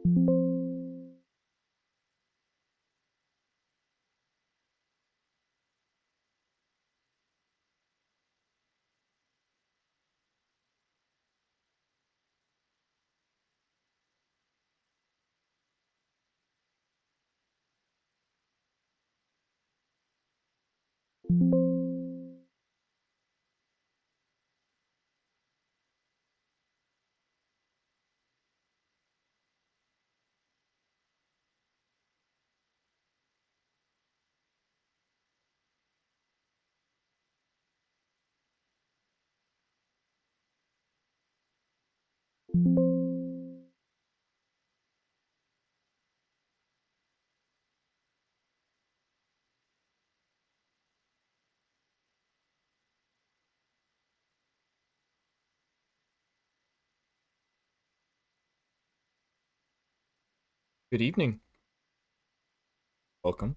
Good evening. Welcome.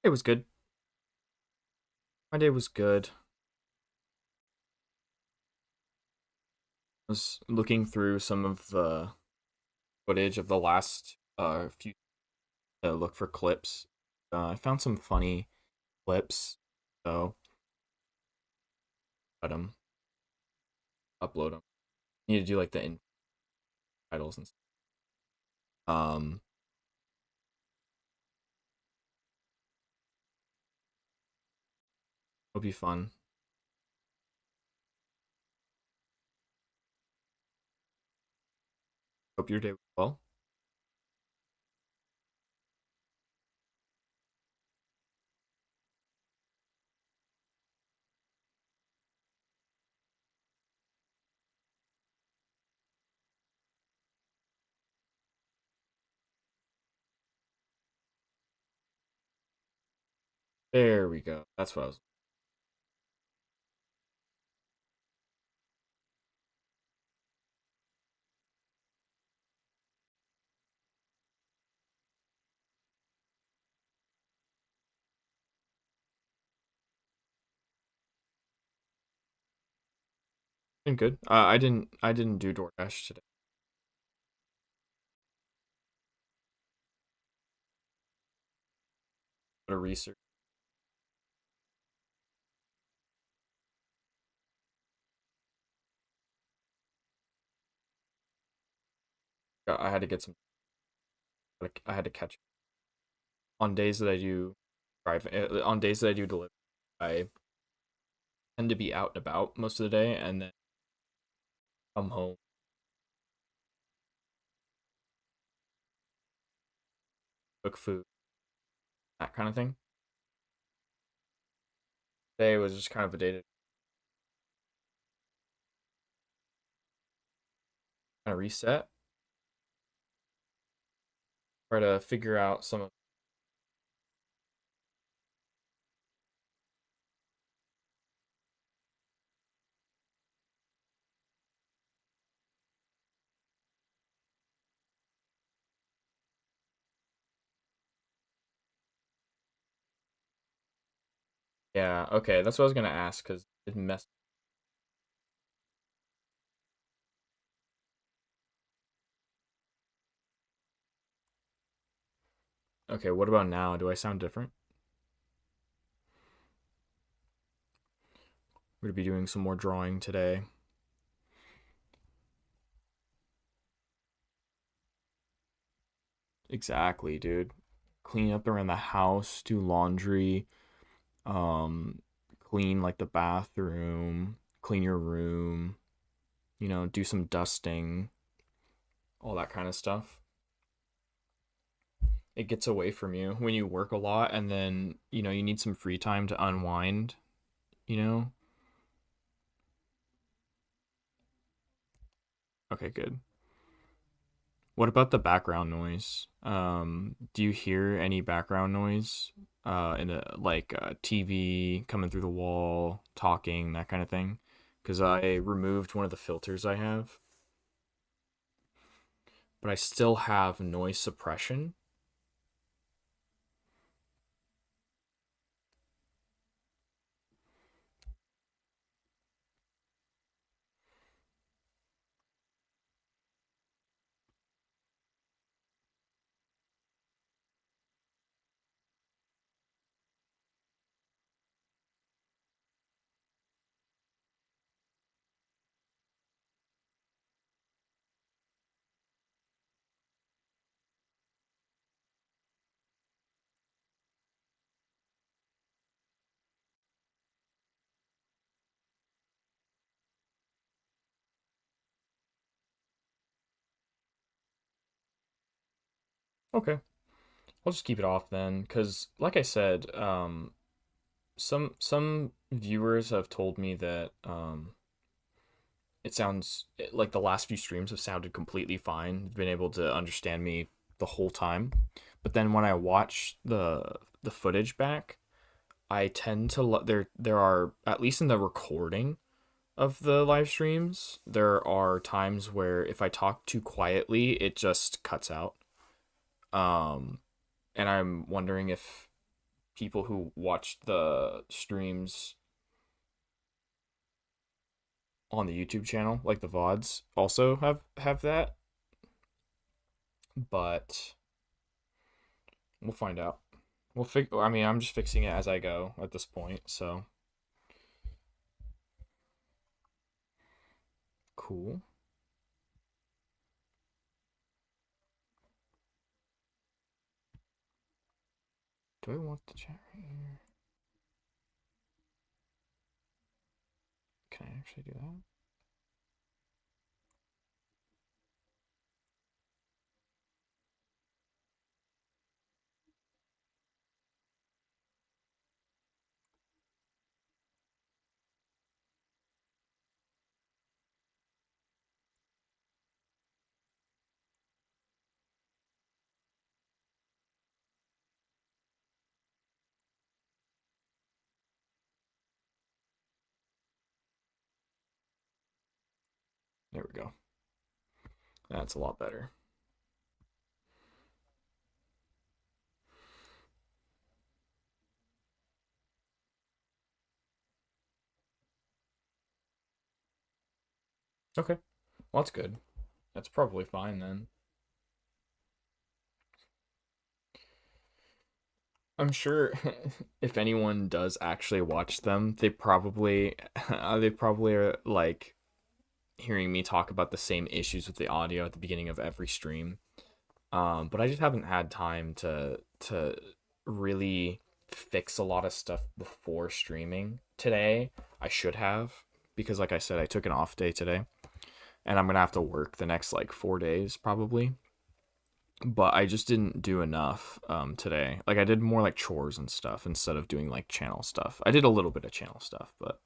It was good. My day was good. I was looking through some of the footage of the last few look for clips. I found some funny clips, so let them upload them. Need to do like the titles and stuff. Um, it'll be fun. Hope your day was well. There we go. That's what I was. Been good. I didn't do DoorDash today. But a research. I had to get some. Like I had to catch on days that I do drive. On days that I do deliver. I tend to be out and about most of the day, and then come home, cook food, that kind of thing. Today was just kind of a day to kind of reset, try to figure out some of. Yeah, okay, that's what I was gonna ask because it messed. Okay, what about now? Do I sound different? We're gonna be doing some more drawing today. Exactly, dude. Clean up around the house, do laundry, um, clean like the bathroom, clean your room, do some dusting, all that kind of stuff. It gets away from you when you work a lot and then, you need some free time to unwind, you know? Okay, good. What about the background noise? Do you hear any background noise in TV coming through the wall, talking, that kind of thing? Because I removed one of the filters I have, but I still have noise suppression. Okay, I'll just keep it off then, because like I said, some viewers have told me that it sounds like the last few streams have sounded completely fine. Been able to understand me the whole time. But then when I watch the footage back, I tend to there are, at least in the recording of the live streams, there are times where if I talk too quietly, it just cuts out. Um and I'm wondering if people who watch the streams on the YouTube channel, like the VODs, also have that, but we'll find out. I mean, I'm just fixing it as I go at this point. So cool. Do I want the chat right here? Can I actually do that? There we go. That's a lot better. Okay. Well, that's good. That's probably fine then. I'm sure if anyone does actually watch them, they probably are like hearing me talk about the same issues with the audio at the beginning of every stream. But I just haven't had time to really fix a lot of stuff before streaming today. I should have, because like I said, I took an off day today and I'm gonna have to work the next like 4 days probably. But I just didn't do enough today. Like I did more like chores and stuff instead of doing like channel stuff. I did a little bit of channel stuff, but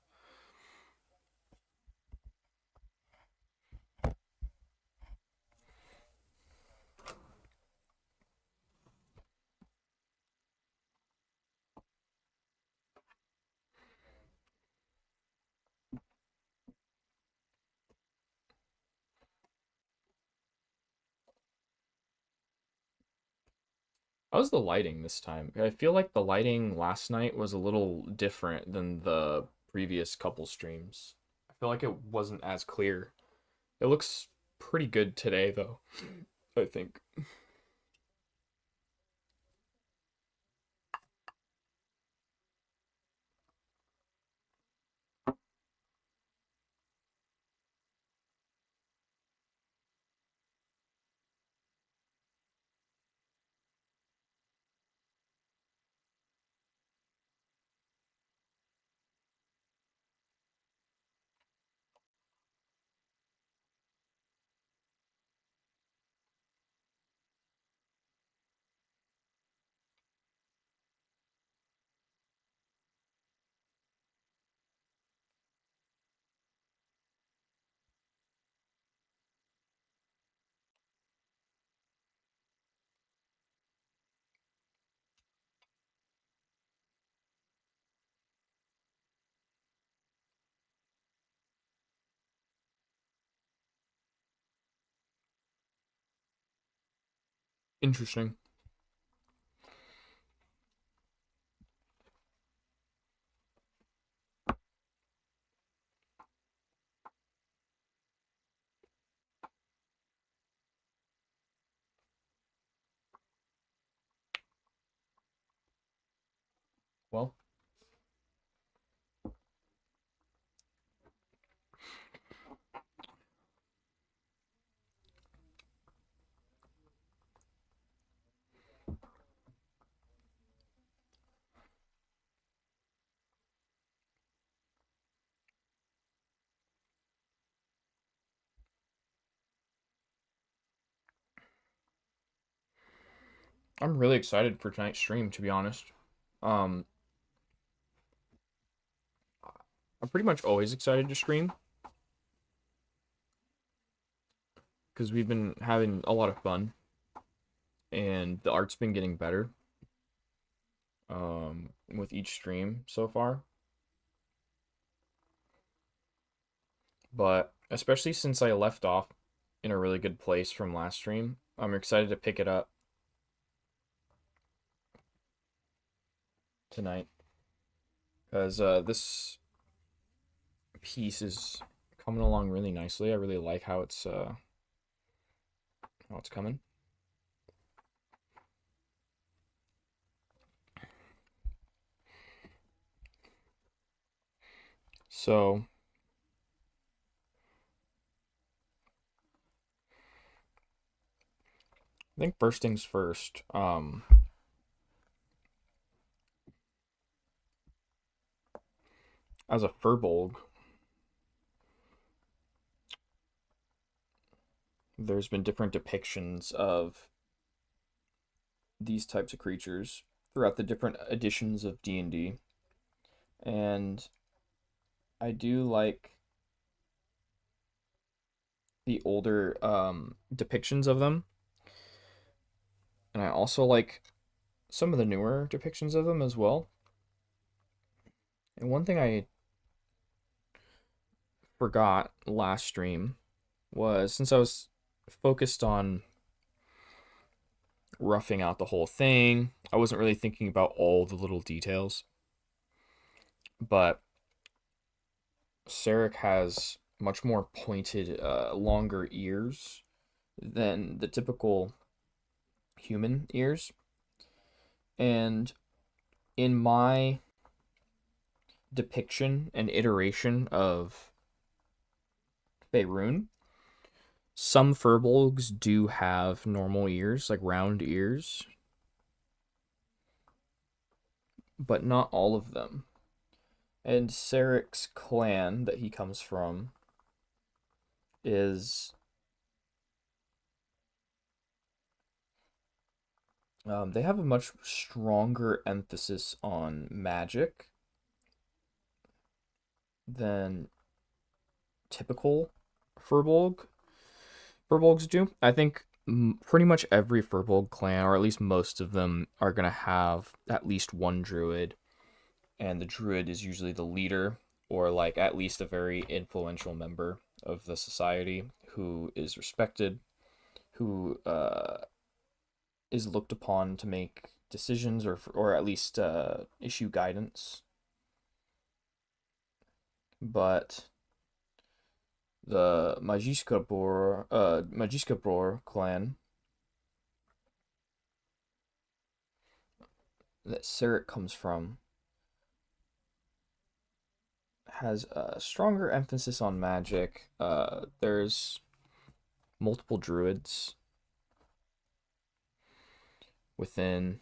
how's the lighting this time? I feel like the lighting last night was a little different than the previous couple streams. I feel like it wasn't as clear. It looks pretty good today, though, I think. Interesting. Well, I'm really excited for tonight's stream, to be honest. Um, I'm pretty much always excited to stream because we've been having a lot of fun and the art's been getting better with each stream so far. But especially since I left off in a really good place from last stream, I'm excited to pick it up tonight because this piece is coming along really nicely. I really like how it's coming. So I think first things first. As a Firbolg, there's been different depictions of these types of creatures throughout the different editions of D&D. And I do like the older depictions of them. And I also like some of the newer depictions of them as well. And one thing I forgot last stream was since I was focused on roughing out the whole thing, I wasn't really thinking about all the little details. But Sarek has much more pointed, longer ears than the typical human ears. And in my depiction and iteration of Faerun, some Firbolgs do have normal ears, like round ears, but not all of them. And Sarek's clan that he comes from is they have a much stronger emphasis on magic than typical Firbolg Firbolgs do. I think pretty much every Firbolg clan, or at least most of them, are gonna have at least one druid, and the druid is usually the leader or like at least a very influential member of the society who is respected, who is looked upon to make decisions or at least issue guidance. But the Magiskabor clan that Sarek comes from has a stronger emphasis on magic. There's multiple druids within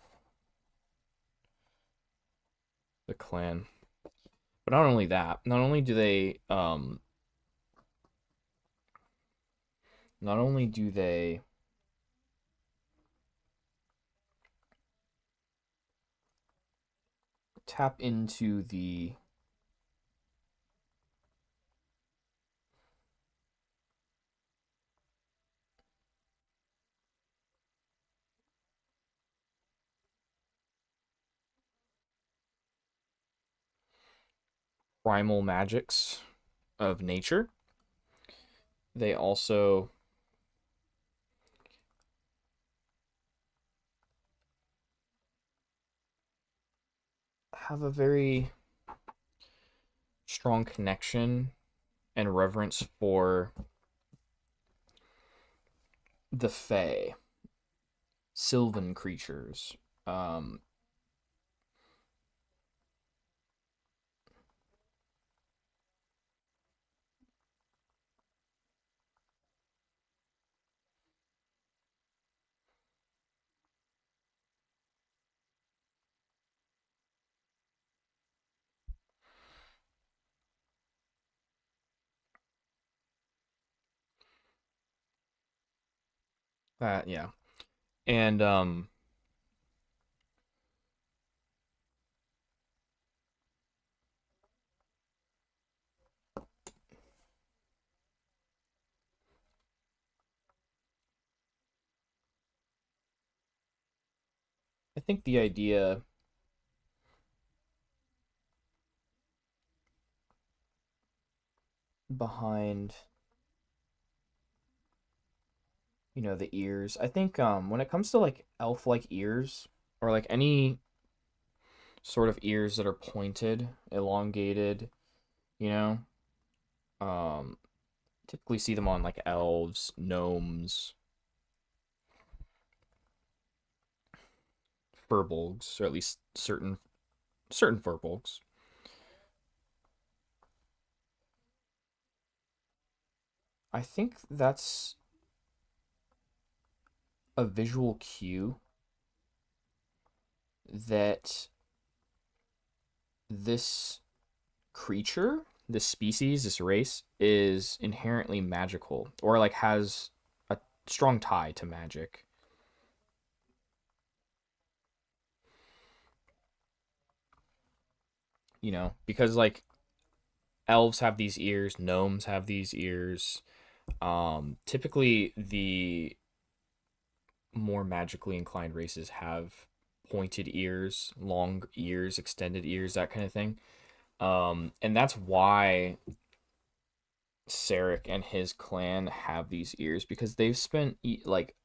the clan. But not only that, not only do they tap into the primal magics of nature, they also have a very strong connection and reverence for the Fae, sylvan creatures. Um, yeah, and I think the idea behind the ears. I think when it comes to like elf-like ears or like any sort of ears that are pointed, elongated, you know, um, typically see them on like elves, gnomes, Firbolgs, or at least certain Firbolgs. I think that's a visual cue that this creature, this species, this race is inherently magical or like has a strong tie to magic, because like elves have these ears, gnomes have these ears. Typically the more magically inclined races have pointed ears, long ears, extended ears, that kind of thing. And that's why Sarek and his clan have these ears because they've spent like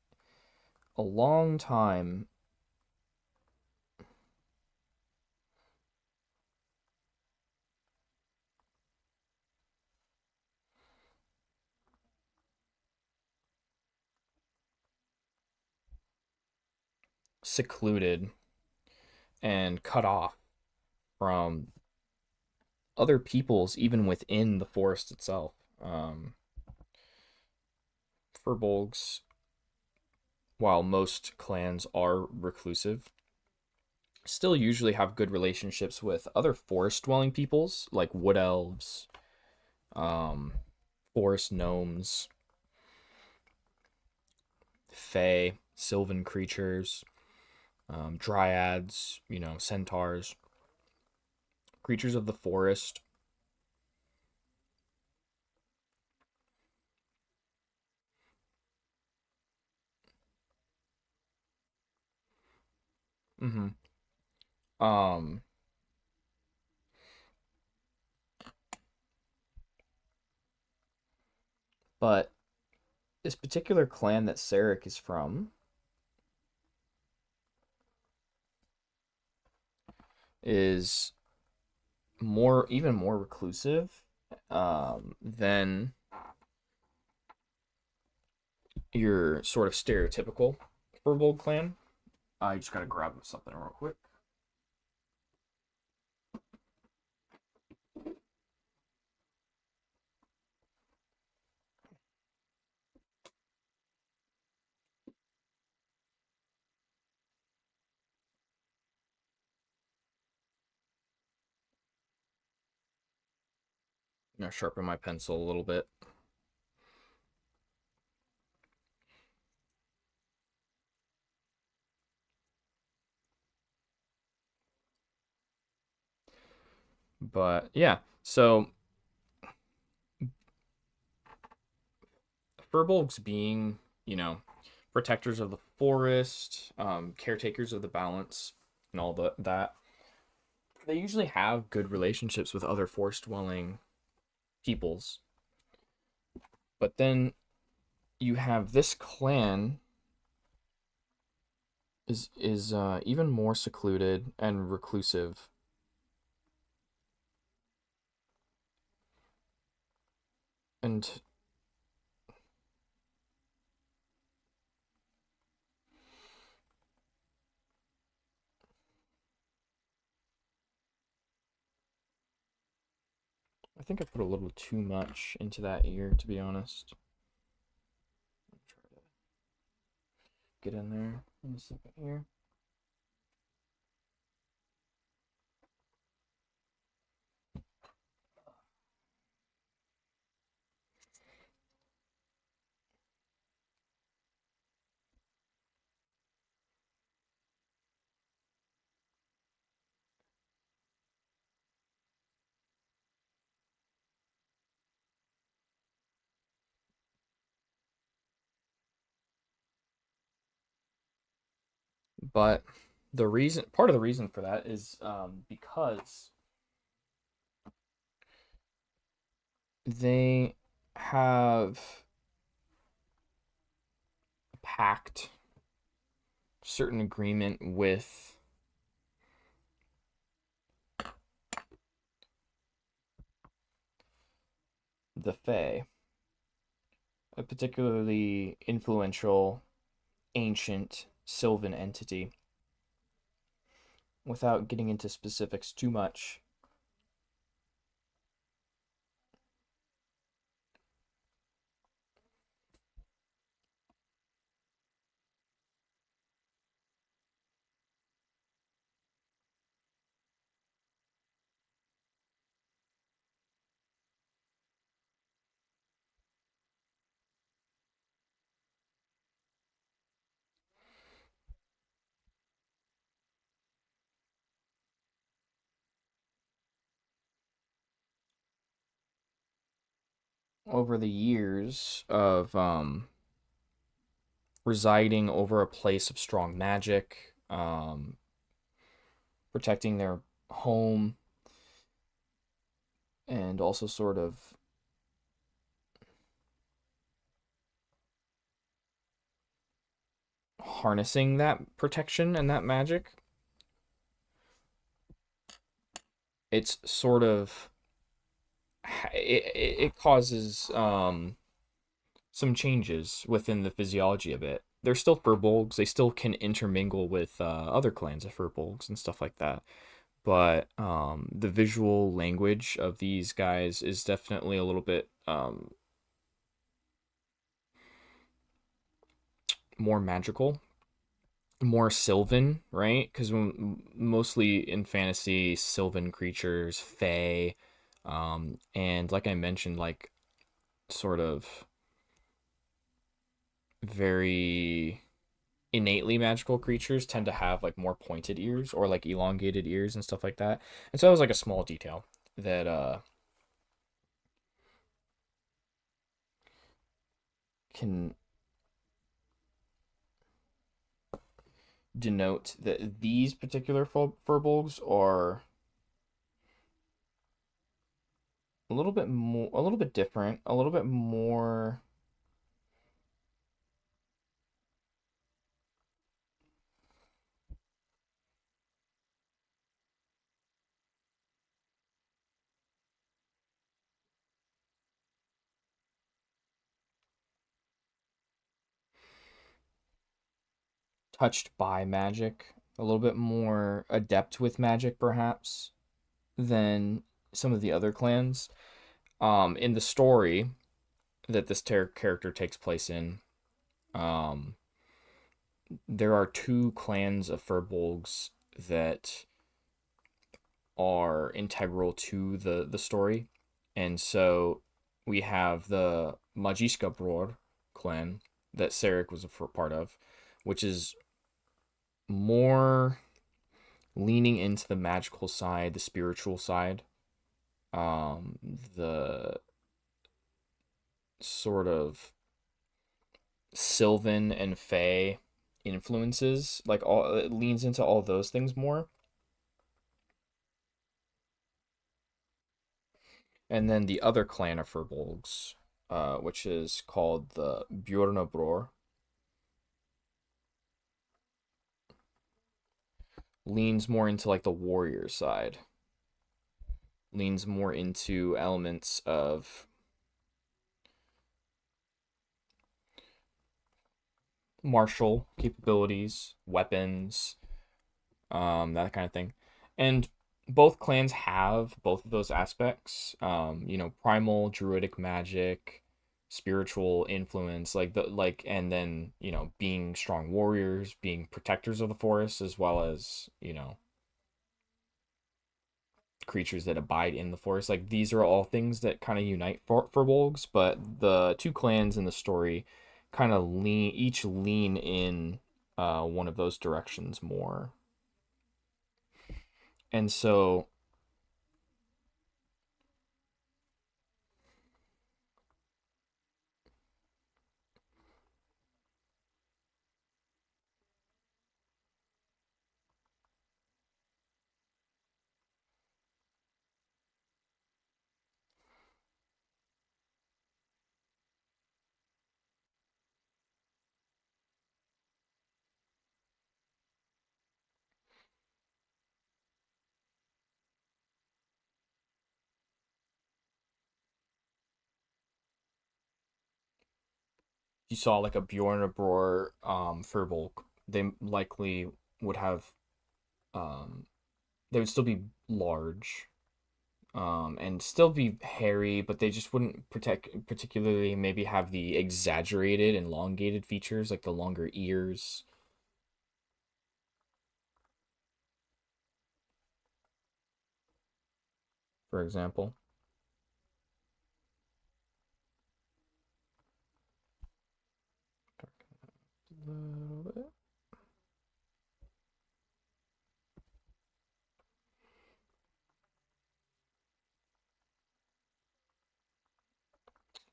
a long time secluded and cut off from other peoples, even within the forest itself. Firbolgs, while most clans are reclusive, still usually have good relationships with other forest dwelling peoples like wood elves, um, forest gnomes, fae, sylvan creatures, dryads, centaurs, creatures of the forest. Mm-hmm. Um, but this particular clan that Sarek is from is even more reclusive than your sort of stereotypical Firbolg clan. I just gotta grab something real quick. I'm gonna sharpen my pencil a little bit. But yeah, so Firbolgs being, protectors of the forest, caretakers of the balance, and all that, they usually have good relationships with other forest dwelling peoples. But then you have this clan is even more secluded and reclusive And I think I put a little too much into that ear, to be honest. I'll try to get in there in a second here. But part of the reason for that is because they have a pact, certain agreement with the Fae, a particularly influential, ancient Sylvan entity. Without getting into specifics too much, over the years of residing over a place of strong magic, protecting their home, and also sort of harnessing that protection and that magic, it's sort of it causes some changes within the physiology of it. They're still furbolgs. They still can intermingle with other clans of furbolgs and stuff like that. But the visual language of these guys is definitely a little bit more magical, more sylvan, right? Because mostly in fantasy, sylvan creatures, fae, and like I mentioned, like sort of very innately magical creatures tend to have like more pointed ears or like elongated ears and stuff like that. And so that was like a small detail that can denote that these particular furbolgs are a little bit more, a little bit different, a little bit more touched by magic, a little bit more adept with magic, perhaps, than some of the other clans. In the story that this character takes place in, um, there are two clans of Firbolgs that are integral to the story. And so we have the Magiska Bror clan that Sarek was a part of, which is more leaning into the magical side, the spiritual side, the sort of Sylvan and Fae influences, like all it leans into all those things more. And then the other clan of Firbolgs, which is called the Bjornabror, leans more into like the warrior side, leans more into elements of martial capabilities, weapons, that kind of thing. And both clans have both of those aspects. Primal druidic magic, spiritual influence, and then being strong warriors, being protectors of the forest, as well as creatures that abide in the forest. Like these are all things that kind of unite for Wolves, but the two clans in the story kind of lean in one of those directions more. And so you saw like a Bjorn or Bror Firbolg, they likely would have they would still be large and still be hairy, but they just wouldn't protect particularly maybe have the exaggerated and elongated features like the longer ears, for example. A little bit.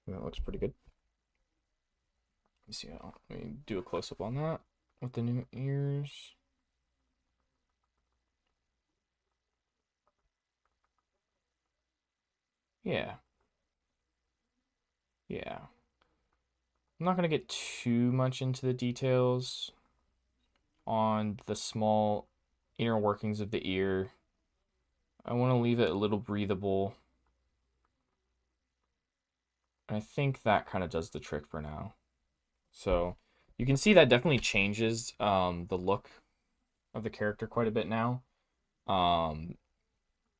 That looks pretty good. Let me see how. Let me do a close up on that with the new ears. Yeah, yeah. I'm not gonna get too much into the details on the small inner workings of the ear. I want to leave it a little breathable. I think that kind of does the trick for now. So you can see that definitely changes the look of the character quite a bit now. Um,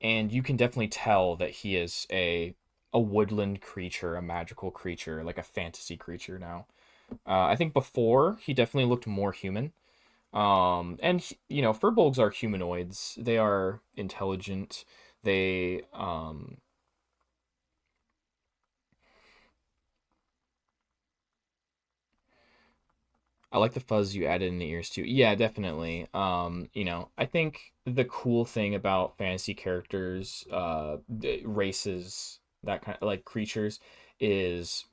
and you can definitely tell that he is a woodland creature, a magical creature, like a fantasy creature now. I think before he definitely looked more human. And Furbolgs are humanoids. They are intelligent. They I like the fuzz you added in the ears too. Yeah, definitely. I think the cool thing about fantasy characters, races, that kind of like creatures, is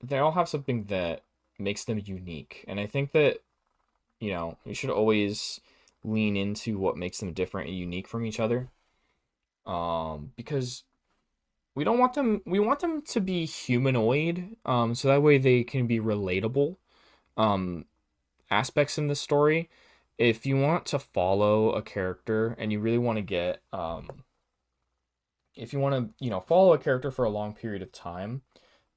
they all have something that makes them unique. And I think that, you should always lean into what makes them different and unique from each other. Because we want them to be humanoid, so that way they can be relatable. Um, Aspects in the story. If you want to follow a character and you really want to get if you want to, follow a character for a long period of time,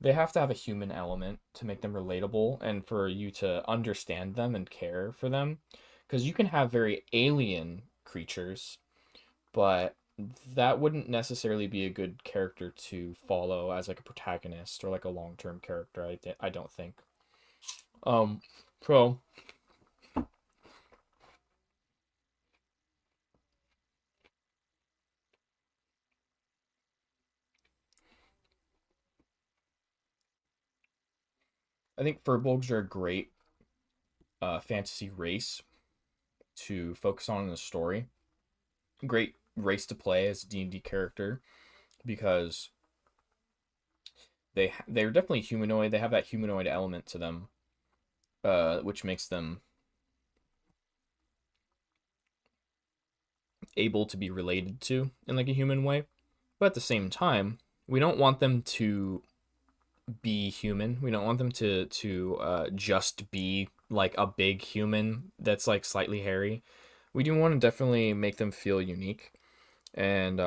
they have to have a human element to make them relatable and for you to understand them and care for them. Because you can have very alien creatures, but that wouldn't necessarily be a good character to follow as like a protagonist or like a long-term character. I don't think. Um, so I think Furbolgs are a great fantasy race to focus on in the story. Great race to play as a D&D character because they're definitely humanoid. They have that humanoid element to them, which makes them able to be related to in like a human way. But at the same time, we don't want them to be human. We don't want them to just be like a big human that's like slightly hairy. We do want to definitely make them feel unique, and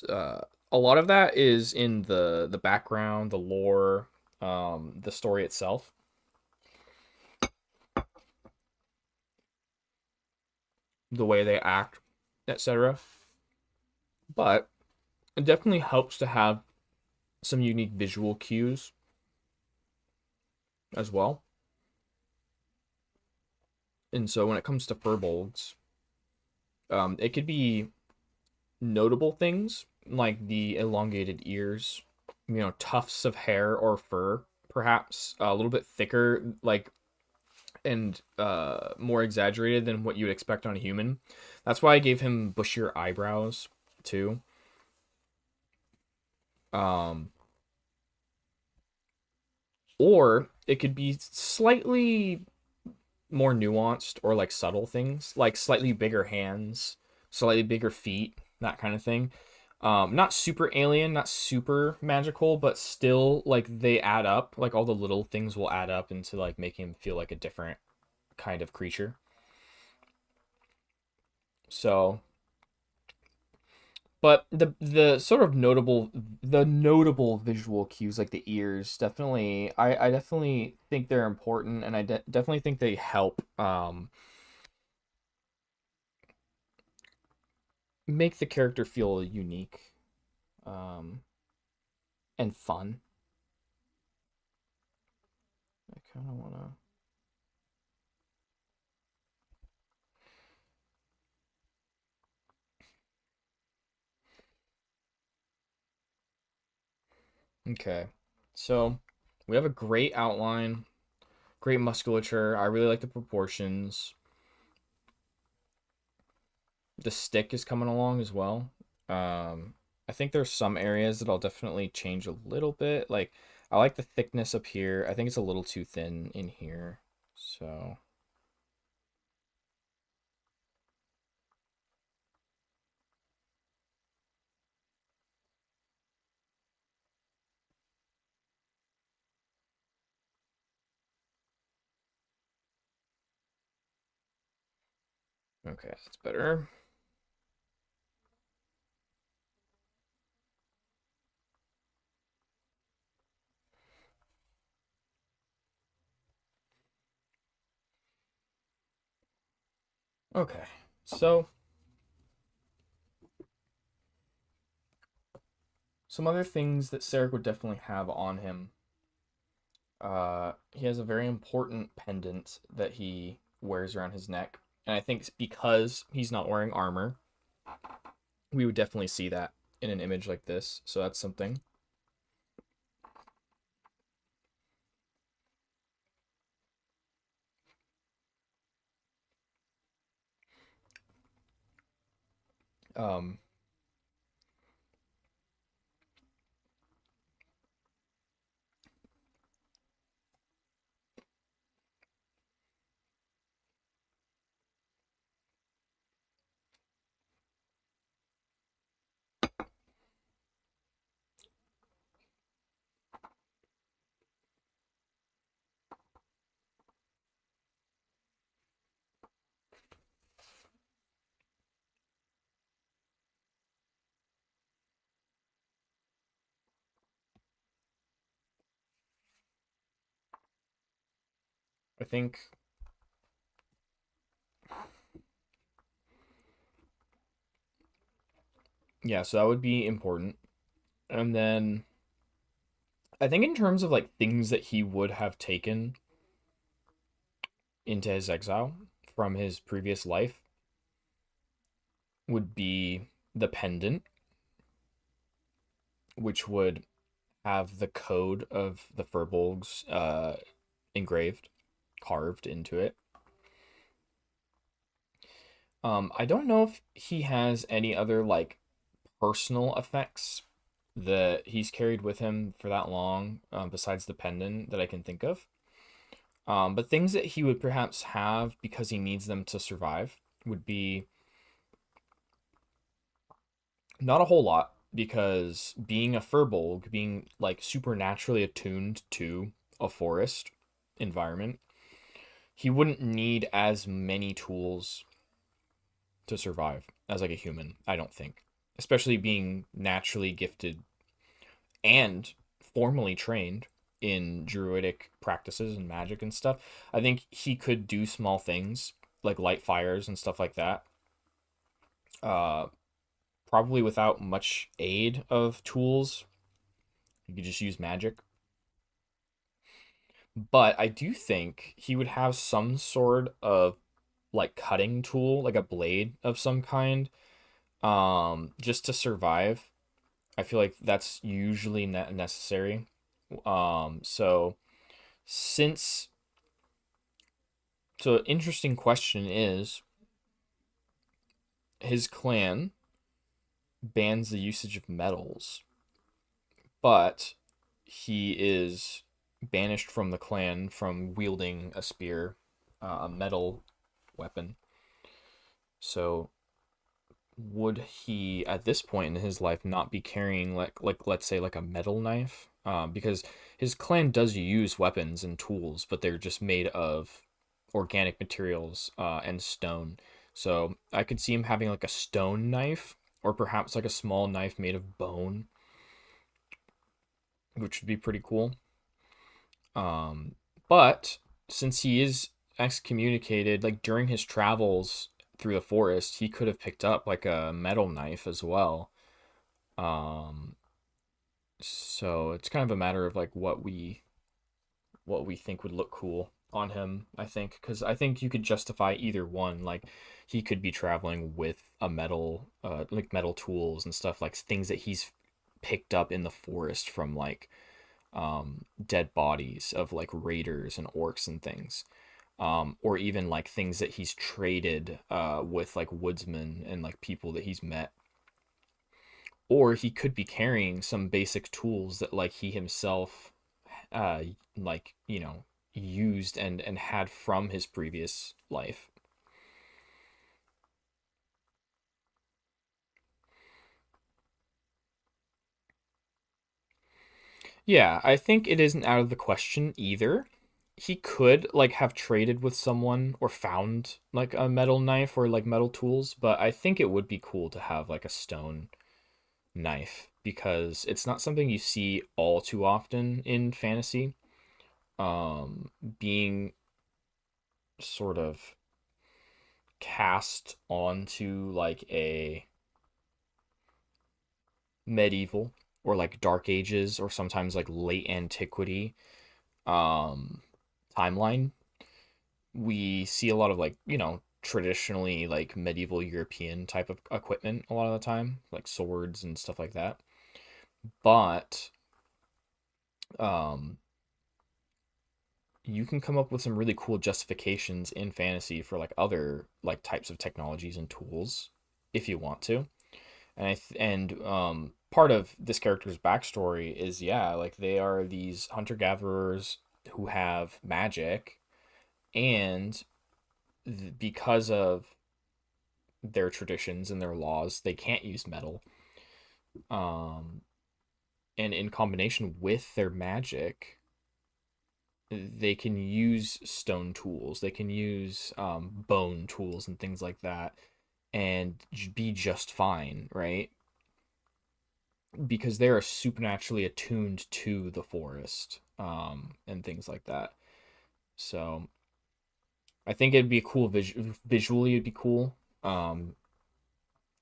uh, a lot of that is in the background, the lore, the story itself. the way they act, etc. But it definitely helps to have some unique visual cues as well. And so when it comes to Firbolgs, it could be notable things like the elongated ears, tufts of hair or fur, perhaps a little bit thicker, like and more exaggerated than what you would expect on a human. That's why I gave him bushier eyebrows too. Um, or it could be slightly more nuanced or like subtle things, like slightly bigger hands, slightly bigger feet, that kind of thing. Not super alien, not super magical, but still like they add up. Like all the little things will add up into like making him feel like a different kind of creature. So, but the sort of notable visual cues like the ears definitely I definitely think they're important, and definitely think they help make the character feel unique um and fun. I kind of want to. Okay, so we have a great outline, great musculature. I really like the proportions. The stick is coming along as well. I think there's some areas that I'll definitely change a little bit. Like I like the thickness up here. I think it's a little too thin in here. So okay, that's better. Okay, so some other things that Sarek would definitely have on him. He has a very important pendant that he wears around his neck, and I think it's because he's not wearing armor, we would definitely see that in an image like this. So that's something. Um, I think yeah, so that would be important. And then I think in terms of like things that he would have taken into his exile from his previous life would be the pendant, which would have the code of the Firbolgs engraved, carved into it. I don't know if he has any other like personal effects that he's carried with him for that long, besides the pendant that I can think of. But things that he would perhaps have because he needs them to survive would be not a whole lot, because being a Firbolg, being like supernaturally attuned to a forest environment, he wouldn't need as many tools to survive as like a human, I don't think. Especially being naturally gifted and formally trained in druidic practices and magic and stuff. I think he could do small things like light fires and stuff like that Uh, Probably without much aid of tools. You could just use magic. But I do think he would have some sort of like cutting tool, like a blade of some kind, just to survive. I feel like that's usually necessary. So since so interesting question is his clan bans the usage of metals, but he is banished from the clan from wielding a spear, a metal weapon. So would he at this point in his life not be carrying like let's say like a metal knife? Because his clan does use weapons and tools, but they're just made of organic materials and stone. So I could see him having like a stone knife, or perhaps like a small knife made of bone, which would be pretty cool. Um, but since he is excommunicated, like during his travels through the forest, he could have picked up like a metal knife as well. Um, so it's kind of a matter of like what we think would look cool on him, I think, because I think you could justify either one. Like he could be traveling with a metal, like metal tools and stuff, like things that he's picked up in the forest from like dead bodies of like raiders and orcs and things. Or even like things that he's traded with like woodsmen and like people that he's met. Or he could be carrying some basic tools that like he himself uh like used and had from his previous life. Yeah, I think it isn't out of the question either. He could like have traded with someone or found like a metal knife or like metal tools, but I think it would be cool to have like a stone knife because it's not something you see all too often in fantasy. Being sort of cast onto like a medieval or like dark ages or sometimes like late antiquity um timeline, we see a lot of like traditionally like medieval European type of equipment a lot of the time, like swords and stuff like that. But um you can come up with some really cool justifications in fantasy for like other like types of technologies and tools if you want to. And part of this character's backstory is, yeah, like they are these hunter gatherers who have magic, and because of their traditions and their laws, they can't use metal. Um, and in combination with their magic, they can use stone tools, they can use bone tools and things like that, and be just fine, right? Because they are supernaturally attuned to the forest and things like that. So I think it'd be a cool visually. It'd be cool.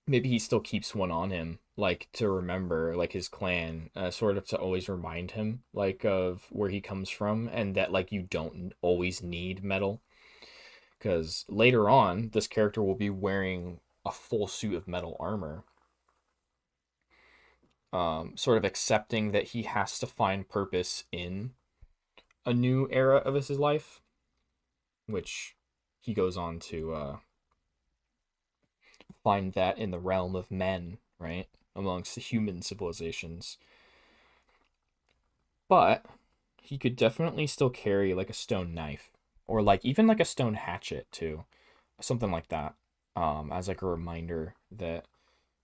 Maybe he still keeps one on him, like to remember, like his clan, sort of to always remind him, like of where he comes from, and that like you don't always need metal, because later on this character will be wearing a full suit of metal armor, sort of accepting that he has to find purpose in a new era of his life, which he goes on to find that in the realm of men, right? Amongst the human civilizations. But he could definitely still carry like a stone knife or like even like a stone hatchet too, something like that, as like a reminder that,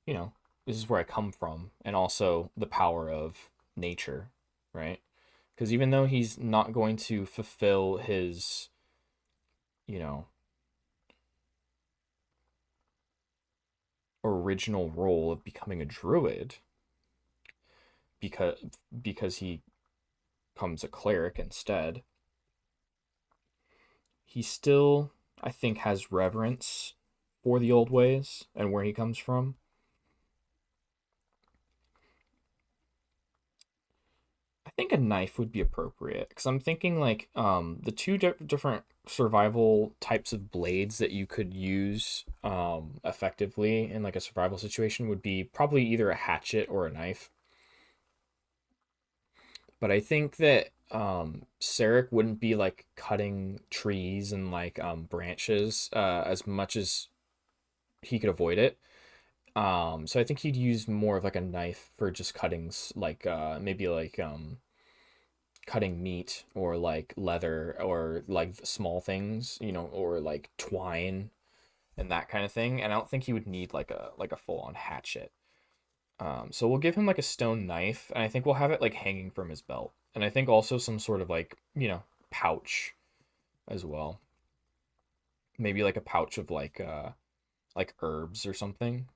you know, this is where I come from, and also the power of nature, right? Because even though he's not going to fulfill his, you know, original role of becoming a druid, because he becomes a cleric instead, he still, I think, has reverence for the old ways and where he comes from. I think a knife would be appropriate because I'm thinking like the two different survival types of blades that you could use effectively in like a survival situation would be probably either a hatchet or a knife. But I think that Sarek wouldn't be like cutting trees and like branches as much as he could avoid it. So I think he'd use more of like a knife for just cuttings, like maybe like cutting meat or like leather or like small things, or like twine and that kind of thing. And I don't think he would need like a full on hatchet. So we'll give him like a stone knife, and I think we'll have it like hanging from his belt, and I think also some sort of like pouch as well. Maybe like a pouch of like herbs or something.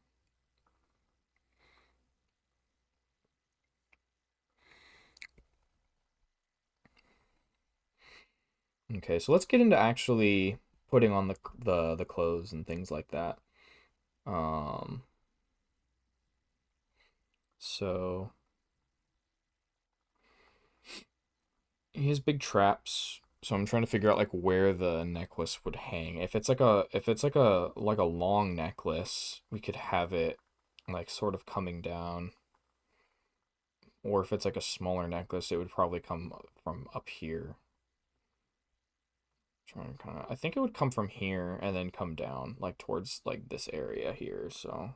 Okay, so let's get into actually putting on the clothes and things like that. Um, so he has big traps. So I'm trying to figure out like where the necklace would hang. If it's like a long necklace, we could have it like sort of coming down. Or if it's like a smaller necklace, it would probably come from up here. Trying to kind of, I think it would come from here and then come down like towards like this area here. So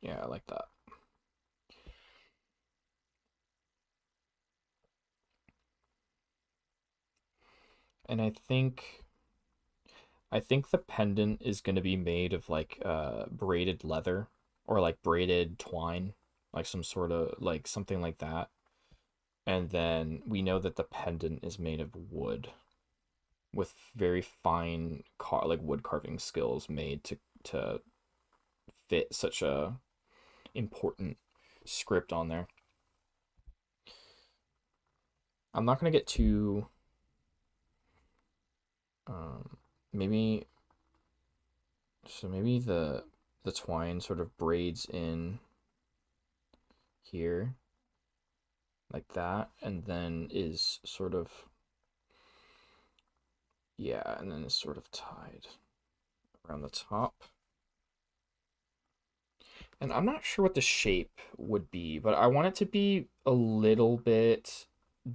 yeah, I like that. And I think the pendant is going to be made of like braided leather or like braided twine, like some sort of like something like that. And then we know that the pendant is made of wood with very fine like wood carving skills made to fit such a important script on there. I'm not going to get too um maybe maybe the twine sort of braids in here like that, and then is sort of, yeah, and then is sort of tied around the top. And I'm not sure what the shape would be, but I want it to be a little bit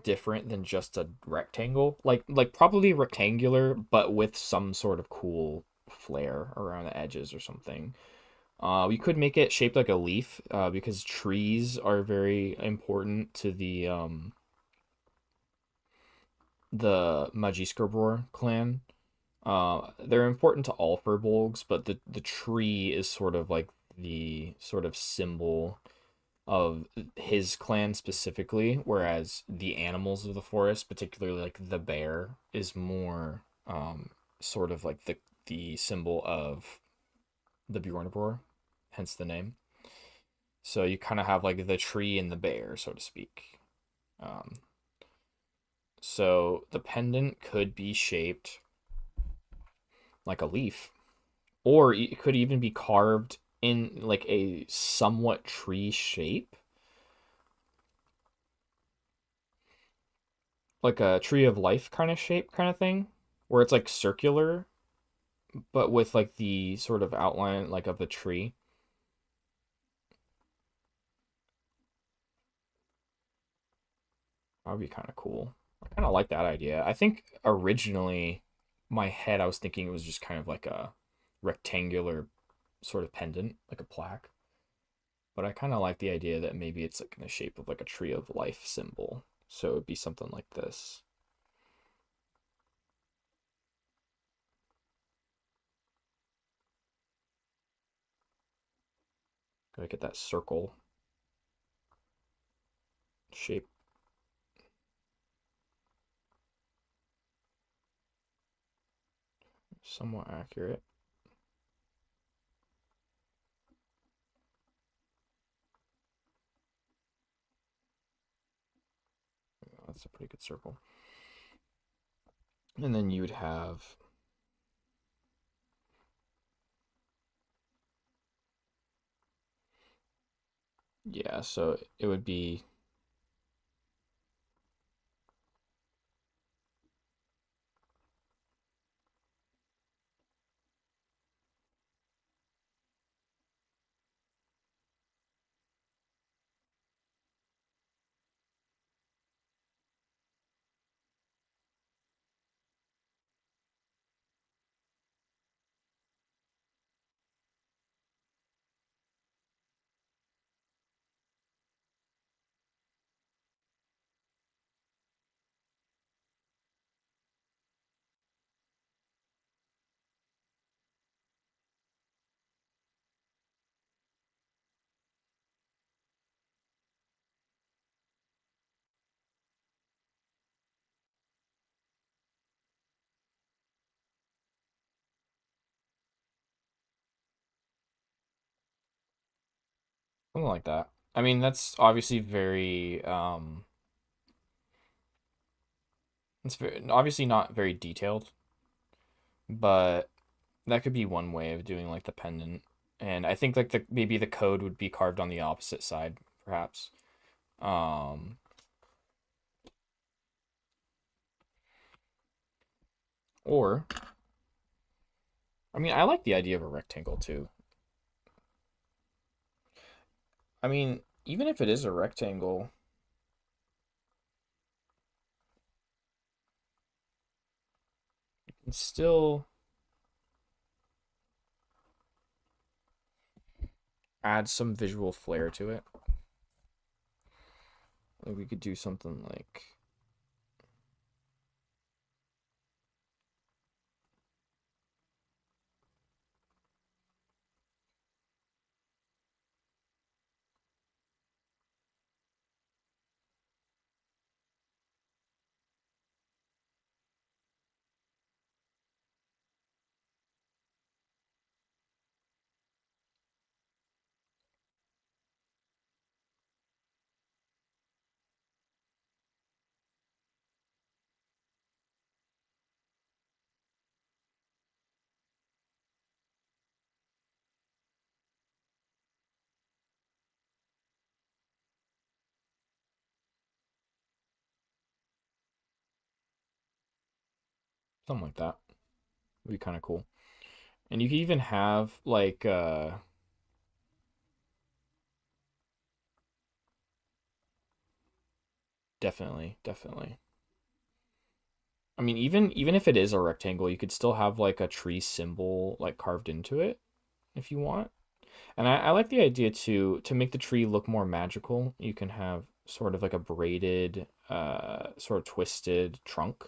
different than just a rectangle. Like probably rectangular, but with some sort of cool flare around the edges or something. We could make it shaped like a leaf, because trees are very important to the Magiskarbor clan. They're important to all Firbolgs, but the tree is sort of like the sort of symbol of his clan specifically, whereas the animals of the forest, particularly like the bear, is more sort of like the symbol of the Bjornabor, hence the name. So you kind of have like the tree and the bear, so to speak. Um, so the pendant could be shaped like a leaf, or it could even be carved in like a somewhat tree shape, like a tree of life kind of shape kind of thing, where it's like circular, but with like the sort of outline like of the tree. That would be kind of cool. I kind of like that idea. I think originally, my head, I was thinking it was just kind of like a rectangular sort of pendant, like a plaque. But I kind of like the idea that maybe it's like in the shape of like a tree of life symbol. So it would be something like this. Gotta get that circle shape. Somewhat accurate. That's a pretty good circle. And then you would have, yeah, so it would be, something like that. I mean, that's obviously very, it's very, obviously not very detailed, but that could be one way of doing like the pendant. And I think like the maybe the code would be carved on the opposite side, perhaps. Um, or I mean, I like the idea of a rectangle too. I mean, even if it is a rectangle, it's still add some visual flair to it. Like we could do something like something like that. Would be kind of cool. And you could even have like definitely, definitely. I mean, even if it is a rectangle, you could still have like a tree symbol like carved into it if you want. And I like the idea to make the tree look more magical. You can have sort of like a braided, sort of twisted trunk.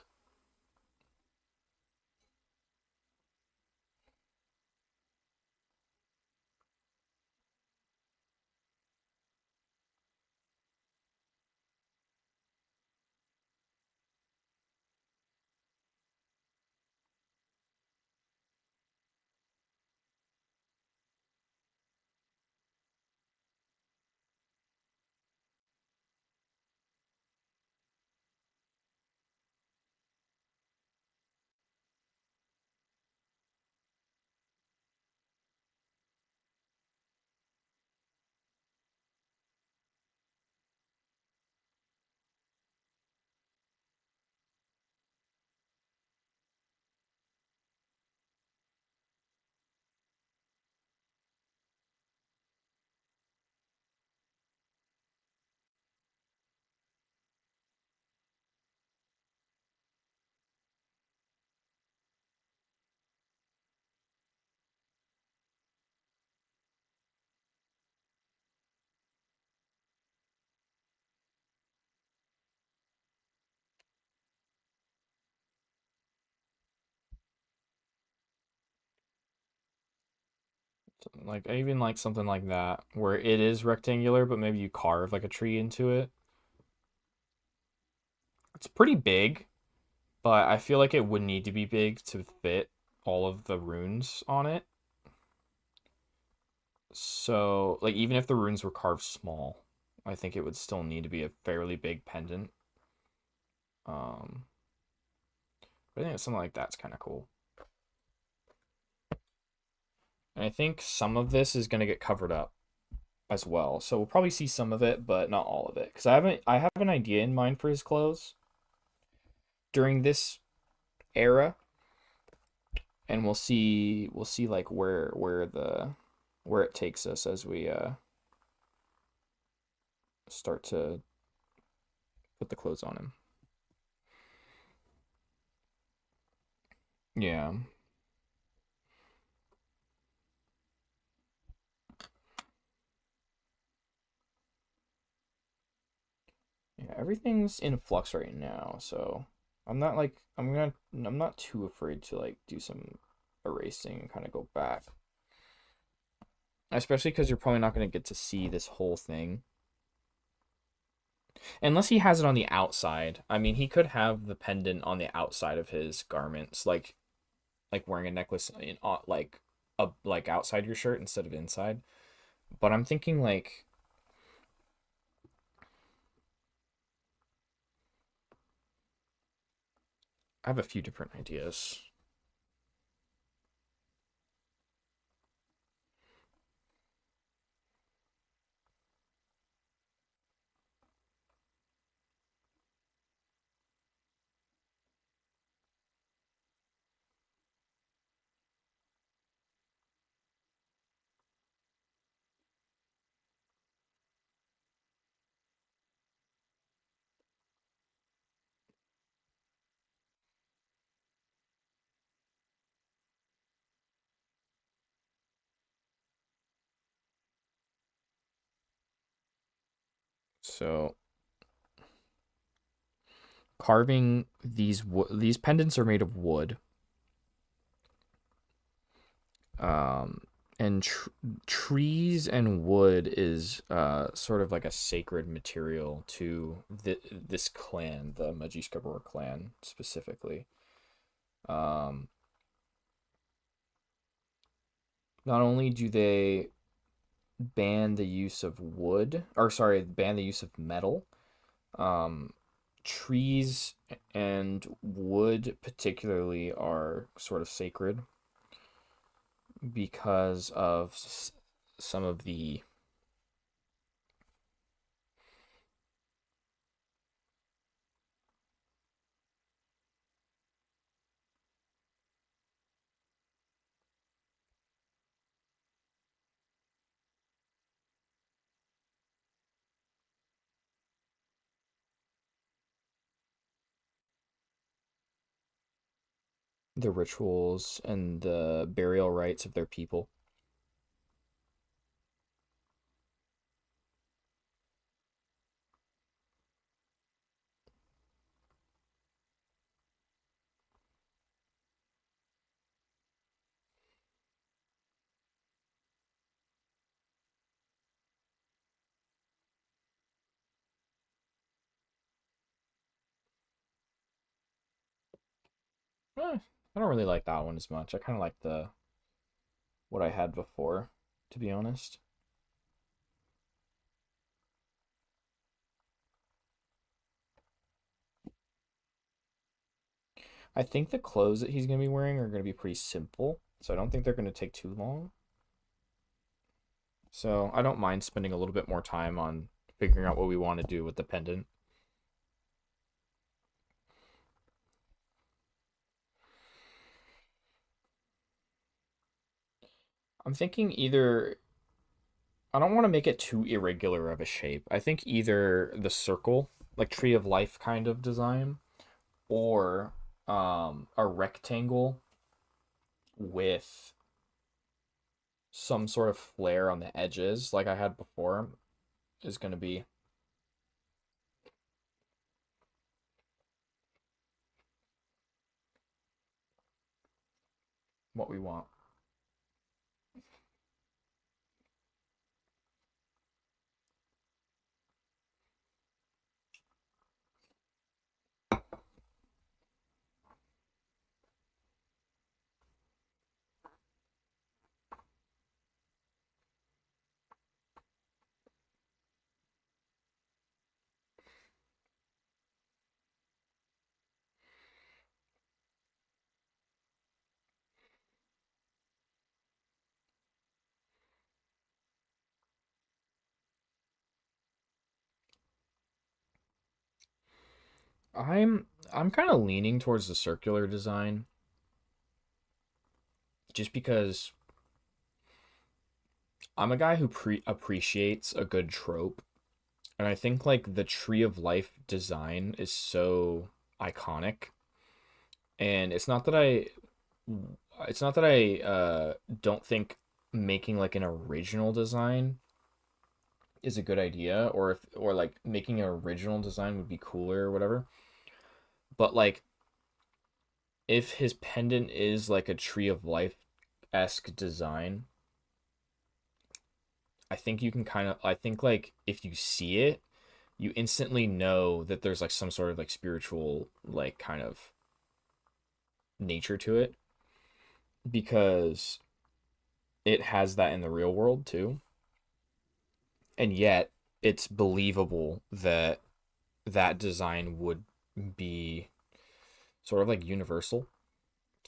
Like I even like something like that where it is rectangular, but maybe you carve like a tree into it. It's pretty big, but I feel like it would need to be big to fit all of the runes on it. So, like, even if the runes were carved small, I think it would still need to be a fairly big pendant. Um, but I think something like that's kind of cool. And I think some of this is going to get covered up as well. So we'll probably see some of it, but not all of it. Because I have an idea in mind for his clothes during this era, and we'll see like where it takes us as we start to put the clothes on him. Yeah. Yeah, everything's in flux right now, so I'm not like I'm not too afraid to like do some erasing and kind of go back. Especially because you're probably not going to get to see this whole thing. Unless he has it on the outside. I mean, he could have the pendant on the outside of his garments, like wearing a necklace in like outside your shirt instead of inside. But I'm thinking like I have a few different ideas. So carving these pendants are made of wood. Um, and trees and wood is sort of like a sacred material to this clan, the Magiskabor clan specifically. Um, Not only do they ban the use of wood, or sorry, ban the use of metal, um, trees and wood particularly are sort of sacred because of some of the rituals and the burial rites of their people. I don't really like that one as much. I kind of like the what I had before, to be honest. I think the clothes that he's going to be wearing are going to be pretty simple, so I don't think they're going to take too long. So I don't mind spending a little bit more time on figuring out what we want to do with the pendant. I'm thinking either I don't want to make it too irregular of a shape. I think either the circle, like tree of life kind of design, or a rectangle with some sort of flare on the edges, like I had before, is going to be what we want. I'm kind of leaning towards the circular design just because I'm a guy who appreciates a good trope, and I think like the tree of life design is so iconic. And it's not that I don't think making like an original design is a good idea, or if or like making an original design would be cooler or whatever. But like if his pendant is like a tree of life esque design, I think you can kind of I think like if you see it, you instantly know that there's like some sort of like spiritual like kind of nature to it because it has that in the real world too. And yet it's believable that that design would be sort of like universal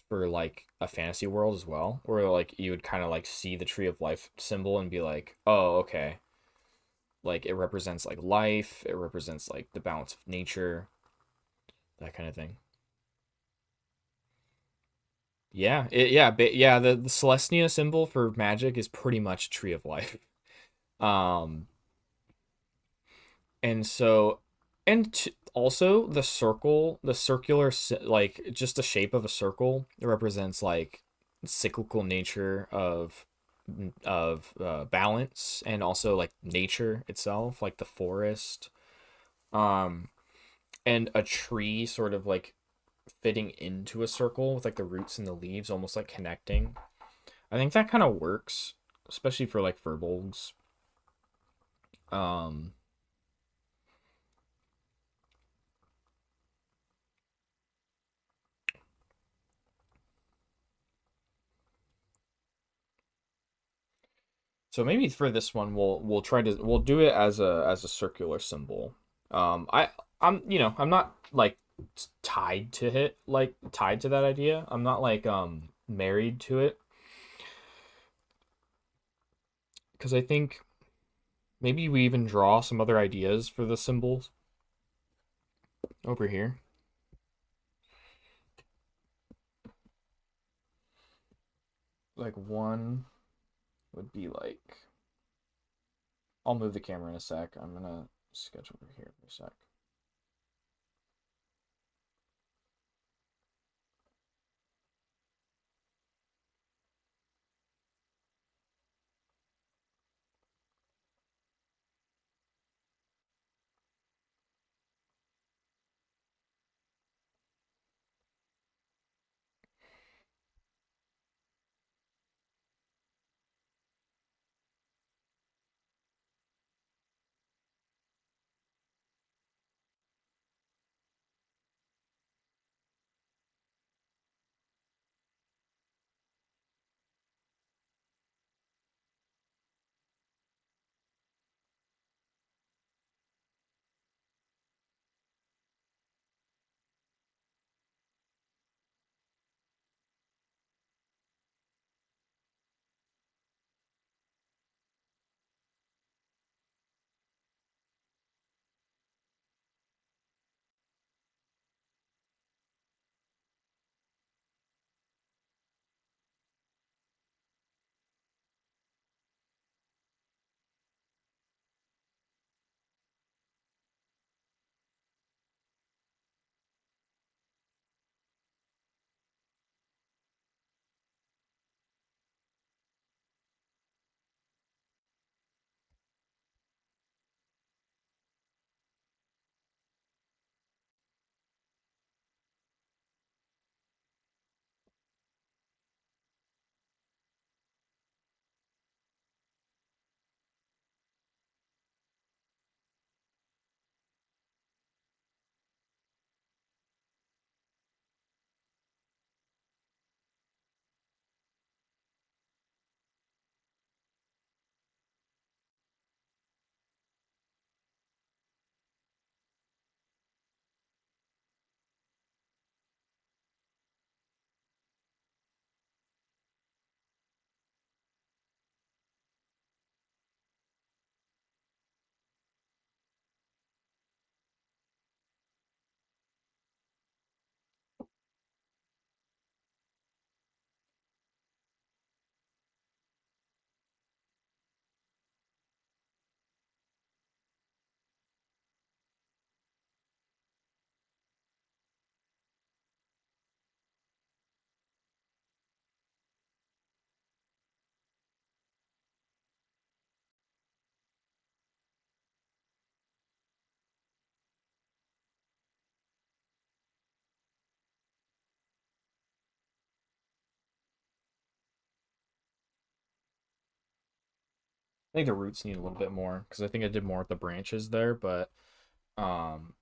for like a fantasy world as well, where like you would kind of like see the tree of life symbol and be like, oh, okay, like it represents like life, it represents like the balance of nature, that kind of thing. Yeah, the Celestia symbol for magic is pretty much tree of life. Um, and so, also the circular, like just the shape of a circle, it represents like cyclical nature of balance and also like nature itself, like the forest. Um, and a tree sort of like fitting into a circle with like the roots and the leaves almost like connecting. I think that kind of works, especially for like Firbolgs. Um, so maybe for this one we'll try to we'll do it as a circular symbol. I'm not like tied to that idea. I'm not like married to it because I think maybe we even draw some other ideas for the symbols over here. Like one would be like I'll move the camera in a sec. I'm gonna sketch over here for a sec. I think the roots need a little bit more because I think I did more with the branches there, but um,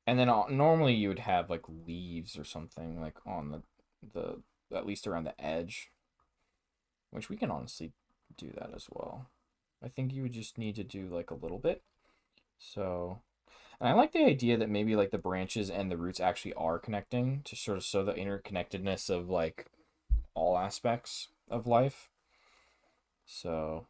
and then normally you would have like leaves or something like on the at least around the edge, which we can honestly do that as well. I think you would just need to do like a little bit. So, and I like the idea that maybe like the branches and the roots actually are connecting to sort of show the interconnectedness of like all aspects of life. So,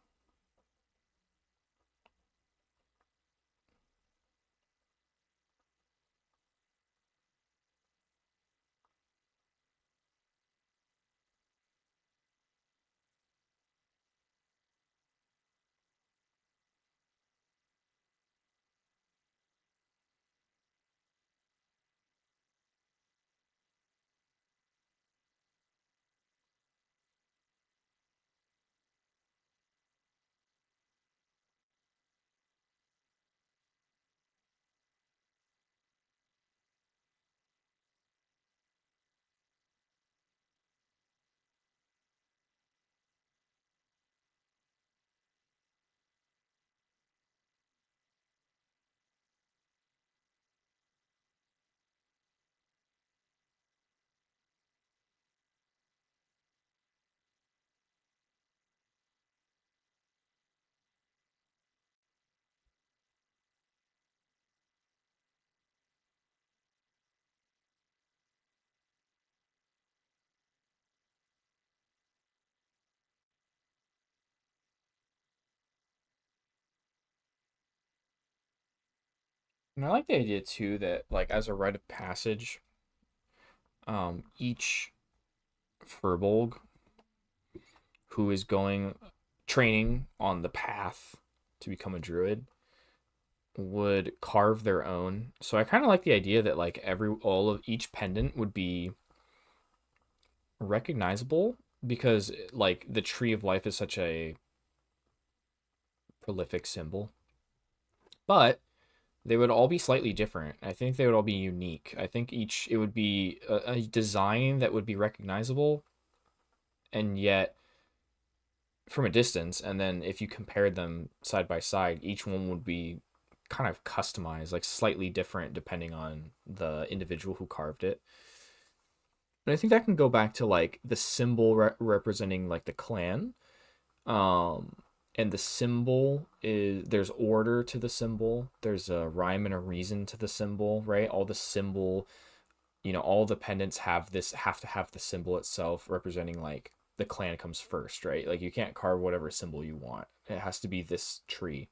and I like the idea too that like as a rite of passage, each Firbolg who is going training on the path to become a druid would carve their own. So I kind of like the idea that like every all of each pendant would be recognizable because like the tree of life is such a prolific symbol. But they would all be slightly different. I think they would all be unique. I think each it would be a design that would be recognizable and yet from a distance, and then if you compared them side by side, each one would be kind of customized, like slightly different depending on the individual who carved it. And I think that can go back to like the symbol representing like the clan. Um, and the symbol is there's order to the symbol. There's a rhyme and a reason to the symbol, right? All the symbol, all the pendants have to have the symbol itself representing like the clan comes first, right? Like you can't carve whatever symbol you want. It has to be this tree.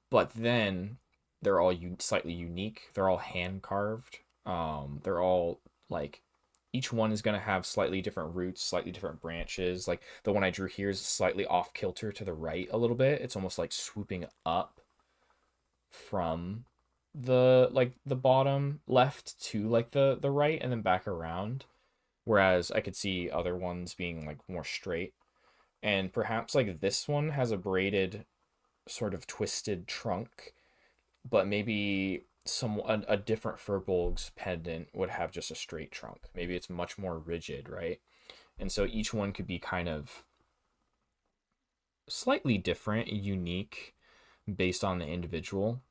But then they're all slightly unique. They're all hand carved. They're all like each one is going to have slightly different roots, slightly different branches. Like the one I drew here is slightly off kilter to the right a little bit. It's almost like swooping up from the bottom left to like the right and then back around. Whereas I could see other ones being like more straight. And perhaps like this one has a braided sort of twisted trunk, but maybe a different Firbolg's pendant would have just a straight trunk. Maybe it's much more rigid, right? And so each one could be kind of slightly different, unique based on the individual.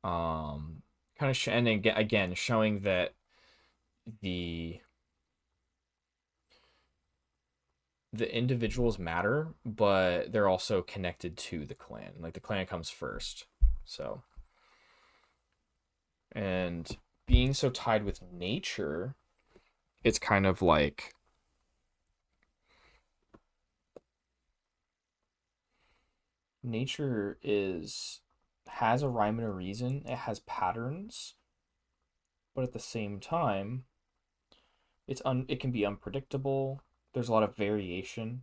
Kind of and again showing that the the individuals matter, but they're also connected to the clan. Like the clan comes first. So, and being so tied with nature, it's kind of like nature is has a rhyme and a reason. It has patterns, but at the same time, it can be unpredictable. There's a lot of variation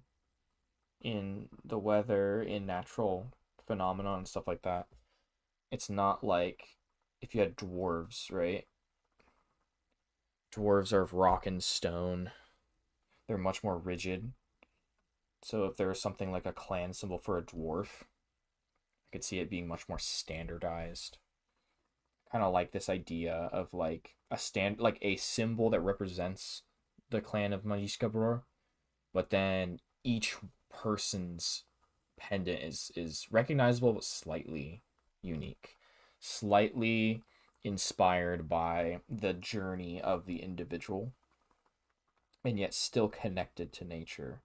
in the weather, in natural phenomena and stuff like that. It's not like if you had dwarves, right? Dwarves are of rock and stone. They're much more rigid. So if there was something like a clan symbol for a dwarf, I could see it being much more standardized. Kind of like this idea of like a symbol that represents the clan of Magiskabror, but then each person's pendant is recognizable but slightly unique, slightly inspired by the journey of the individual, and yet still connected to nature.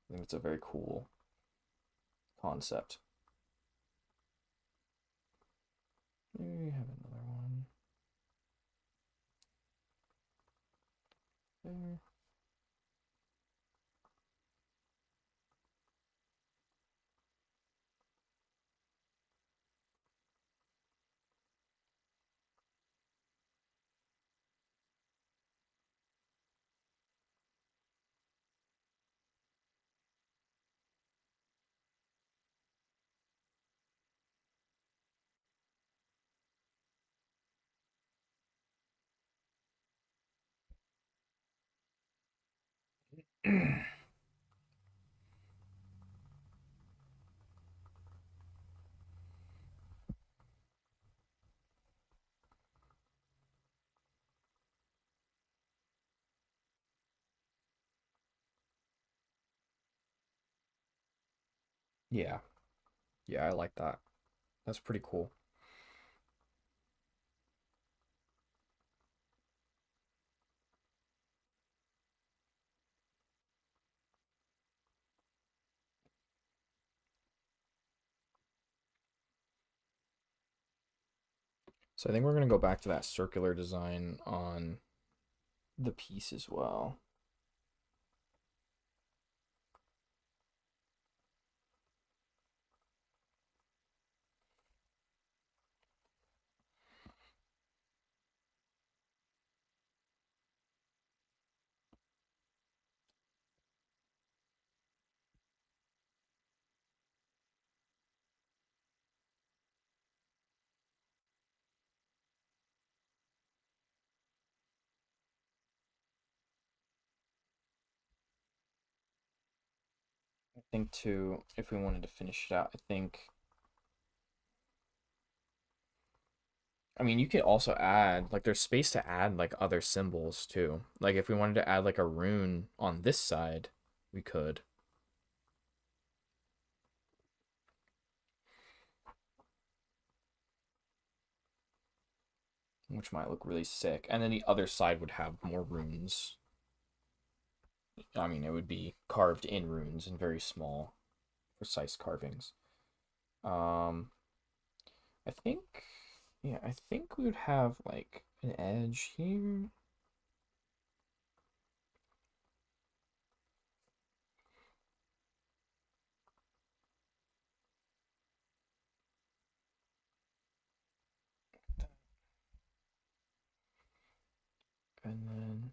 I think it's a very cool concept. Maybe we have another one there. Yeah, yeah, I like that. That's pretty cool. So I think we're gonna go back to that circular design on the piece as well. I think too, if we wanted to finish it out, I think, I mean, you could also add, like, there's space to add, like, other symbols, too. Like, if we wanted to add, like, a rune on this side, we could, which might look really sick. And then the other side would have more runes. I mean, it would be carved in runes in very small, precise carvings. Um, I think, yeah, I think we would have, like, an edge here. And then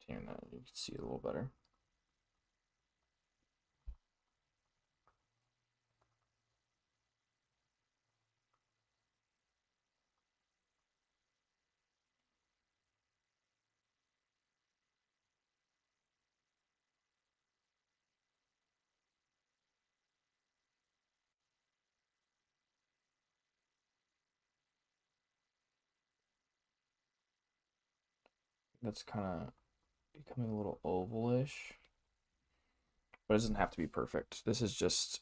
here, now you can see it a little better. That's kind of becoming a little ovalish, but it doesn't have to be perfect. This is just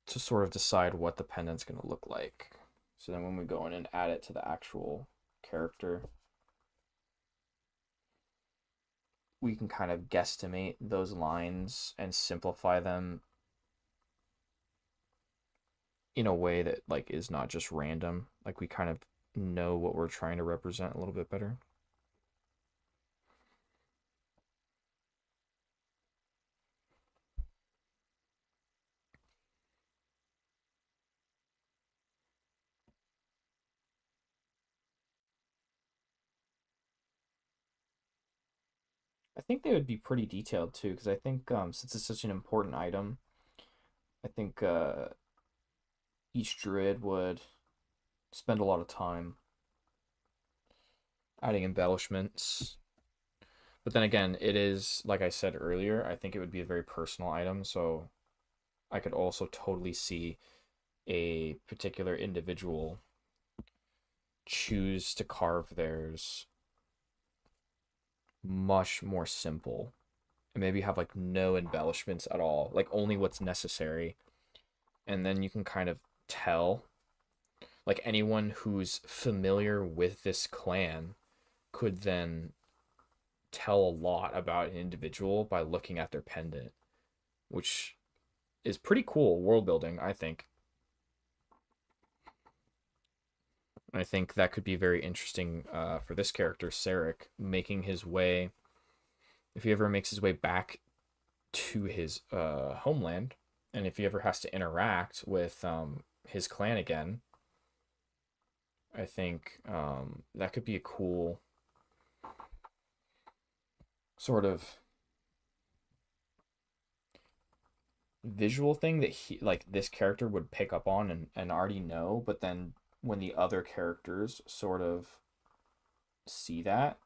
to sort of decide what the pendant's going to look like. So then when we go in and add it to the actual character, we can kind of guesstimate those lines and simplify them in a way that like is not just random. Like we kind of know what we're trying to represent a little bit better. I think they would be pretty detailed too, because I think since it's such an important item, I think each druid would spend a lot of time adding embellishments. But then again, it is like I said earlier, I think it would be a very personal item, so I could also totally see a particular individual choose to carve theirs much more simple and maybe have like no embellishments at all, like only what's necessary. And then you can kind of tell, like anyone who's familiar with this clan could then tell a lot about an individual by looking at their pendant, which is pretty cool world building, I think. I think that could be very interesting for this character, Sarek, making his way, if he ever makes his way back to his homeland, and if he ever has to interact with his clan again, I think that could be a cool sort of visual thing that he like this character would pick up on and already know, but then when the other characters sort of see that,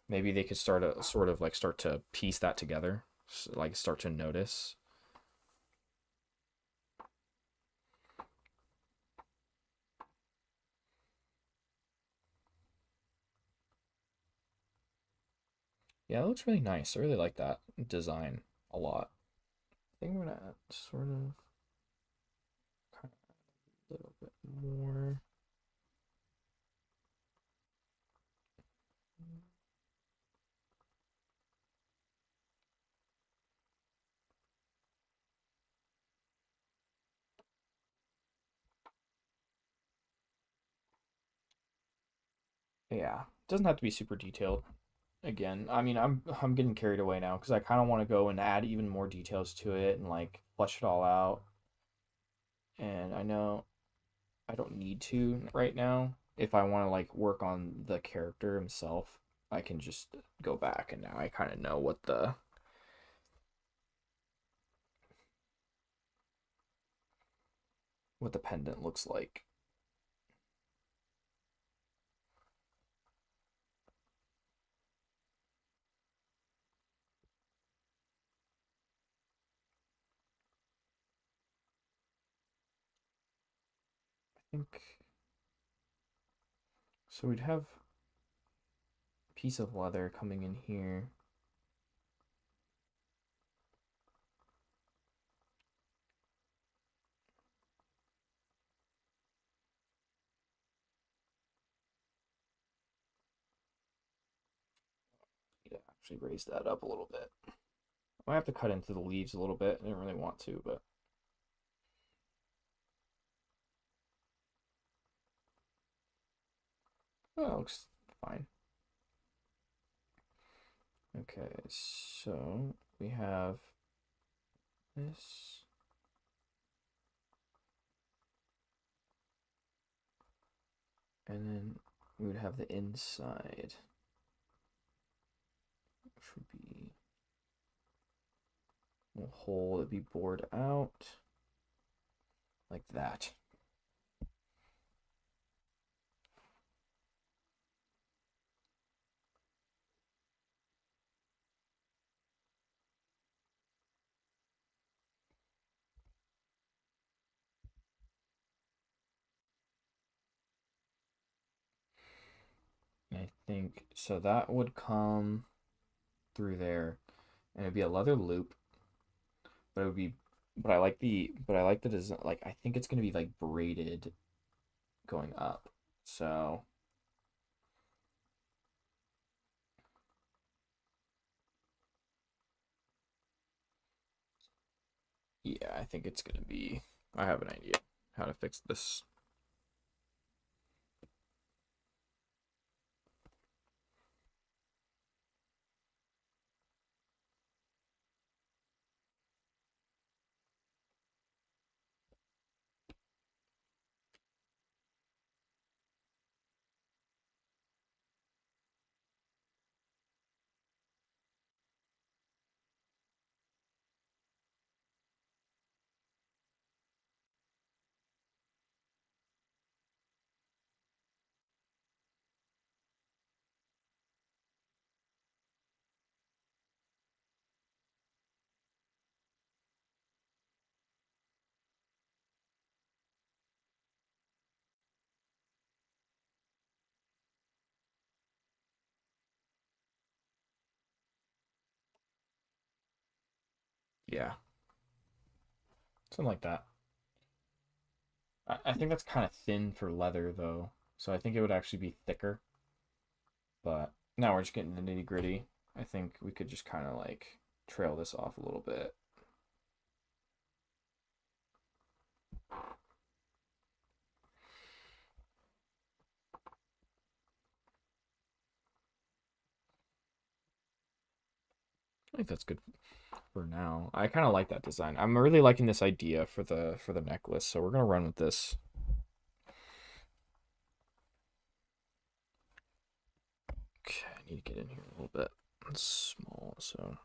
maybe they could start to piece that together, like start to notice. Yeah, it looks really nice. I really like that design a lot. I think I'm gonna add sort of kind of a little bit more. Yeah, it doesn't have to be super detailed. Again, I mean, I'm getting carried away now because I kind of want to go and add even more details to it and like flesh it all out. And I know I don't need to right now. If I want to like work on the character himself, I can just go back and now I kind of know what the pendant looks like. I think so. We'd have a piece of leather coming in here. Need to actually raise that up a little bit. I have to cut into the leaves a little bit. I didn't really want to, but oh, it looks fine. Okay, so we have this. And then we would have the inside, which would be a hole that'd be bored out like that. I think so that would come through there and it'd be a leather loop, but it would be but I like the design, like I think it's gonna be like braided going up. So yeah, I think it's gonna be I have an idea how to fix this. Yeah, something like that. I think that's kind of thin for leather though, so I think it would actually be thicker. But now we're just getting the nitty gritty. I think we could just kind of like trail this off a little bit. I think that's good for now. I kind of like that design. I'm really liking this idea for the necklace, so we're gonna run with this. Okay, I need to get in here a little bit. It's small, so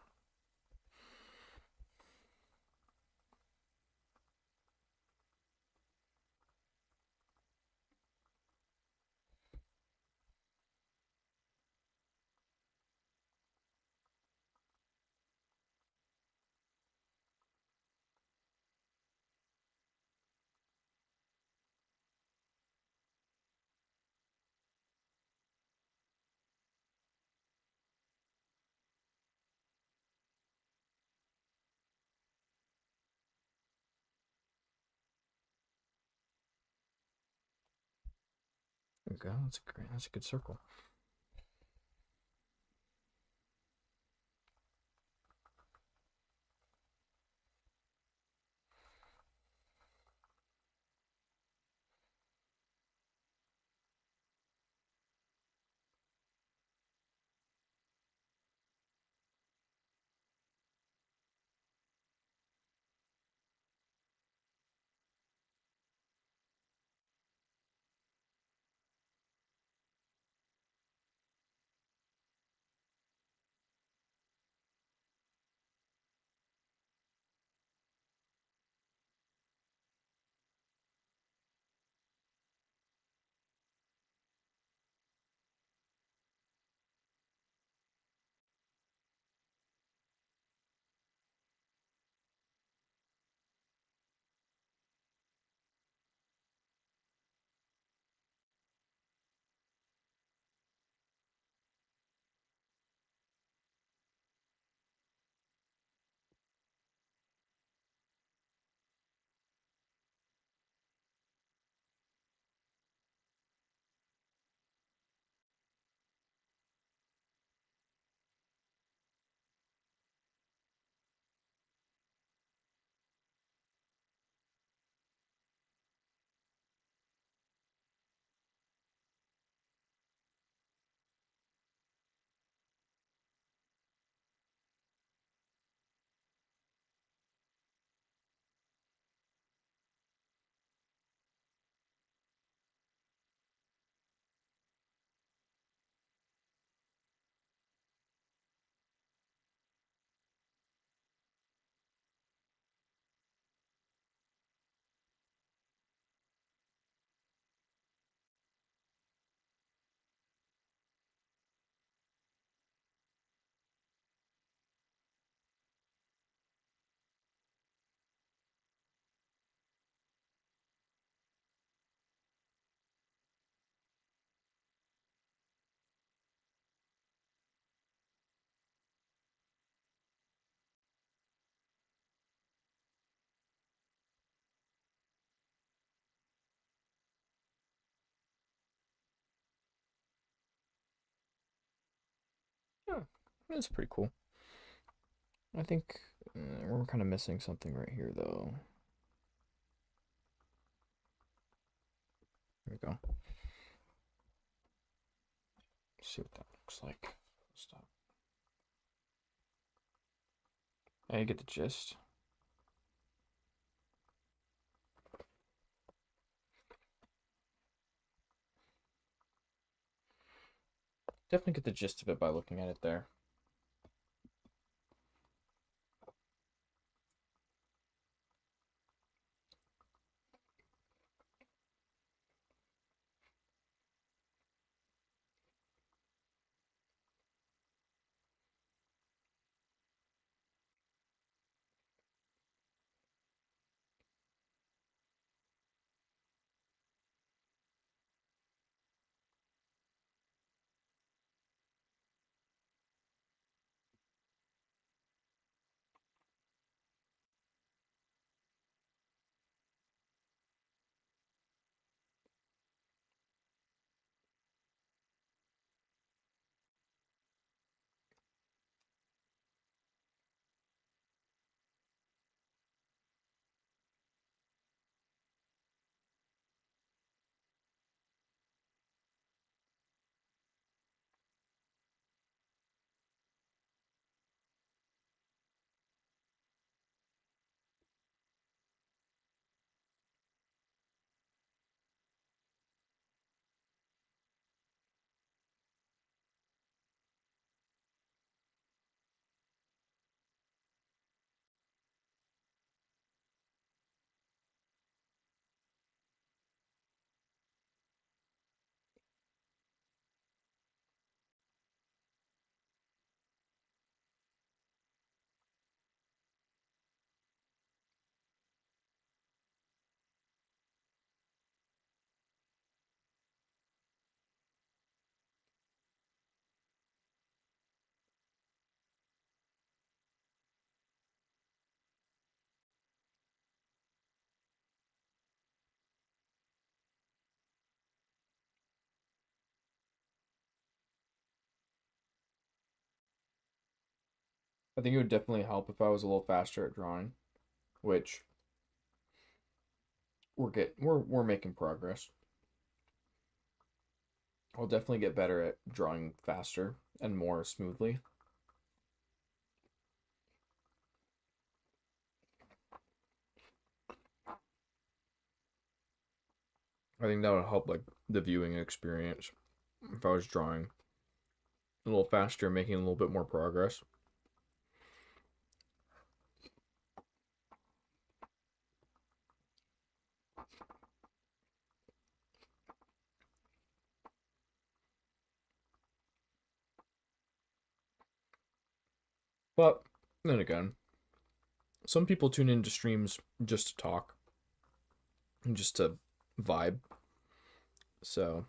there we go. That's a great. That's a good circle. Yeah, that's pretty cool. I think we're kind of missing something right here though. There we go. Let's see what that looks like. Stop. I get the gist. Definitely get the gist of it by looking at it there. I think it would definitely help if I was a little faster at drawing, which we're making progress. I'll definitely get better at drawing faster and more smoothly. I think that would help like the viewing experience if I was drawing a little faster, making a little bit more progress. But then again, some people tune into streams just to talk and just to vibe. So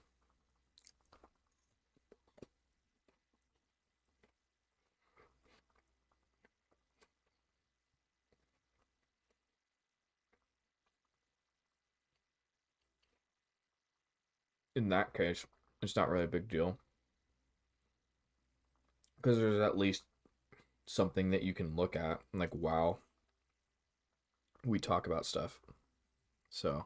in that case, it's not really a big deal because there's at least something that you can look at and like, wow, we talk about stuff. So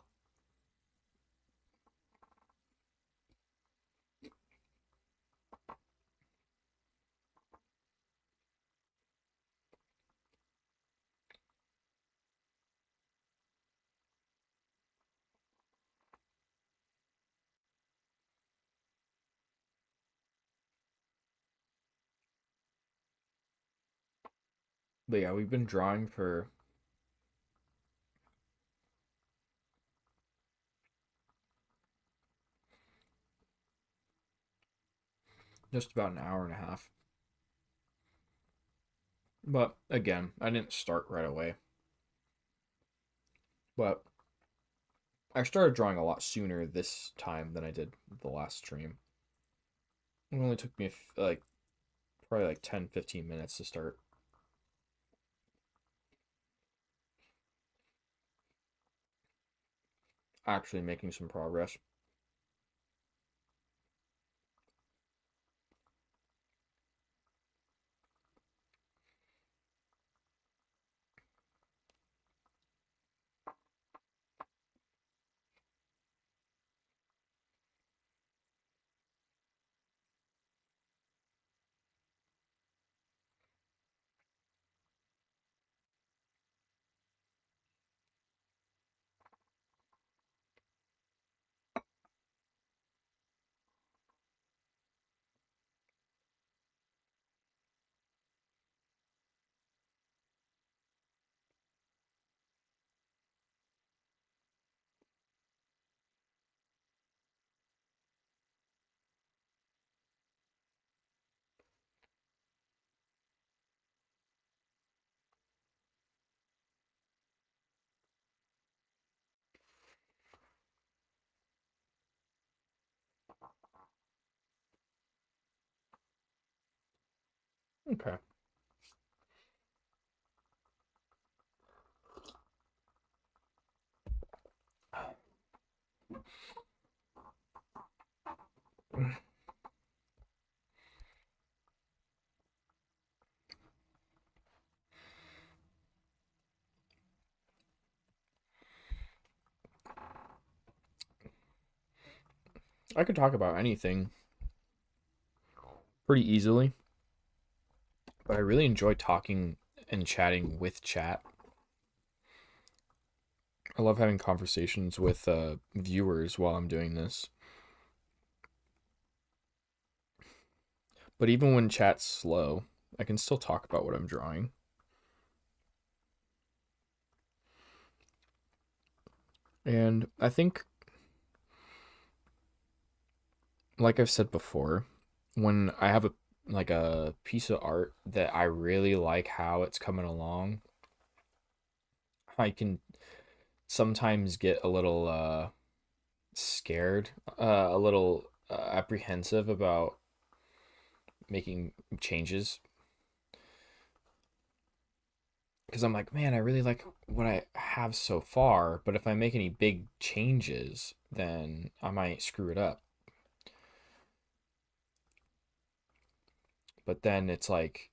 but yeah, we've been drawing for just about an hour and a half. But again, I didn't start right away. But I started drawing a lot sooner this time than I did the last stream. It only took me like probably like 10-15 minutes to start actually making some progress. Okay. I could talk about anything pretty easily, but I really enjoy talking and chatting with chat. I love having conversations with viewers while I'm doing this. But even when chat's slow, I can still talk about what I'm drawing. And I think, like I've said before, when I have a piece of art that I really like how it's coming along, I can sometimes get a little scared, a little apprehensive about making changes because I'm like, man, I really like what I have so far, but if I make any big changes, then I might screw it up. But then it's like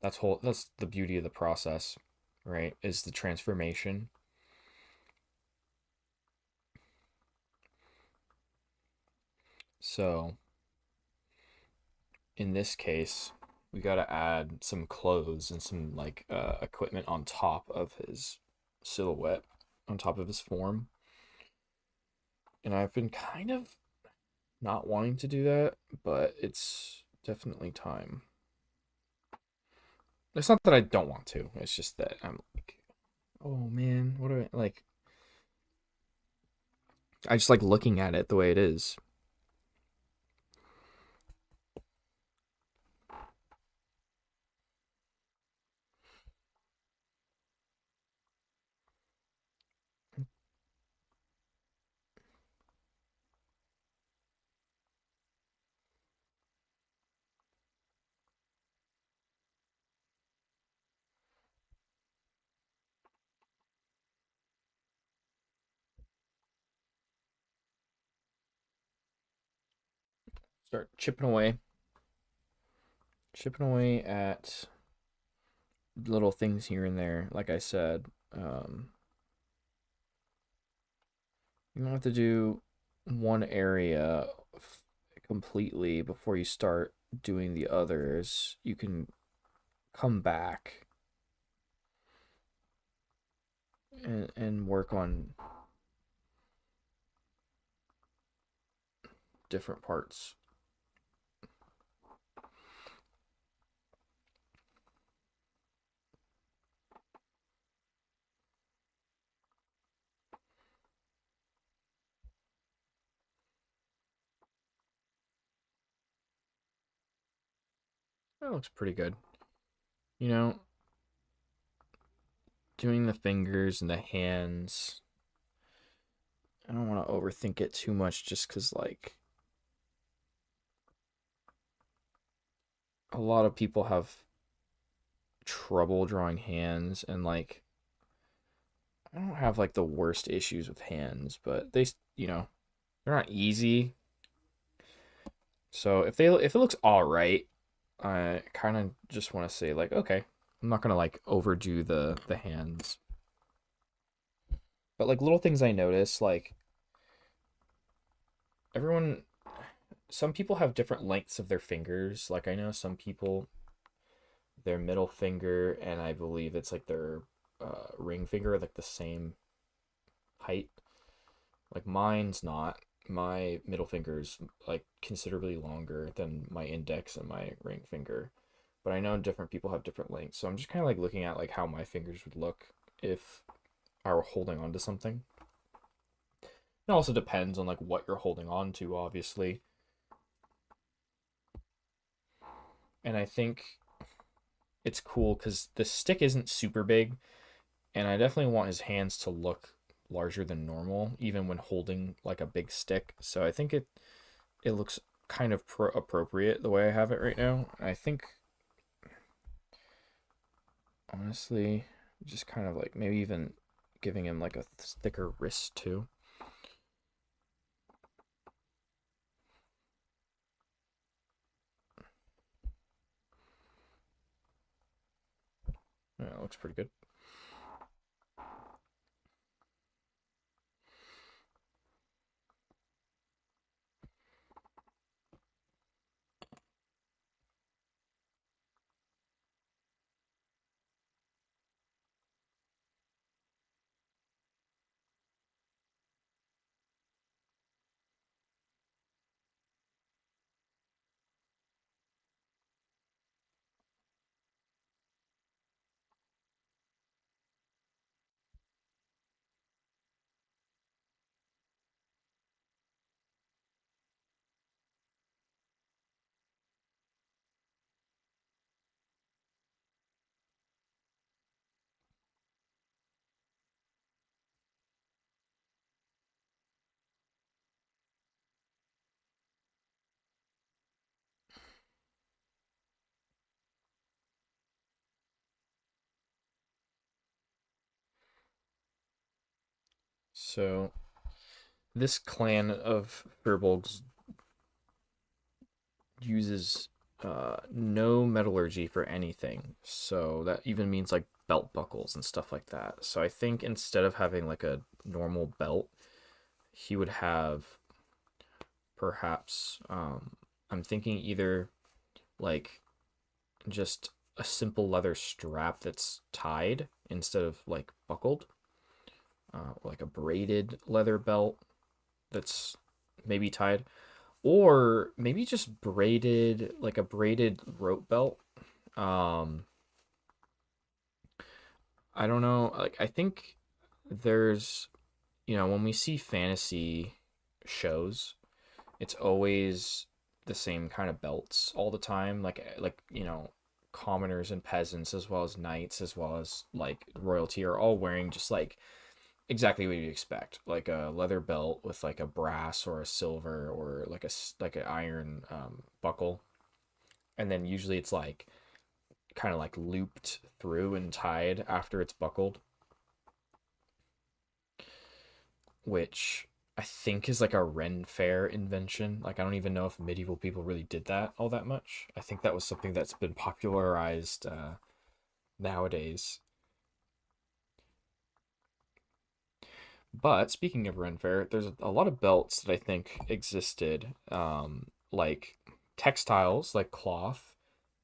That's the beauty of the process, right? Is the transformation. So in this case, we got to add some clothes and some like equipment on top of his silhouette, on top of his form. And I've been kind of not wanting to do that, but it's definitely time. It's not that I don't want to. It's just that I'm like, oh man, what do I like? I just like looking at it the way it is. Start chipping away at little things here and there. Like I said, you don't have to do one area completely before you start doing the others. You can come back and work on different parts. That looks pretty good. You know, doing the fingers and the hands. I don't want to overthink it too much just because, like, a lot of people have trouble drawing hands, and, like, I don't have, like, the worst issues with hands, but they're not easy. So if it looks all right, I kind of just want to say, like, okay, I'm not gonna like overdo the hands. But like little things I notice, like everyone, some people have different lengths of their fingers. Like I know some people, their middle finger and I believe it's like their ring finger are like the same height. Like mine's not. My middle finger's like considerably longer than my index and my ring finger. But I know different people have different lengths. So I'm just kind of like looking at like how my fingers would look if I were holding on to something. It also depends on like what you're holding on to, obviously. And I think it's cool because the stick isn't super big, and I definitely want his hands to look larger than normal, even when holding like a big stick. So I think it looks kind of appropriate the way I have it right now. I think honestly, just kind of like maybe even giving him like a thicker wrist too. Yeah, it looks pretty good. So this clan of Firbolgs uses no metallurgy for anything. So that even means like belt buckles and stuff like that. So I think instead of having like a normal belt, he would have perhaps I'm thinking either like just a simple leather strap that's tied instead of like buckled, like a braided leather belt that's maybe tied, or maybe just braided, like a braided rope belt. Um, I don't know. Like I think there's, when we see fantasy shows, it's always the same kind of belts all the time. Like commoners and peasants as well as knights as well as like royalty are all wearing just like exactly what you'd expect, like a leather belt with like a brass or a silver or like an iron buckle, and then usually it's like kind of like looped through and tied after it's buckled, which I think is like a Ren Fair invention. Like I don't even know if medieval people really did that all that much. I think that was something that's been popularized nowadays. But speaking of Ren Fair, there's a lot of belts that I think existed, like textiles, like cloth,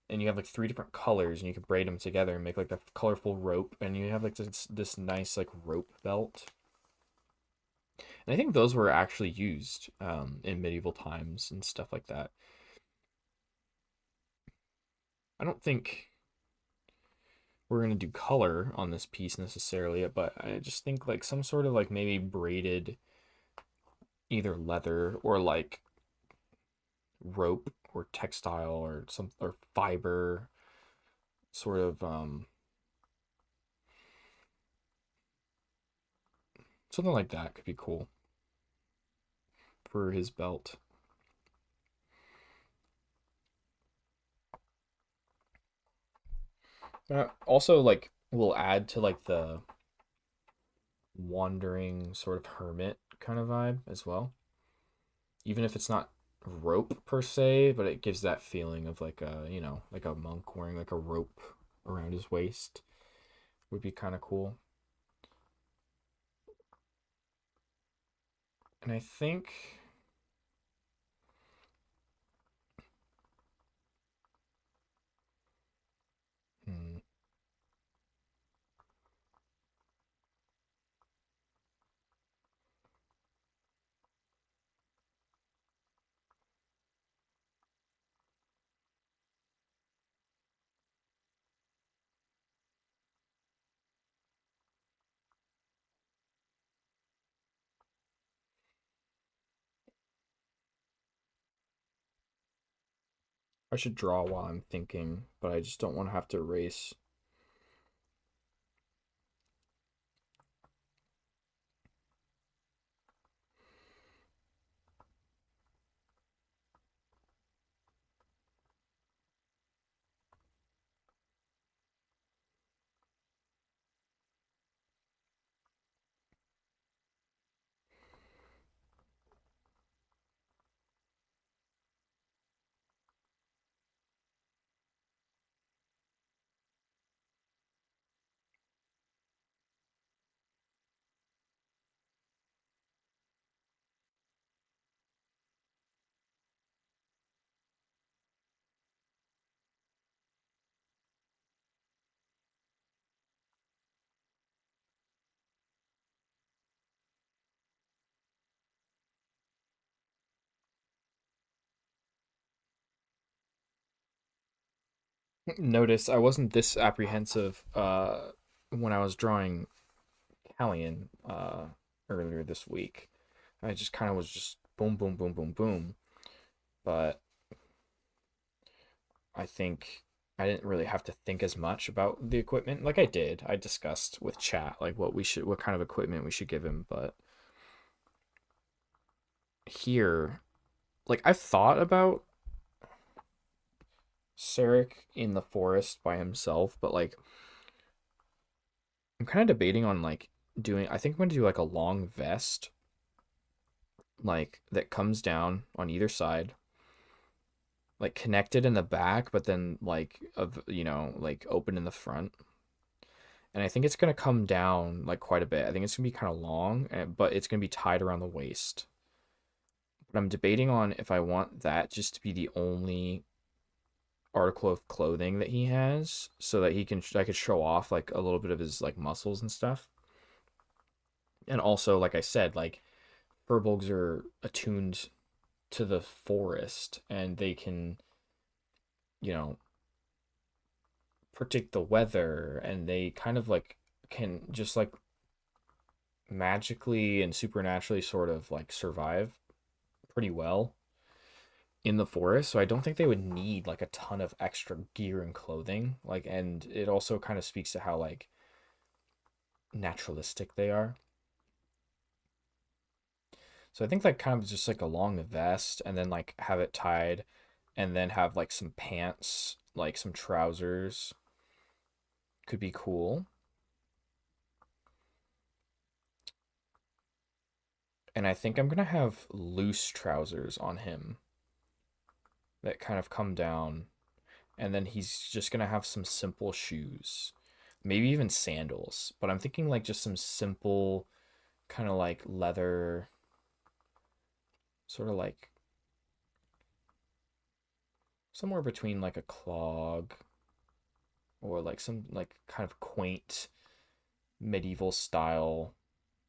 and you have like three different colors, and you can braid them together and make like a colorful rope, and you have like this nice like rope belt. And I think those were actually used in medieval times and stuff like that. I don't think we're gonna do color on this piece necessarily, but I just think like some sort of like maybe braided either leather or like rope or textile or some or fiber sort of something like that could be cool for his belt. Also, like we'll add to like the wandering sort of hermit kind of vibe as well, even if it's not rope per se, but it gives that feeling of like a like a monk wearing like a rope around his waist would be kind of cool. And I think hmm, I should draw while I'm thinking, but I just don't want to have to erase. Notice I wasn't this apprehensive when I was drawing Callian earlier this week. I just kind of was just boom, boom, boom, boom, boom. But I think I didn't really have to think as much about the equipment. Like I did, I discussed with chat like what kind of equipment we should give him. But here, like I've thought about Sarek in the forest by himself, but like I'm kind of debating on like doing. I think I'm gonna do like a long vest, like that comes down on either side, like connected in the back, but then like of like open in the front. And I think it's gonna come down like quite a bit. I think it's gonna be kind of long, but it's gonna be tied around the waist. But I'm debating on if I want that just to be the only article of clothing that he has, so that I could show off like a little bit of his like muscles and stuff. And also, like I said, like Firbolgs are attuned to the forest, and they can, you know, predict the weather, and they kind of like can just like magically and supernaturally sort of like survive pretty well in the forest. So I don't think they would need like a ton of extra gear and clothing. Like, and it also kind of speaks to how like naturalistic they are. So I think like kind of just like a long vest, and then like have it tied, and then have like some pants, like some trousers could be cool. And I think I'm gonna have loose trousers on him that kind of come down, and then he's just gonna have some simple shoes, maybe even sandals. But I'm thinking like just some simple kind of like leather, sort of like somewhere between like a clog or like some like kind of quaint medieval style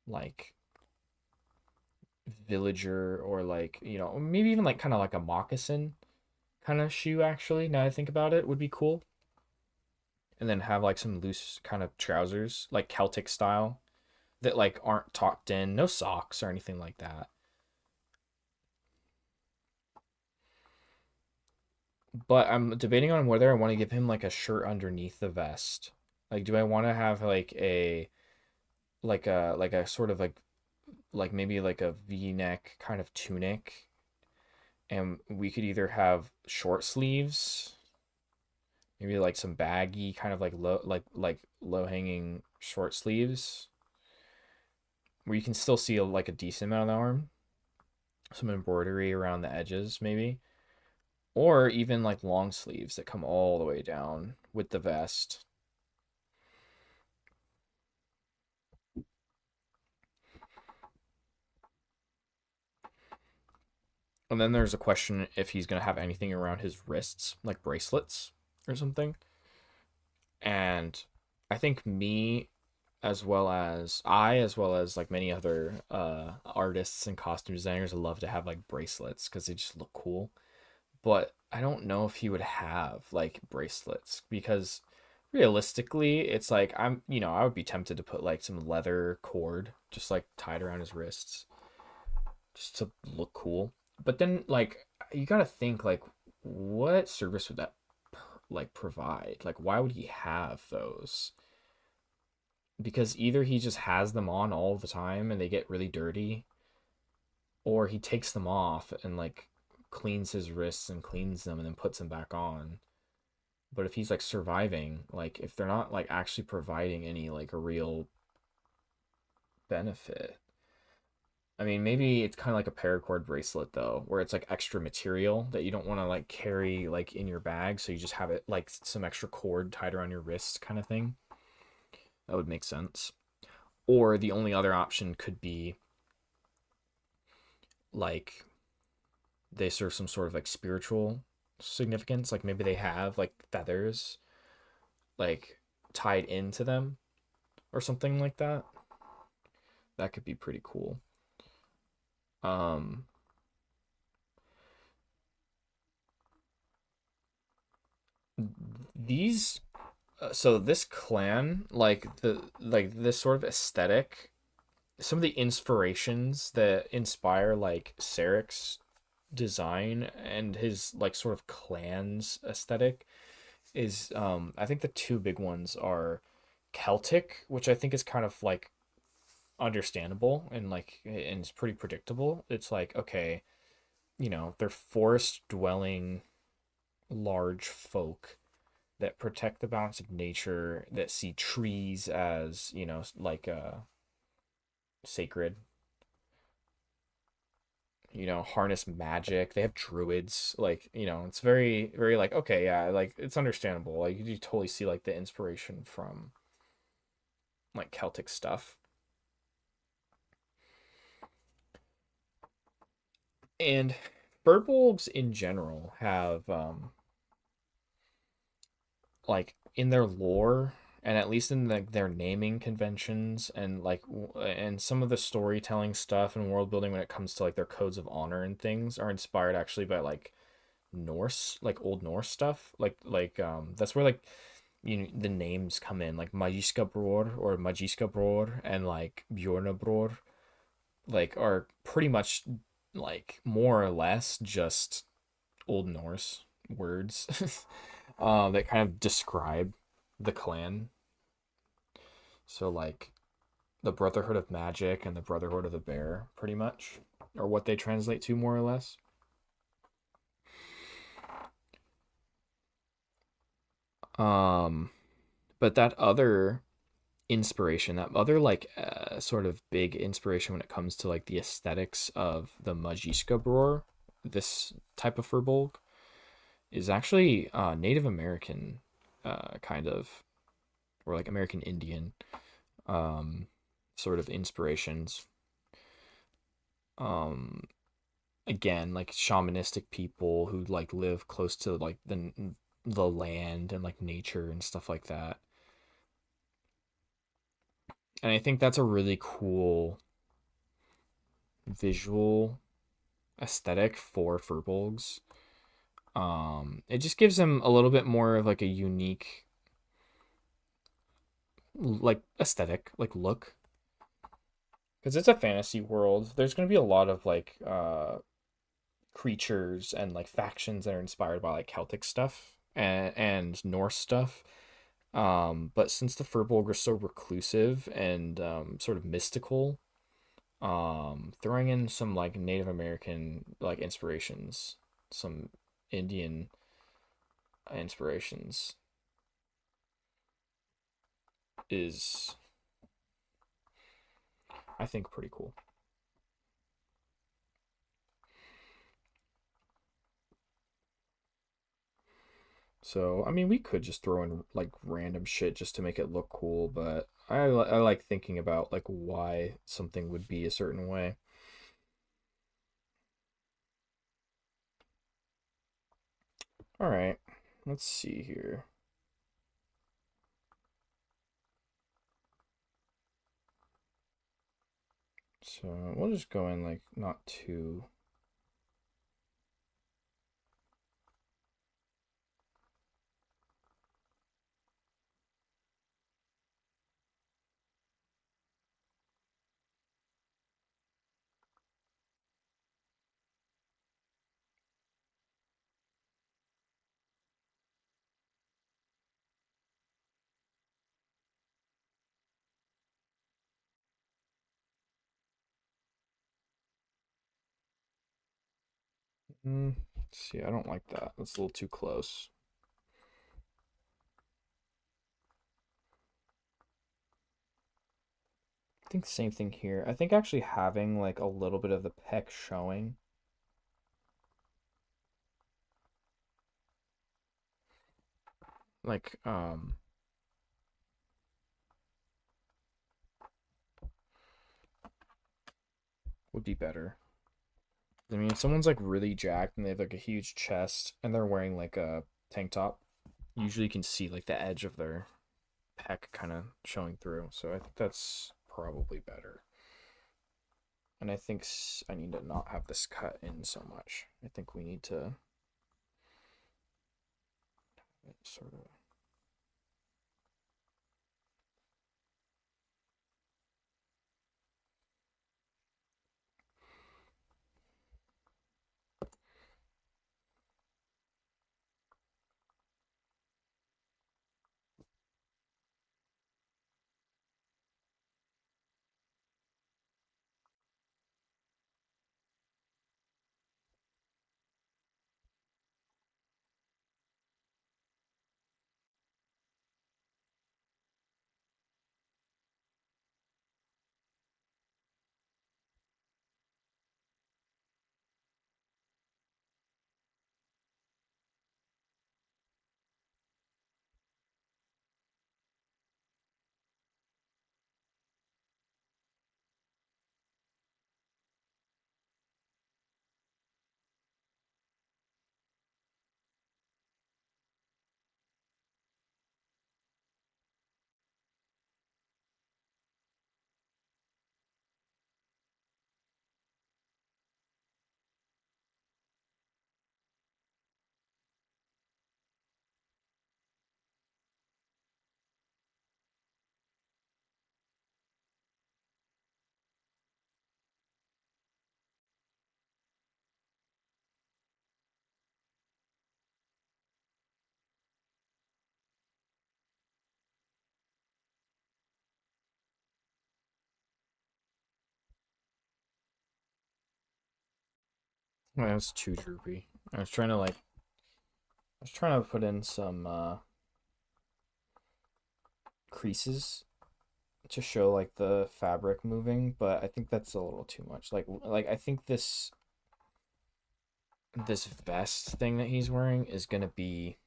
like villager, or like maybe even like kind of like a moccasin kind of shoe. Actually, now I think about it, would be cool. And then have like some loose kind of trousers, like Celtic style, that like aren't tucked in, no socks or anything like that. But I'm debating on whether I want to give him like a shirt underneath the vest. Like, do I want to have like a sort of like maybe like a V-neck kind of tunic, and we could either have short sleeves, maybe like some baggy kind of like low hanging short sleeves, where you can still see like a decent amount of the arm, some embroidery around the edges maybe, or even like long sleeves that come all the way down with the vest. And then there's a question if he's going to have anything around his wrists, like bracelets or something. And I think as well as like many other artists and costume designers, love to have like bracelets because they just look cool. But I don't know if he would have like bracelets, because realistically, it's like I would be tempted to put like some leather cord just like tied around his wrists just to look cool. But then like you got to think like what service would that like provide? Like why would he have those? Because either he just has them on all the time and they get really dirty, or he takes them off and like cleans his wrists and cleans them and then puts them back on. But if he's like surviving, like if they're not like actually providing any like a real benefit. I mean, maybe it's kind of like a paracord bracelet though, where it's like extra material that you don't want to like carry like in your bag, so you just have it like some extra cord tied around your wrist kind of thing. That would make sense. Or the only other option could be like they serve some sort of like spiritual significance, like maybe they have like feathers like tied into them or something like that. That could be pretty cool. Um, these so this clan, like this sort of aesthetic, some of the inspirations that inspire like Sarek's design and his like sort of clan's aesthetic is I think the two big ones are Celtic, which I think is kind of like understandable and it's pretty predictable. It's like, okay, they're forest dwelling large folk that protect the balance of nature, that see trees as, like sacred. harness magic. They have druids. Like, it's very, very like, okay, yeah, like it's understandable. Like you totally see like the inspiration from like Celtic stuff. And Firbolgs in general have like in their lore and at least in their naming conventions and like and some of the storytelling stuff and world building when it comes to like their codes of honor and things are inspired actually by like Norse, like Old Norse stuff. That's where like the names come in, like Magiska Bror or Magiska Bror and like Bjorna Bror, like are pretty much like more or less just Old Norse words that kind of describe the clan. So like the Brotherhood of Magic and the Brotherhood of the Bear, pretty much, are what they translate to more or less. Um, but that other like sort of big inspiration when it comes to like the aesthetics of the Magiska Bror, this type of Firbolg, is actually Native American, kind of, or like American Indian, um, sort of inspirations. Um, Again, like shamanistic people who like live close to like the land and like nature and stuff like that. And I think that's a really cool visual aesthetic for Furbolgs. It just gives them a little bit more of like a unique like aesthetic, like look. Because it's a fantasy world. There's gonna be a lot of like creatures and like factions that are inspired by like Celtic stuff and Norse stuff. But since the Firbolg are so reclusive and sort of mystical, throwing in some like Native American like inspirations, some Indian inspirations is, I think, pretty cool. So, I mean, we could just throw in like random shit just to make it look cool, but I like thinking about like why something would be a certain way. All right, let's see here. So we'll just go in like not too. See, I don't like that. That's a little too close. I think the same thing here. I think actually having like a little bit of the peck showing, like would be better. I mean, if someone's like really jacked and they have like a huge chest and they're wearing like a tank top, usually you can see like the edge of their peck kind of showing through. So I think that's probably better. And I think I need to not have this cut in so much. I think we need to sort of. Well, that's too droopy. I was trying to like, I was trying to put in some creases to show like the fabric moving, but I think that's a little too much. Like I think this vest thing that he's wearing is gonna be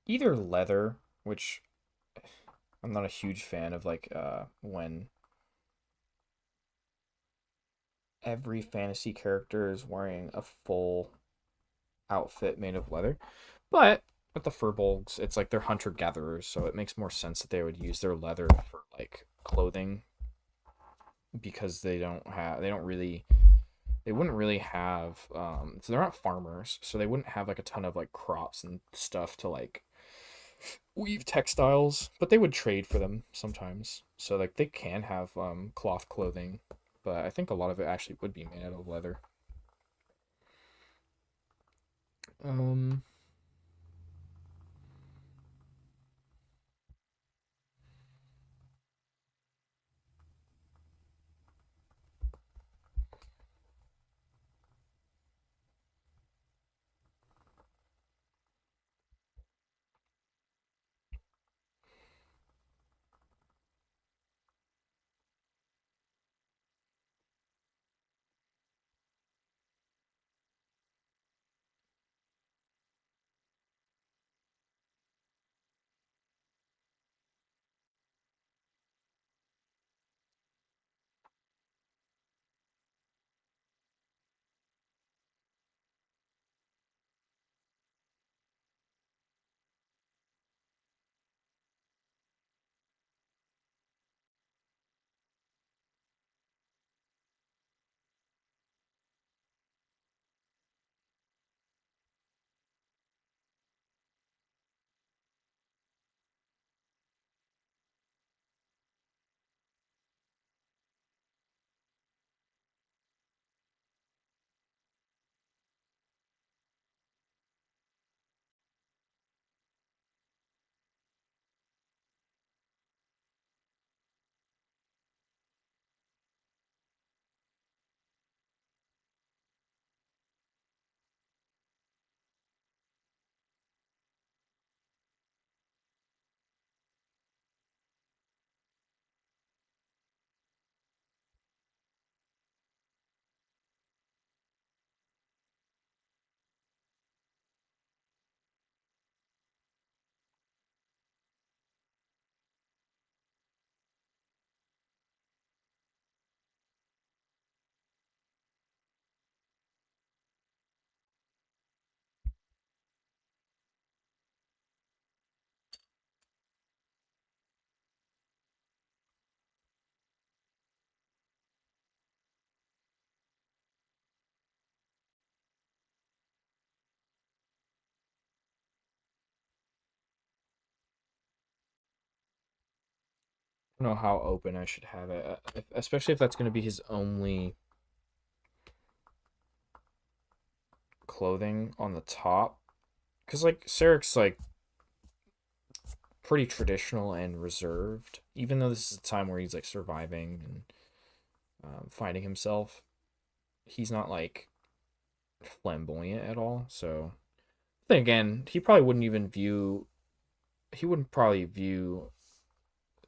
either leather, which I'm not a huge fan of, like when every fantasy character is wearing a full outfit made of leather. But with the Firbolgs, it's like they're hunter gatherers, so it makes more sense that they would use their leather for like clothing because they wouldn't really have so they're not farmers, so they wouldn't have like a ton of like crops and stuff to like weave textiles, but they would trade for them sometimes. So like they can have cloth clothing, but I think a lot of it actually would be made out of leather. Um I don't know how open I should have it, especially if that's going to be his only clothing on the top. Because like Sarek's like pretty traditional and reserved, even though this is a time where he's like surviving and finding himself. He's not like flamboyant at all. So then again, he wouldn't probably view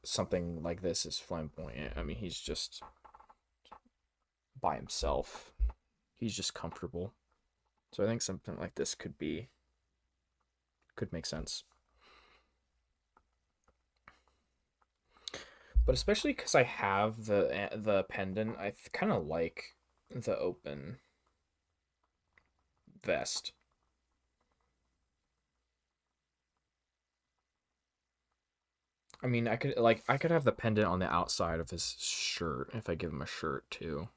something like this as flamboyant. I mean, he's just by himself. He's just comfortable. So I think something like this could make sense. But especially because I have the pendant, I kind of like the open vest. I mean, I could have the pendant on the outside of his shirt if I give him a shirt too.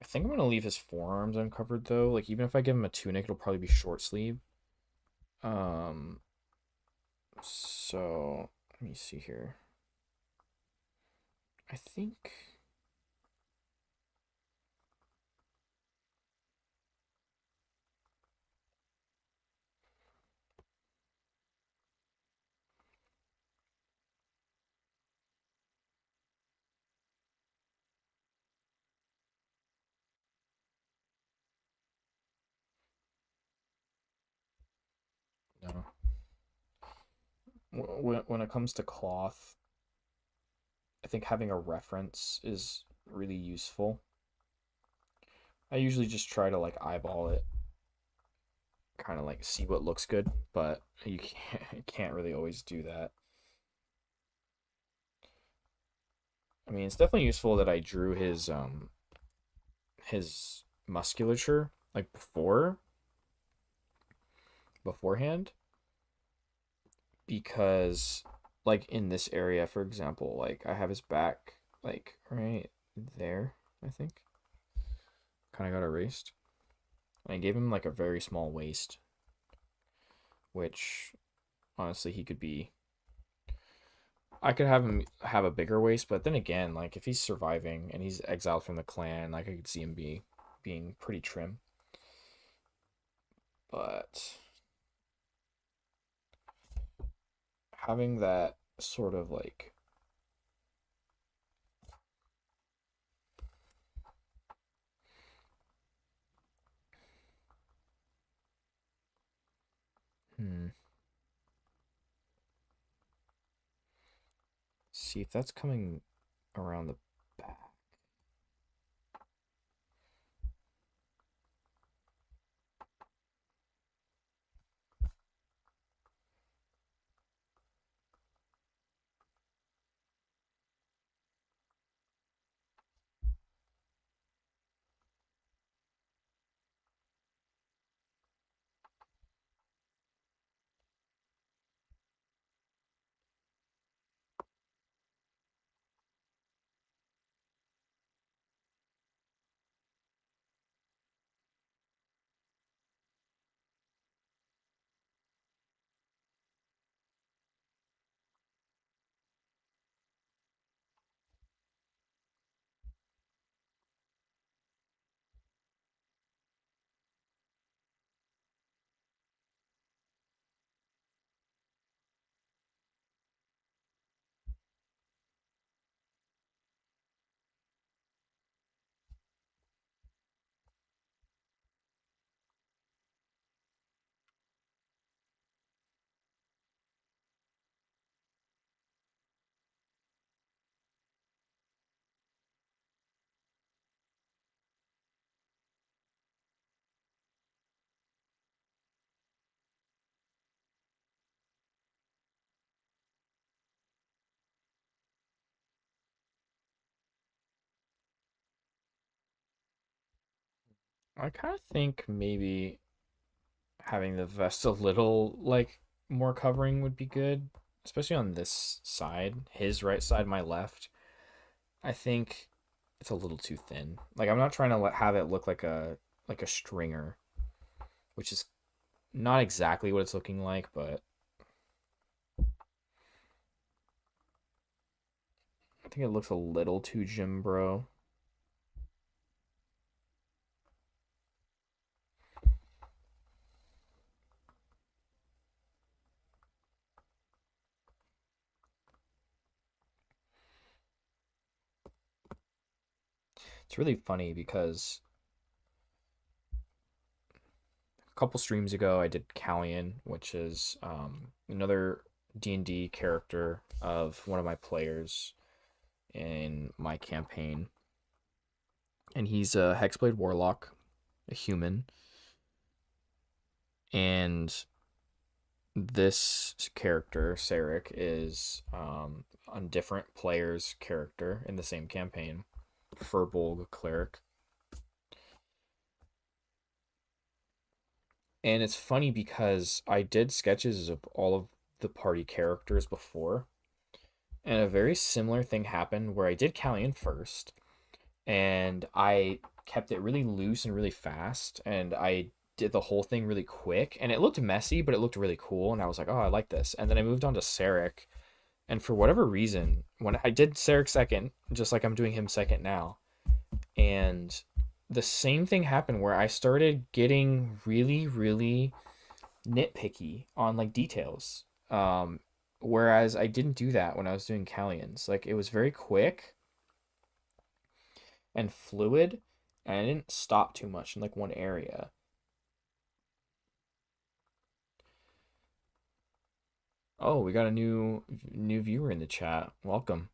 I think I'm gonna leave his forearms uncovered though. Like even if I give him a tunic, it'll probably be short sleeve. Um, so let me see here. I think when it comes to cloth, I think having a reference is really useful. I usually just try to like eyeball it, kind of like see what looks good, but you can't really always do that. I mean, it's definitely useful that I drew his musculature like beforehand, because like in this area, for example, like I have his back like right there, I think. Kind of got erased. And I gave him like a very small waist, which honestly he could be. I could have him have a bigger waist, but then again, like if he's surviving and he's exiled from the clan, like I could see him being pretty trim. But having that sort of like hmm, see if that's coming around the back. I kind of think maybe having the vest a little like more covering would be good, especially on this side, his right side, my left. I think it's a little too thin. Like I'm not trying to have it look like a stringer, which is not exactly what it's looking like, but I think it looks a little too gym bro. It's really funny because a couple streams ago I did Callian, which is another D&D character of one of my players in my campaign, and he's a Hexblade Warlock, a human, and this character, Sarek, is a different player's character in the same campaign, Firbolg cleric. And it's funny because I did sketches of all of the party characters before, and a very similar thing happened where I did Callian first, and I kept it really loose and really fast, and I did the whole thing really quick, and it looked messy, but it looked really cool, and I was like, oh, I like this. And then I moved on to Sarek, and for whatever reason, when I did Sarek second, just like I'm doing him second now, and the same thing happened where I started getting really, really nitpicky on like details. Whereas I didn't do that when I was doing Callians. Like it was very quick and fluid, and I didn't stop too much in like one area. Oh, we got a new viewer in the chat. Welcome.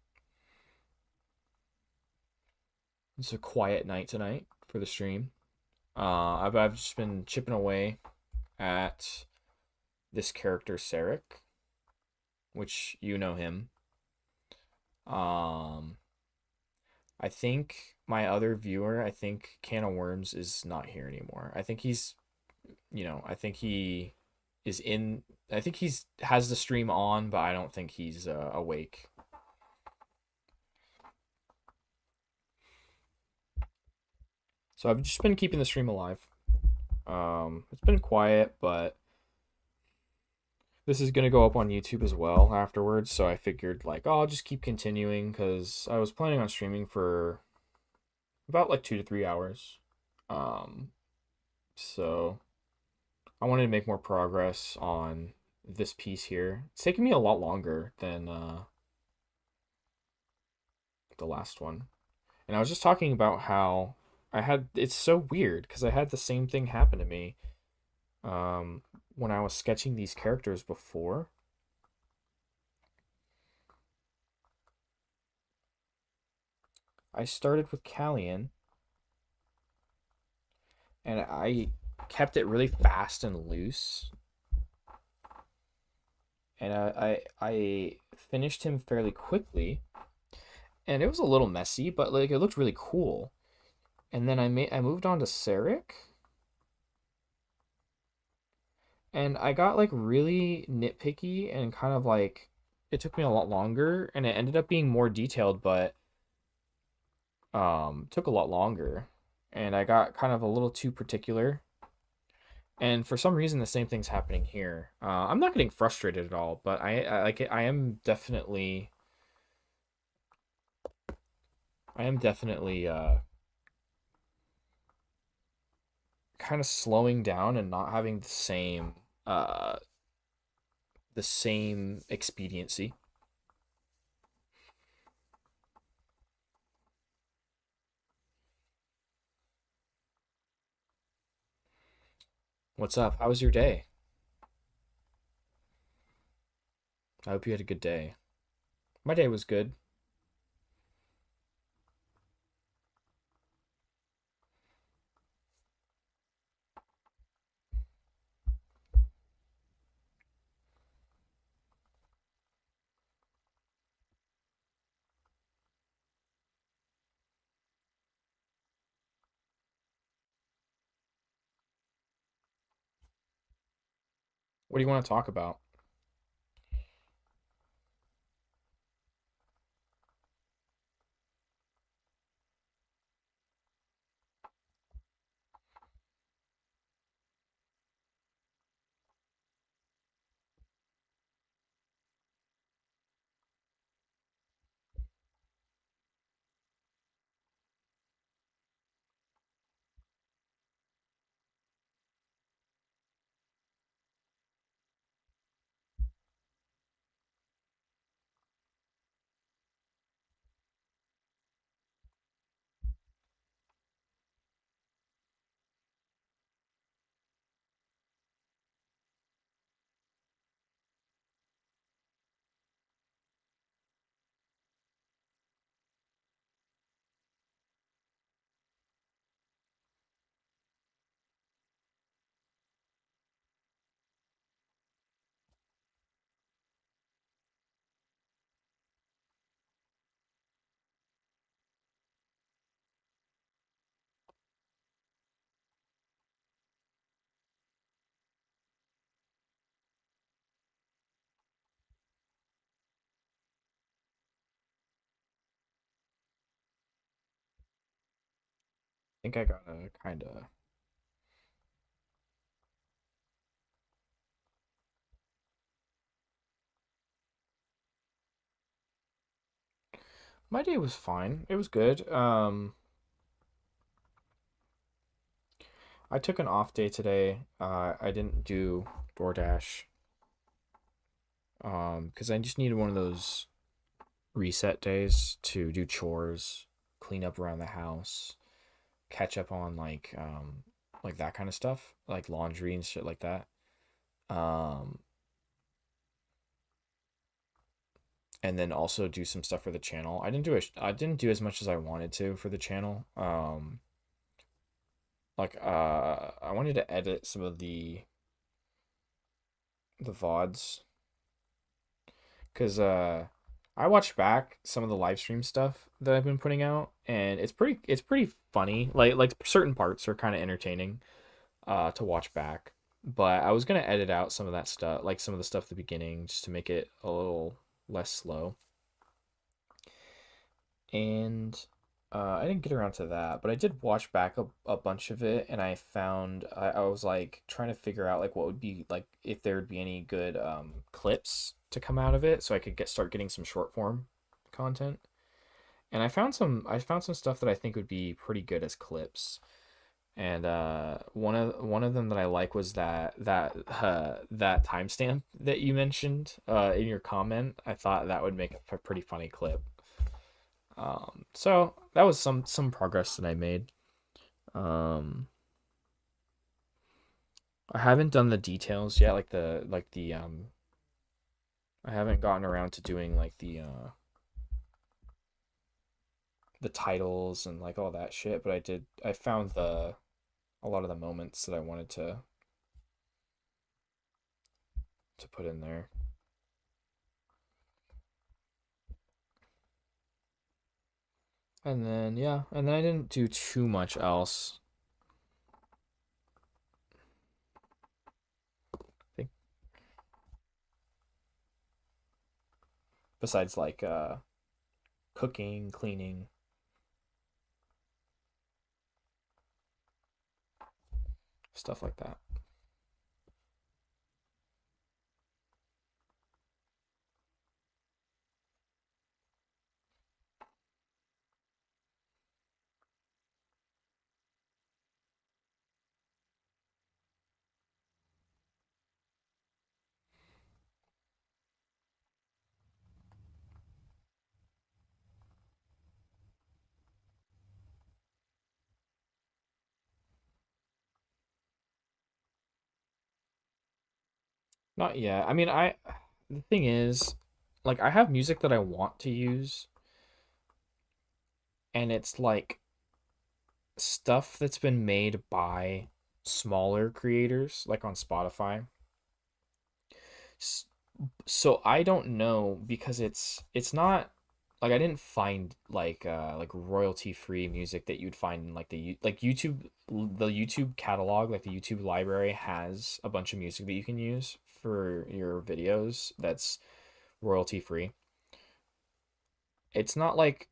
It's a quiet night tonight for the stream. I've just been chipping away at this character Sarek, which you know him. Um, I think my other viewer, I think Can of Worms is not here anymore. I think he's, I think he is in. I think he's has the stream on, but I don't think he's awake. So I've just been keeping the stream alive. It's been quiet, but this is gonna go up on YouTube as well afterwards. So I figured like, oh, I'll just keep continuing because I was planning on streaming for about like 2 to 3 hours. Um, so I wanted to make more progress on this piece here. It's taking me a lot longer than the last one. And I was just talking about how it's so weird because I had the same thing happen to me when I was sketching these characters before. I started with Callian and I kept it really fast and loose. And I finished him fairly quickly. And it was a little messy, but like it looked really cool. And then I moved on to Sarek. And I got like really nitpicky and kind of like it took me a lot longer and it ended up being more detailed, but took a lot longer. And I got kind of a little too particular. And for some reason the same thing's happening here. I'm not getting frustrated at all, but I like I am definitely kind of slowing down and not having uh the same expediency. What's up? How was your day? I hope you had a good day. My day was good. What do you want to talk about? I think I gotta kind of. My day was fine. It was good. I took an off day today. I didn't do DoorDash. Because I just needed one of those reset days to do chores, clean up around the house, catch up on like that kind of stuff, like laundry and shit like that. Um, and then also do some stuff for the channel. I didn't do as much as I wanted to for the channel. I wanted to edit some of the VODs because I watched back some of the live stream stuff that I've been putting out, and it's pretty funny. Like certain parts are kind of entertaining to watch back. But I was gonna edit out some of that stuff, like some of the stuff at the beginning, just to make it a little less slow. And I didn't get around to that, but I did watch back a bunch of it, and I found I was like trying to figure out like what would be like if there would be any good clips to come out of it, so I could start getting some short form content. And I found some stuff that I think would be pretty good as clips. And one of them that I like was that timestamp that you mentioned in your comment. I thought that would make a pretty funny clip. So that was some progress that I made. Um, I haven't done the details yet, like the I haven't gotten around to doing like the titles and like all that shit, but I found the a lot of the moments that I wanted to put in there. And then yeah, and then I didn't do too much else. I think besides like cooking, cleaning, stuff like that. Not yet. I mean, I the thing is, like I have music that I want to use, and it's like stuff that's been made by smaller creators, like on Spotify. So I don't know because it's not like I didn't find like royalty free music that you'd find in like like the YouTube catalog, like the YouTube library has a bunch of music that you can use for your videos that's royalty free. It's not like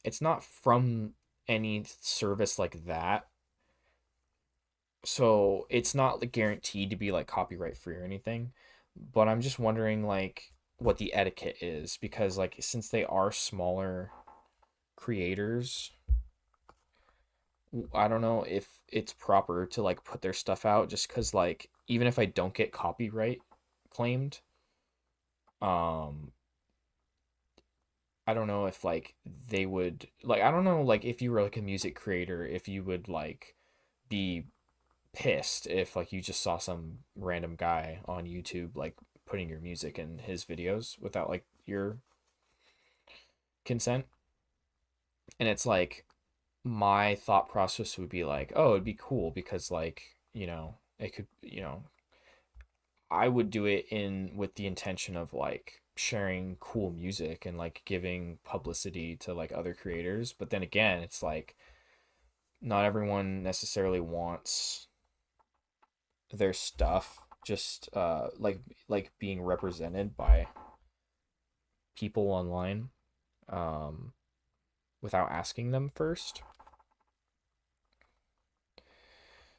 it's not from any service like that. So it's not like guaranteed to be like copyright free or anything. But I'm just wondering like what the etiquette is because like since they are smaller creators, I don't know if it's proper to like put their stuff out just cuz like even if I don't get copyright claimed, um I don't know if like they would like I don't know like if you were like a music creator if you would like be pissed if like you just saw some random guy on YouTube like putting your music in his videos without like your consent. And it's like my thought process would be like, oh, it'd be cool because like, it could, I would do it in with the intention of like sharing cool music and like giving publicity to like other creators. But then again, it's like not everyone necessarily wants their stuff just like being represented by people online um without asking them first.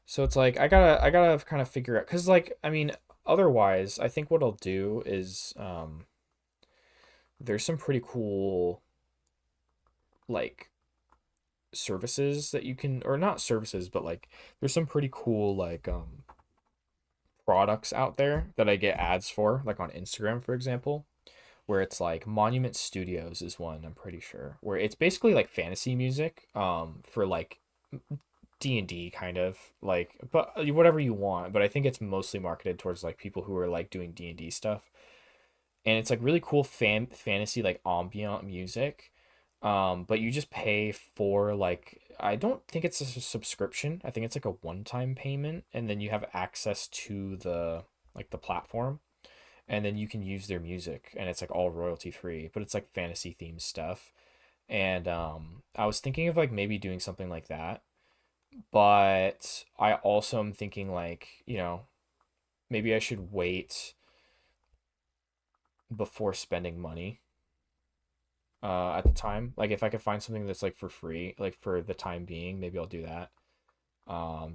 So it's like I gotta kind of figure out because like I mean otherwise I think what I'll do is there's some pretty cool like services that you can or not services but like there's some pretty cool like products out there that I get ads for like on Instagram for example where it's like Monument Studios is one I'm pretty sure where it's basically like fantasy music for like D&D kind of like but whatever you want but I think it's mostly marketed towards like people who are like doing D&D stuff and it's like really cool fantasy like ambient music. But you just pay for like I don't think it's a subscription. I think it's like a one-time payment, and then you have access to the like the platform, and then you can use their music, and it's like all royalty free. But it's like fantasy themed stuff, and I was thinking of like maybe doing something like that. But I also am thinking like maybe I should wait before spending money at the time. Like if I could find something that's like for free, like for the time being, maybe I'll do that.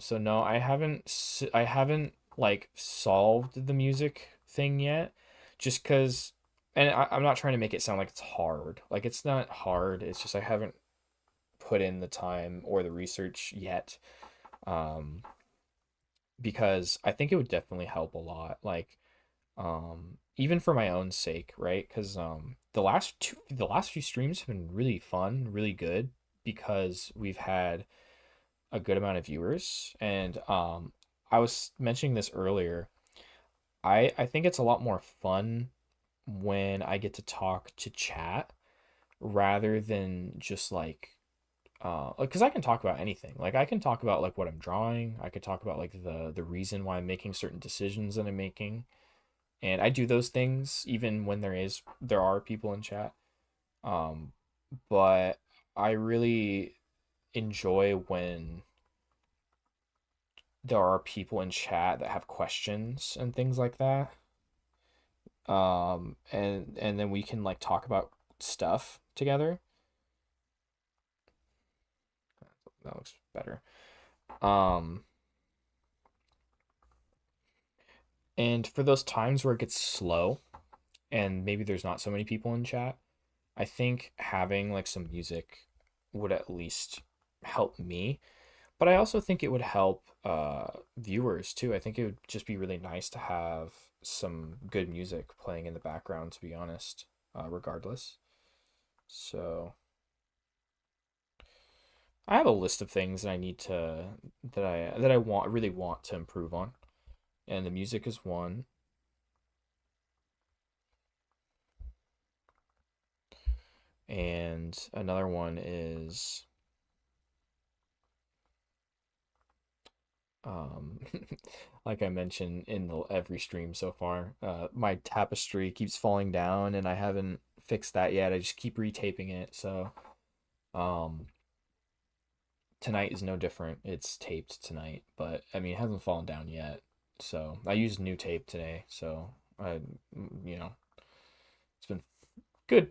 So no, I haven't like solved the music thing yet, just because, and I'm not trying to make it sound like it's hard. Like it's not hard. It's just I haven't put in the time or the research yet. Um, because I think it would definitely help a lot. Like even for my own sake, right? Because the last few streams have been really fun, really good because we've had a good amount of viewers, and I was mentioning this earlier. I think it's a lot more fun when I get to talk to chat rather than just like because I can talk about anything. Like I can talk about like what I'm drawing. I could talk about like the reason why I'm making certain decisions that I'm making, and I do those things even when there are people in chat. Um, but I really enjoy when there are people in chat that have questions and things like that. And then we can like talk about stuff together. That looks better. Um, and for those times where it gets slow and maybe there's not so many people in chat, I think having like some music would at least help me. But I also think it would help viewers too. I think it would just be really nice to have some good music playing in the background, to be honest, regardless. So I have a list of things that I need to that I want really want to improve on, and the music is one. And another one is um like I mentioned in every stream so far, my tapestry keeps falling down and I haven't fixed that yet. I just keep retaping it. So um tonight is no different. It's taped tonight, but I mean it hasn't fallen down yet. So I used new tape today. So I you know, it's been good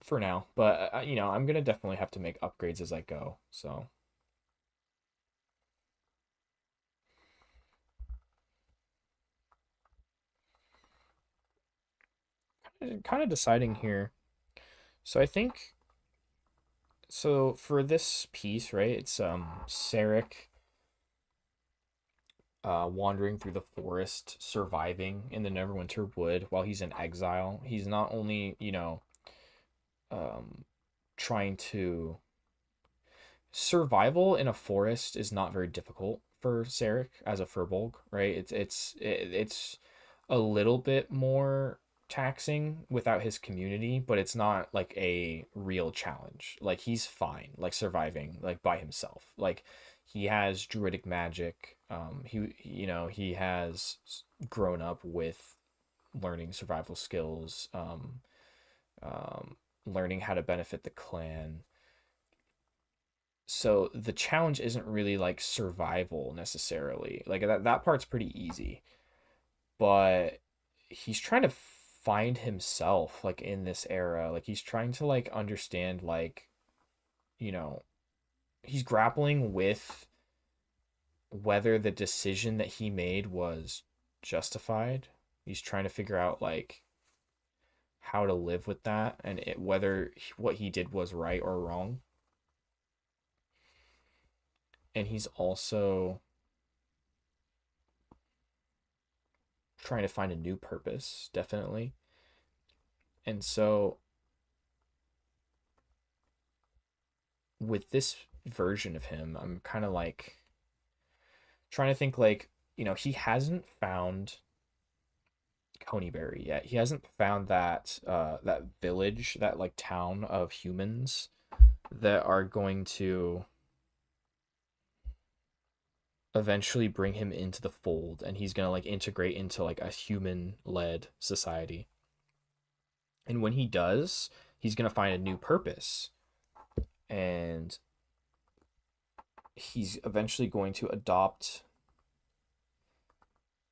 for now, but I'm gonna definitely have to make upgrades as I go. So kind of deciding here. So I think so for this piece, right? It's Sarek wandering through the forest, surviving in the Neverwinter Wood while he's in exile. He's not only, um trying to survival in a forest is not very difficult for Sarek as a Firbolg, right? It's a little bit more taxing without his community, but it's not like a real challenge. Like he's fine, like surviving like by himself. Like he has druidic magic. He has grown up with learning survival skills, um, learning how to benefit the clan. So the challenge isn't really like survival necessarily. Like that part's pretty easy, but he's trying to find himself like in this era. Like he's trying to like understand like, you know, he's grappling with whether the decision that he made was justified. He's trying to figure out like how to live with that and whether what he did was right or wrong. And he's also trying to find a new purpose, definitely. And so with this version of him, I'm kind of like trying to think like, he hasn't found Ponyberry yet. He hasn't found that village, that like town of humans that are going to eventually bring him into the fold, and he's gonna like integrate into like a human led society. And when he does, he's gonna find a new purpose, and he's eventually going to adopt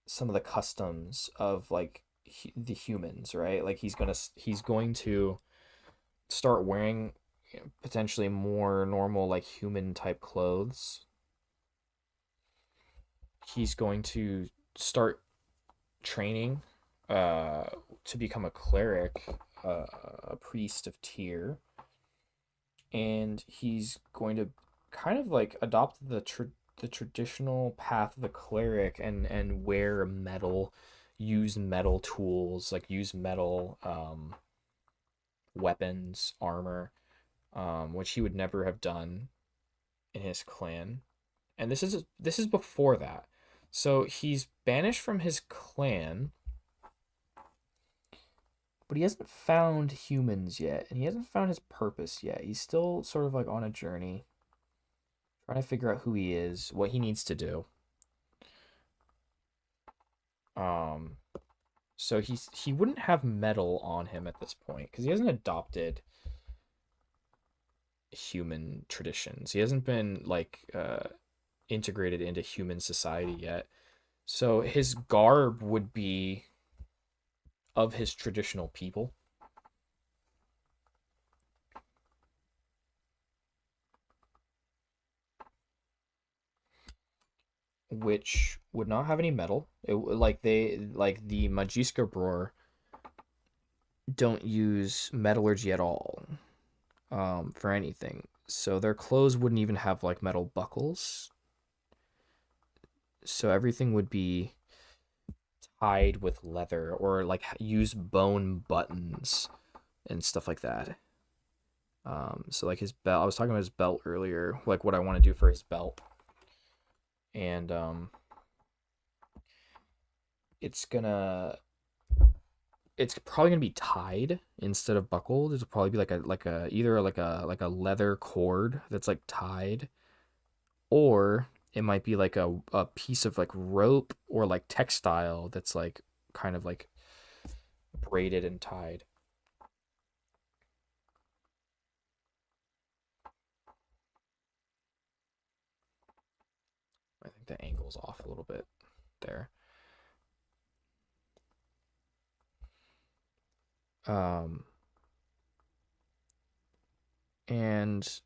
some of the customs of like the humans, right? Like he's going to start wearing, potentially more normal like human type clothes. He's going to start training uh to become a cleric, a priest of Tyr, and he's going to kind of like adopt the traditional path of the cleric, and wear metal, use metal tools, like use metal weapons, armor, which he would never have done in his clan. And this is before that. So he's banished from his clan, but he hasn't found humans yet, and he hasn't found his purpose yet. He's still sort of like on a journey, trying to figure out who he is, what he needs to do. Um, so he wouldn't have metal on him at this point because he hasn't adopted human traditions. He hasn't been like integrated into human society yet. So his garb would be of his traditional people, which would not have any metal. Like the Magiska Bror don't use metallurgy at all, for anything. So their clothes wouldn't even have like metal buckles. So everything would be tied with leather, or like use bone buttons and stuff like that. So like his belt, I was talking about his belt earlier, like what I want to do for his belt. And it's gonna it's probably gonna be tied instead of buckled. It'll probably be like a either like a leather cord that's like tied, or it might be like a piece of like rope or like textile that's like kind of like braided and tied. I think the angle's off a little bit there. Um, and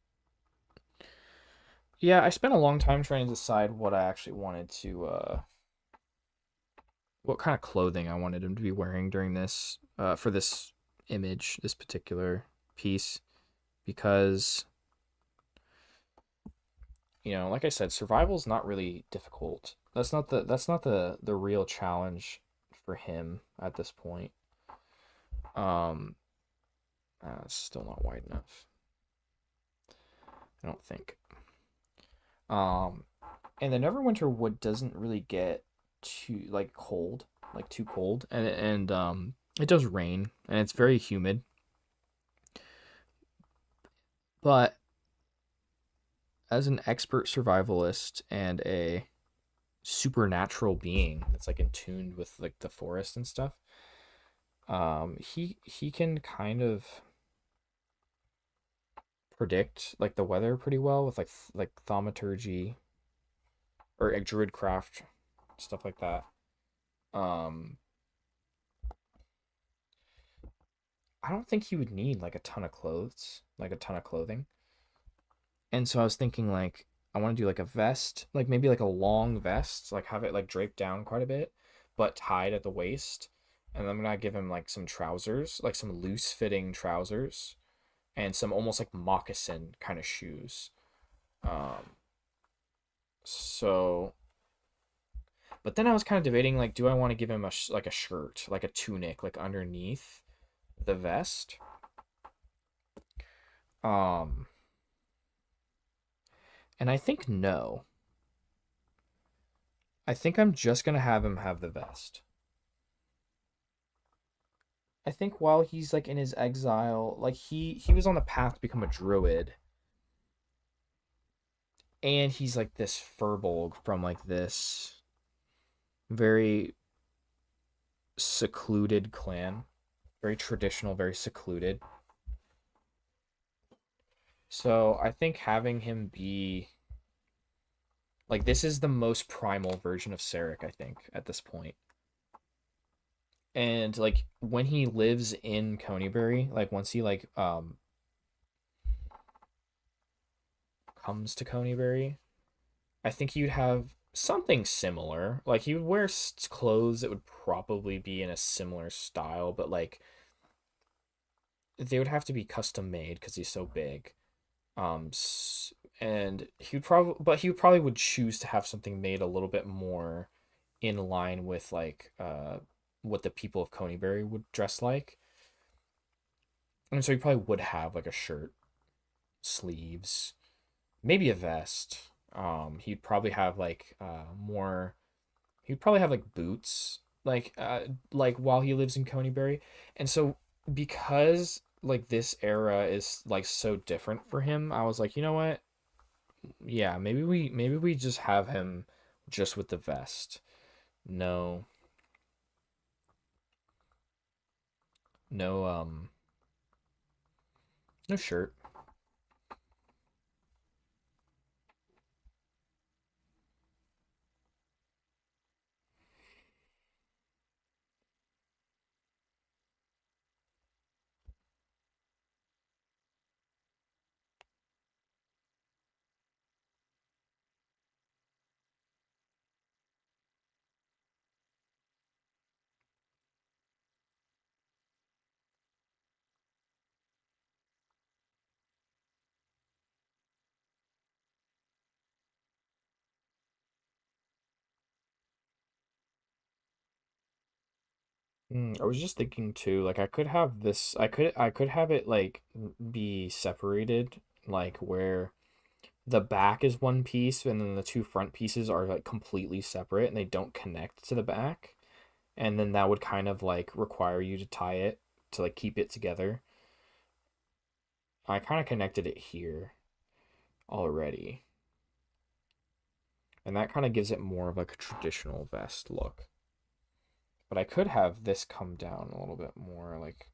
yeah, I spent a long time trying to decide what I actually wanted to what kind of clothing I wanted him to be wearing during this for this image, this particular piece, because like I said, survival is not really difficult. That's not the real challenge for him at this point. Um, it's still not wide enough, I don't think. Um, and the Neverwinter wood doesn't really get too like cold, like too cold, and it does rain and it's very humid. But as an expert survivalist and a supernatural being that's like in tuned with like the forest and stuff, he can kind of predict like the weather pretty well with like thaumaturgy or like druidcraft, stuff like that. Um, I don't think he would need like a ton of clothes, like a ton of clothing. And so I was thinking like I want to do like a vest, like maybe like a long vest, like have it like draped down quite a bit, but tied at the waist. And I'm gonna give him like some trousers, like some loose fitting trousers, and some almost like moccasin kind of shoes. Um, so, but then I was kind of debating like, do I want to give him like a shirt, like a tunic, like underneath the vest? Um, and I think no. I think I'm just gonna have him have the vest. I think while he's like in his exile, like he was on the path to become a druid, and he's like this Firbolg from like this very secluded clan, very traditional, very secluded. So I think having him be like this is the most primal version of Sarek, I think, at this point. And like when he lives in Coneybury, like once he like comes to Coneybury, I think you'd have something similar. Like he would wear clothes that would probably be in a similar style, but like they would have to be custom made because he's so big. And he would probably would choose to have something made a little bit more in line with like what the people of Coneybury would dress like. And so he probably would have like a shirt, sleeves, maybe a vest. He'd probably have like more. He'd probably have like boots, like while he lives in Coneybury, and so because like this era is like so different for him, I was like, you know what? Yeah, maybe we just have him just with the vest. No, no, no shirt. I was just thinking too, like I could have this, I could have it like be separated, like where the back is one piece and then the two front pieces are like completely separate and they don't connect to the back. And then that would kind of like require you to tie it to like keep it together. I kind of connected it here already. And that kind of gives it more of like a traditional vest look. But I could have this come down a little bit more, like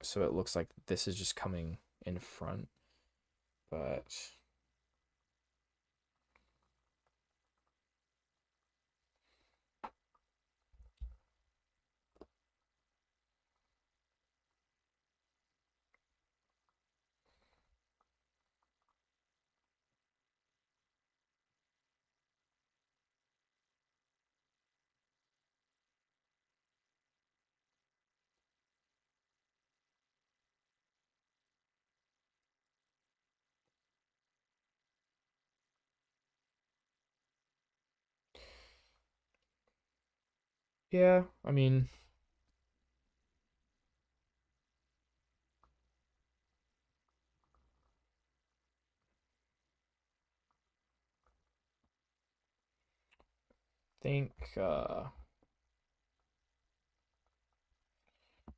so it looks like this is just coming in front. But yeah, I mean, think I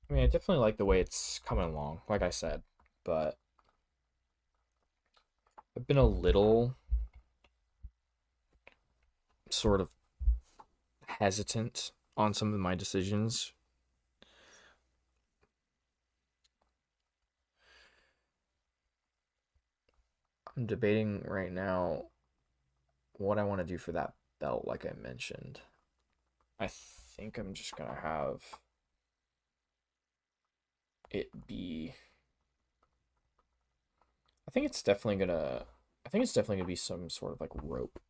mean, I definitely like the way it's coming along, like I said, but I've been a little sort of hesitant on some of my decisions. I'm debating right now what I want to do for that belt, like I mentioned. I think I'm just gonna have it be. I think it's definitely gonna. I think it's definitely gonna be some sort of like rope.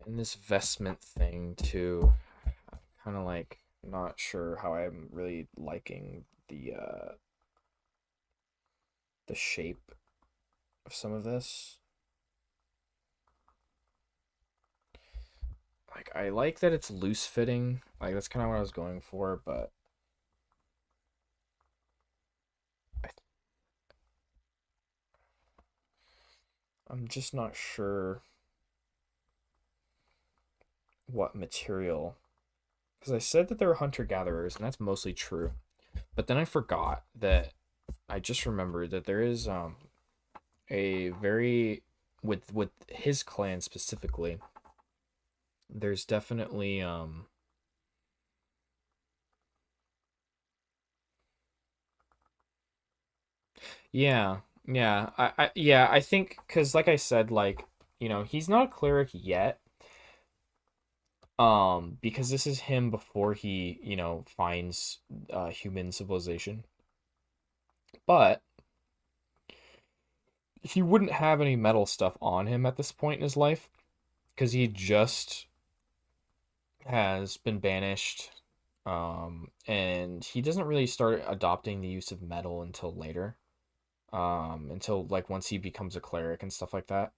And this vestment thing too. Kind of like not sure how I'm really liking the shape of some of this. Like I like that it's loose fitting. Like that's kind of what I was going for, but I'm just not sure what material, because I said that they were hunter gatherers, and that's mostly true. But then I forgot that I just remembered that there is a very with his clan specifically. There's definitely yeah, yeah, I think because like I said, like, he's not a cleric yet, because this is him before he, finds human civilization. But he wouldn't have any metal stuff on him at this point in his life because he just has been banished, and he doesn't really start adopting the use of metal until later, until like once he becomes a cleric and stuff like that,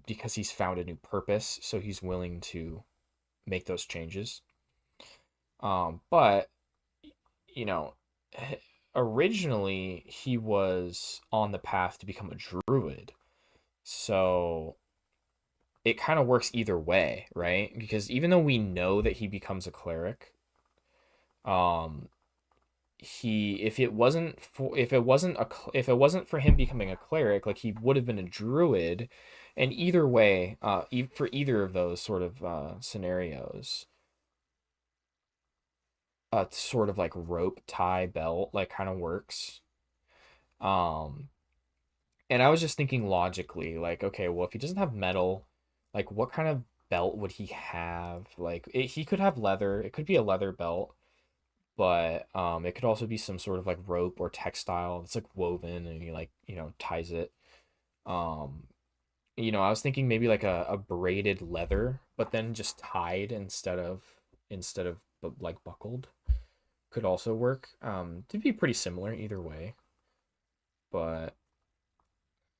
because he's found a new purpose, so he's willing to make those changes. But you know, originally he was on the path to become a druid, so it kind of works either way, right? Because even though we know that he becomes a cleric, um, he if it wasn't for him becoming a cleric, like he would have been a druid, and either way, for either of those sort of scenarios, a sort of like rope tie belt like kind of works. Um, and I was just thinking logically, like, okay, well, if he doesn't have metal, like, what kind of belt would he have? Like, he could have leather. It could be a leather belt, but it could also be some sort of like rope or textile that's like woven and he like ties it. Um, I was thinking maybe like a braided leather, but then just tied instead of like buckled could also work. To be pretty similar either way, but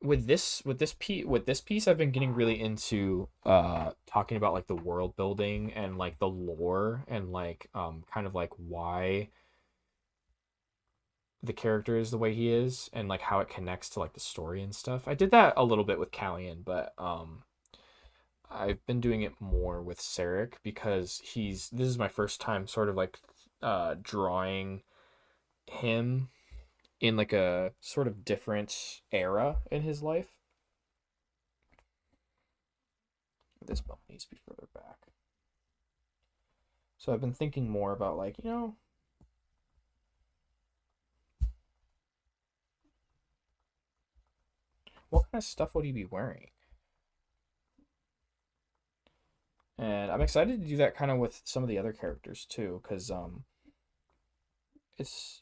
with this piece I've been getting really into talking about like the world building and like the lore and like kind of like why the character is the way he is and like how it connects to like the story and stuff. I did that a little bit with Callian, but I've been doing it more with Sarek because he's this is my first time sort of like drawing him in like a sort of different era in his life. This bone needs to be further back. So I've been thinking more about like, what kind of stuff would he be wearing? And I'm excited to do that kind of with some of the other characters too, because it's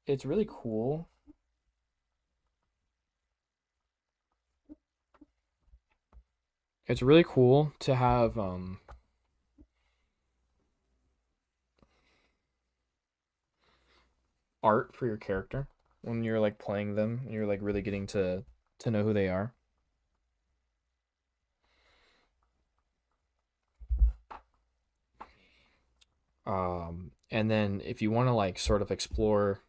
it's really cool. It's really cool to have art for your character when you're like playing them. And you're like really getting to know who they are. And then if you want to like sort of explore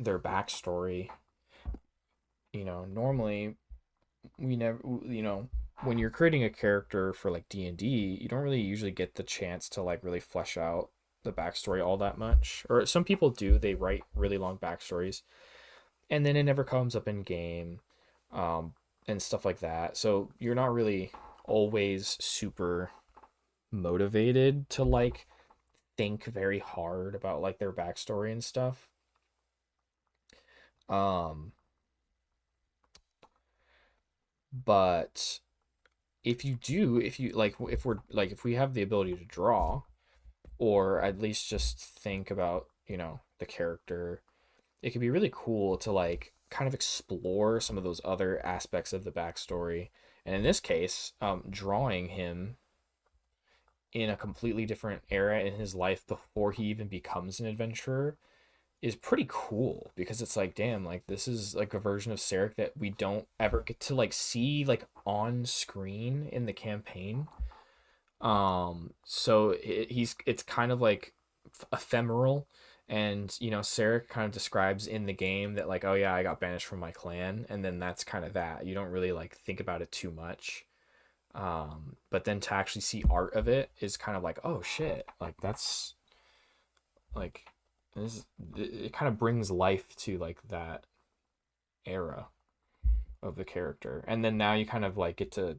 their backstory, normally we never, when you're creating a character for like D&D, you don't really usually get the chance to like really flesh out the backstory all that much. Or some people do, they write really long backstories and then it never comes up in game, um, and stuff like that. So you're not really always super motivated to like think very hard about like their backstory and stuff. Um, but if you like, if we have the ability to draw, or at least just think about, the character, it could be really cool to like kind of explore some of those other aspects of the backstory. And in this case, drawing him in a completely different era in his life before he even becomes an adventurer is pretty cool because it's like, damn, like this is like a version of Sarek that we don't ever get to like see like on screen in the campaign. So it's kind of like ephemeral And Sarek kind of describes in the game that like, oh yeah, I got banished from my clan, and then that's kind of that. You don't really like think about it too much. But then to actually see art of it is kind of like, oh shit, like that's like this. It kind of brings life to like that era of the character, and then now you kind of like get to.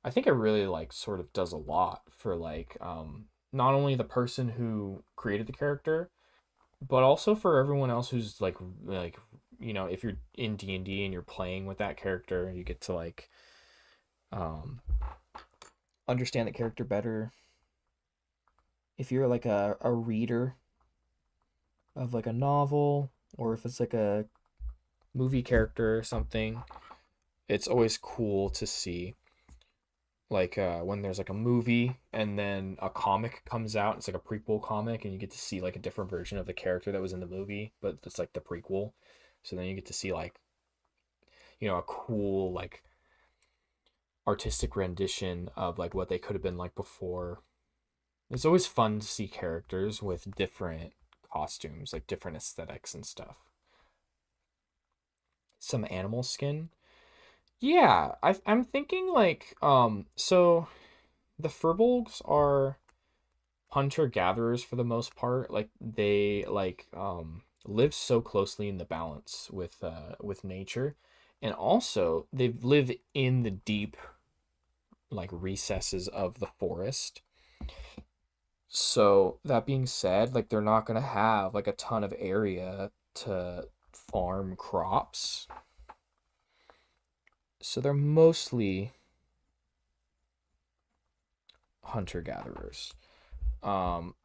I think it really like sort of does a lot for like not only the person who created the character, but also for everyone else who's like if you're in D&D and D and you're playing with that character, you get to like um understand the character better. If you're like a reader of like a novel, or if it's like a movie character or something, it's always cool to see like when there's like a movie and then a comic comes out. It's like a prequel comic, and you get to see like a different version of the character that was in the movie, but it's like the prequel. So then you get to see like a cool like artistic rendition of like what they could have been like before. It's always fun to see characters with different costumes, like different aesthetics and stuff. Some animal skin. Yeah, I'm thinking like so the Firbolgs are hunter gatherers for the most part. Like they like live so closely in the balance with nature, and also they live in the deep like recesses of the forest. So that being said, like they're not gonna have like a ton of area to farm crops. So they're mostly hunter gatherers. Um,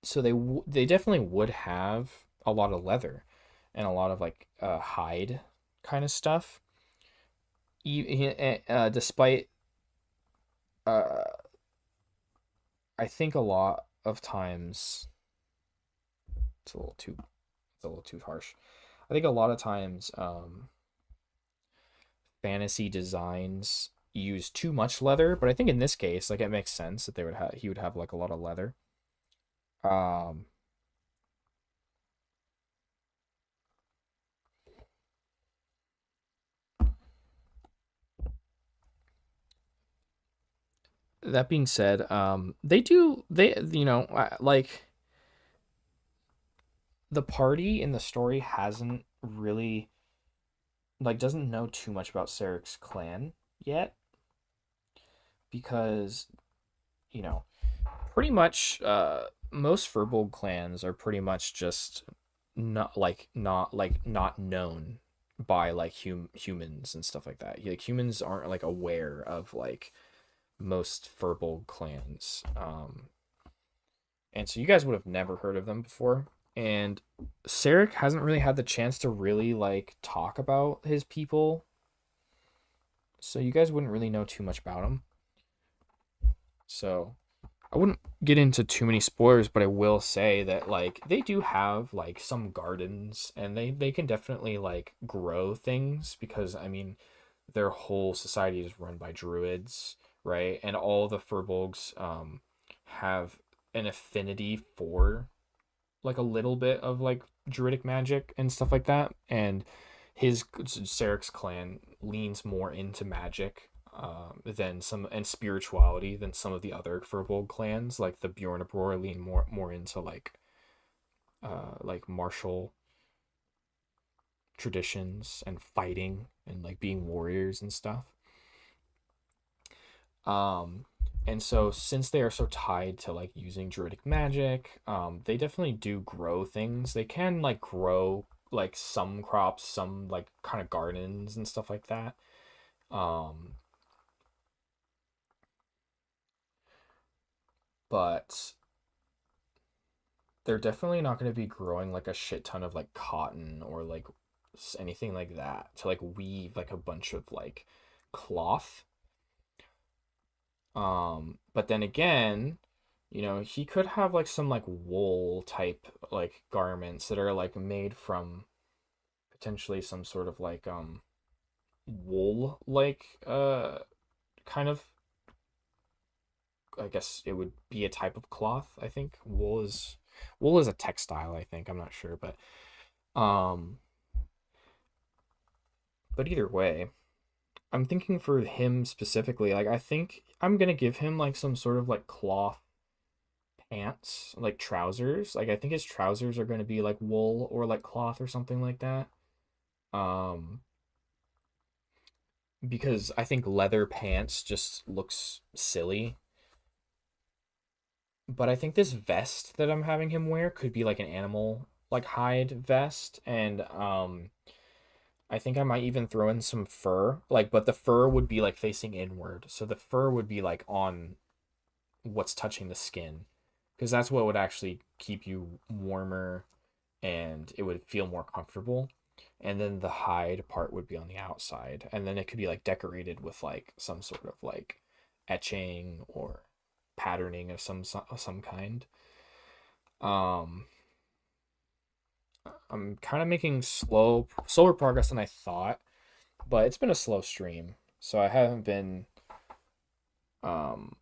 so they definitely would have a lot of leather and a lot of like hide kind of stuff. Despite uh, I think a lot of times it's a little too it's a little too harsh. I think a lot of times fantasy designs use too much leather, but I think in this case, like it makes sense that they would have he would have like a lot of leather. Um, that being said, they like the party in the story hasn't really like doesn't know too much about Sarek's clan yet because you know pretty much most Firbolg clans are pretty much just not known by like humans and stuff like that. Like humans aren't like aware of like most Firbolg clans. And so you guys would have never heard of them before. And Sarek hasn't really had the chance to really like talk about his people. So you guys wouldn't really know too much about him. So I wouldn't get into too many spoilers, but I will say that like they do have like some gardens, and they can definitely like grow things because I mean their whole society is run by druids, right? And all the Firbolgs have an affinity for like a little bit of like druidic magic and stuff like that. And his Sarek's clan leans more into magic than some and spirituality than some of the other Firbolg clans. Like the Bjornabror lean more into like martial traditions and fighting and like being warriors and stuff. Um, and so since they are so tied to like using druidic magic, they definitely do grow things. They can like grow like some crops, some like kind of gardens and stuff like that. Um, but they're definitely not going to be growing like a shit ton of like cotton or like anything like that to like weave like a bunch of like cloth. But then again, he could have like some like wool type like garments that are like made from potentially some sort of like wool like kind of I guess it would be a type of cloth. I think wool is a textile. I think I'm not sure, um, but either way, I'm thinking for him specifically. Like I think I'm gonna give him like some sort of like cloth pants, like trousers. Like I think his trousers are gonna be like wool or like cloth or something like that. Um, because I think leather pants just looks silly. But I think this vest that I'm having him wear could be like an animal like hide vest, and I think I might even throw in some fur. Like but the fur would be like facing inward. So the fur would be like on what's touching the skin, because that's what would actually keep you warmer and it would feel more comfortable. And then the hide part would be on the outside, and then it could be like decorated with like some sort of like etching or patterning of some kind. Um, I'm kind of making slower progress than I thought, but it's been a slow stream, so I haven't been um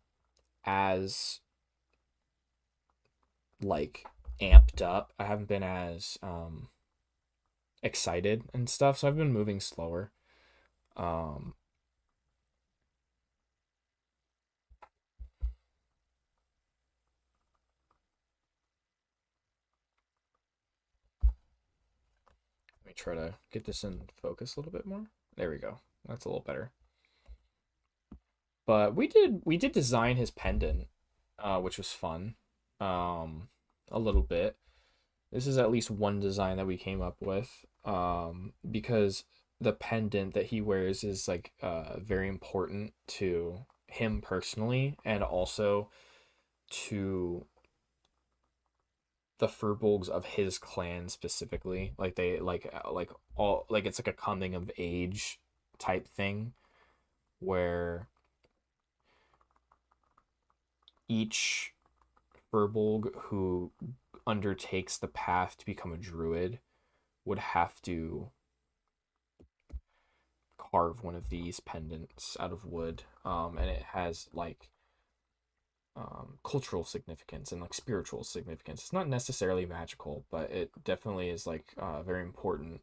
as like amped up. I haven't been as excited and stuff, so I've been moving slower. Um, Let me try to get this in focus a little bit more. There we go. That's a little better. But we did design his pendant, which was fun. A little bit. This is at least one design that we came up with. Because the pendant that he wears is like very important to him personally, and also to the Firbolgs of his clan specifically. Like they like all like it's like a coming of age type thing where each Firbolg who undertakes the path to become a druid would have to carve one of these pendants out of wood. And it has like cultural significance and like spiritual significance. It's not necessarily magical, but it definitely is like very important.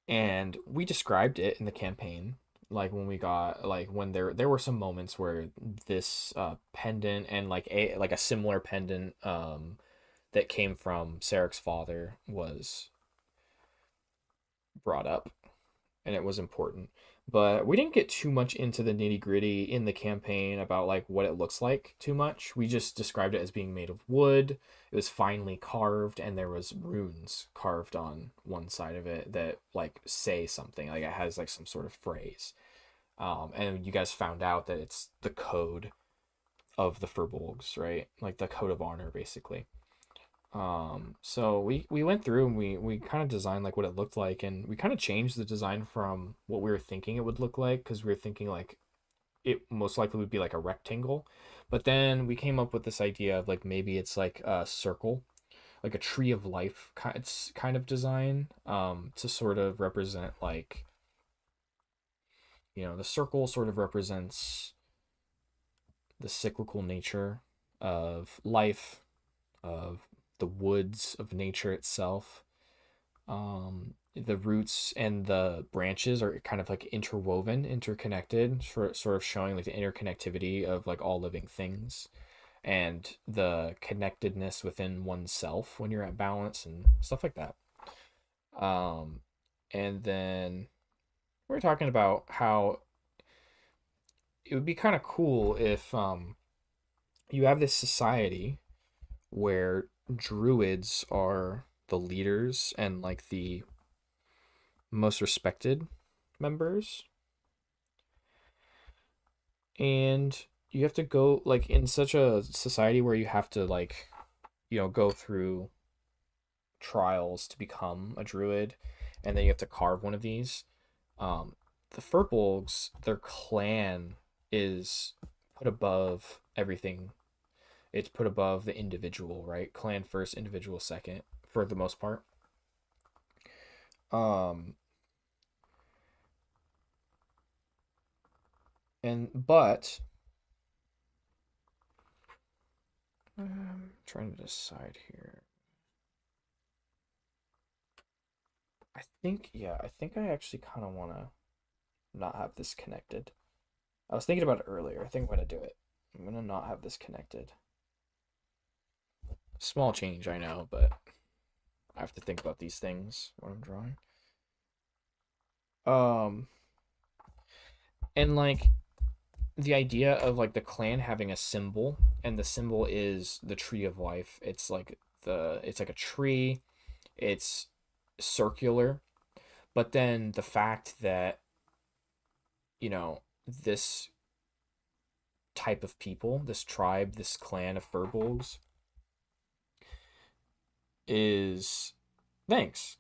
And we described it in the campaign, like when we got like when there were some moments where this pendant and like a similar pendant that came from Sarek's father was brought up, and it was important. But we didn't get too much into the nitty gritty in the campaign about like what it looks like too much. We just described it as being made of wood. It was finely carved, and there was runes carved on one side of it that like say something. Like it has like some sort of phrase. And you guys found out that it's the code of the Firbolgs, right? Like the code of honor, basically. So we went through and we kind of designed like what it looked like, and we kind of changed the design from what we were thinking it would look like, because we were thinking like it most likely would be like a rectangle, but then we came up with this idea of like maybe it's like a circle, like a tree of life kind of design, to sort of represent like, the circle sort of represents the cyclical nature of life, of the woods, of nature itself. The roots and the branches are kind of like interwoven, interconnected, sort of showing like the interconnectivity of like all living things and the connectedness within oneself when you're at balance and stuff like that. Um, and then we're talking about how it would be kind of cool if you have this society where druids are the leaders and like the most respected members, and you have to go like in such a society where you have to like go through trials to become a druid, and then you have to carve one of these. The Firbolgs, their clan is put above everything. It's put above the individual, right? Clan first, individual second, for the most part. Um, and but trying to decide here. I think I actually kind of want to not have this connected. I was thinking about it earlier. I think I'm going to do it. I'm going to not have this connected. Small change, I know, but I have to think about these things when I'm drawing. Um, and like the idea of like the clan having a symbol, and the symbol is the tree of life. It's like a tree. It's circular, but then the fact that this type of people, this tribe, this clan of Firbolgs is thanks.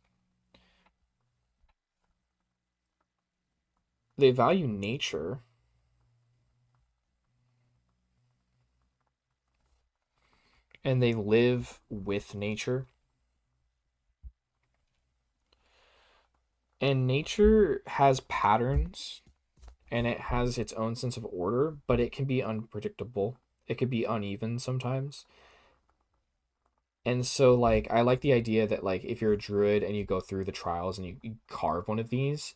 They value nature and they live with nature. And nature has patterns and it has its own sense of order, but it can be unpredictable. It could be uneven sometimes. And so like I like the idea that like if you're a druid and you go through the trials and you carve one of these,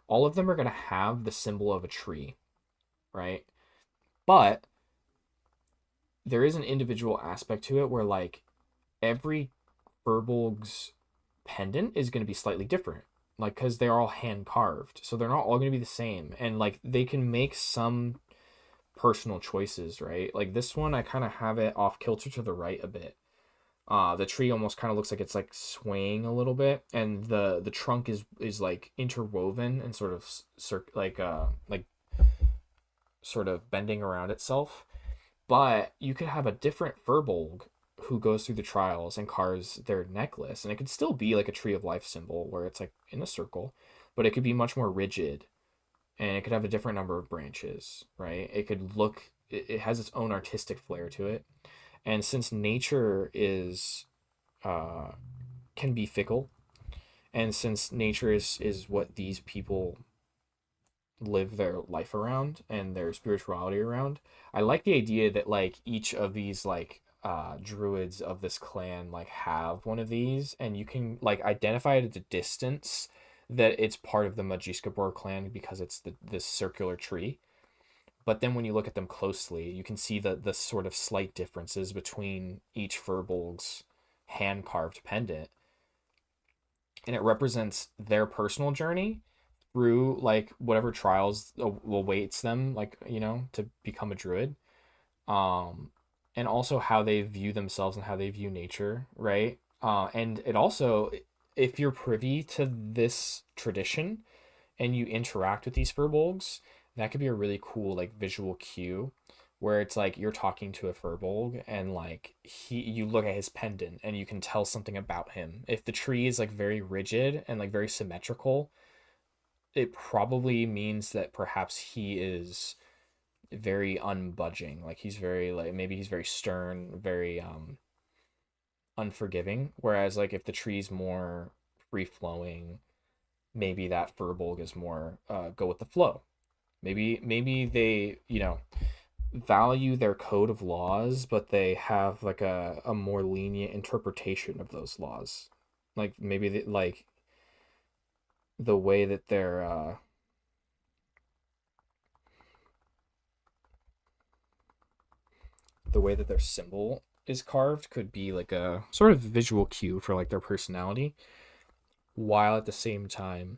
all of them are going to have the symbol of a tree, right? But there is an individual aspect to it where like every Firbolg's pendant is going to be slightly different, like because they're all hand carved, so they're not all going to be the same, and like they can make some personal choices, right? Like this one, I kind of have it off kilter to the right a bit. The tree almost kind of looks like it's like swaying a little bit, and the trunk is like interwoven and sort of like sort of bending around itself. But you could have a different Firbolg who goes through the trials and carves their necklace, and it could still be like a tree of life symbol where it's like in a circle, but it could be much more rigid, and it could have a different number of branches, right? It has its own artistic flair to it, and since nature is uh, can be fickle, and since nature is what these people live their life around and their spirituality around. I like the idea that like each of these like druids of this clan like have one of these, and you can like identify it at a distance that it's part of the Magiskabor clan because it's this circular tree. But then when you look at them closely, you can see the sort of slight differences between each Firbolg's hand carved pendant, and it represents their personal journey through like whatever trials awaits them, like to become a druid, um and also how they view themselves and how they view nature, right? And it also, if you're privy to this tradition and you interact with these Firbolgs, that could be a really cool like visual cue where it's like you're talking to a Firbolg and like you look at his pendant and you can tell something about him. If the tree is like very rigid and like very symmetrical, it probably means that perhaps he is very unbudging. Like he's very like maybe he's very stern, very unforgiving. Whereas like if the tree's more free flowing, maybe that Firbolg is more go with the flow. Maybe they, value their code of laws, but they have like a more lenient interpretation of those laws. Like maybe like the way that their symbol is carved could be like a sort of visual cue for like their personality, while at the same time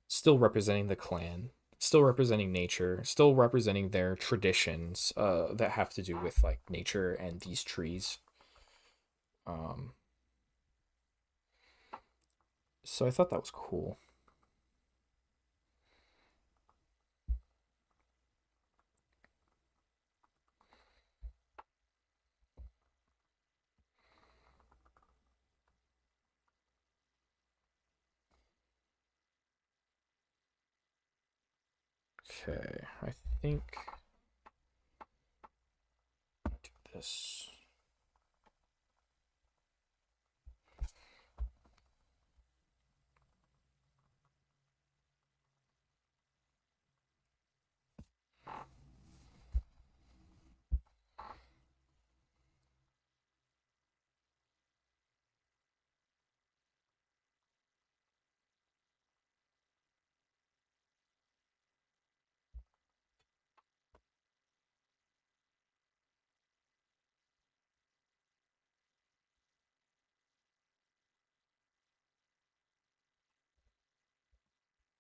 still representing the clan, still representing nature, still representing their traditions that have to do with like nature and these trees. Um, so I thought that was cool. Okay, I think do this.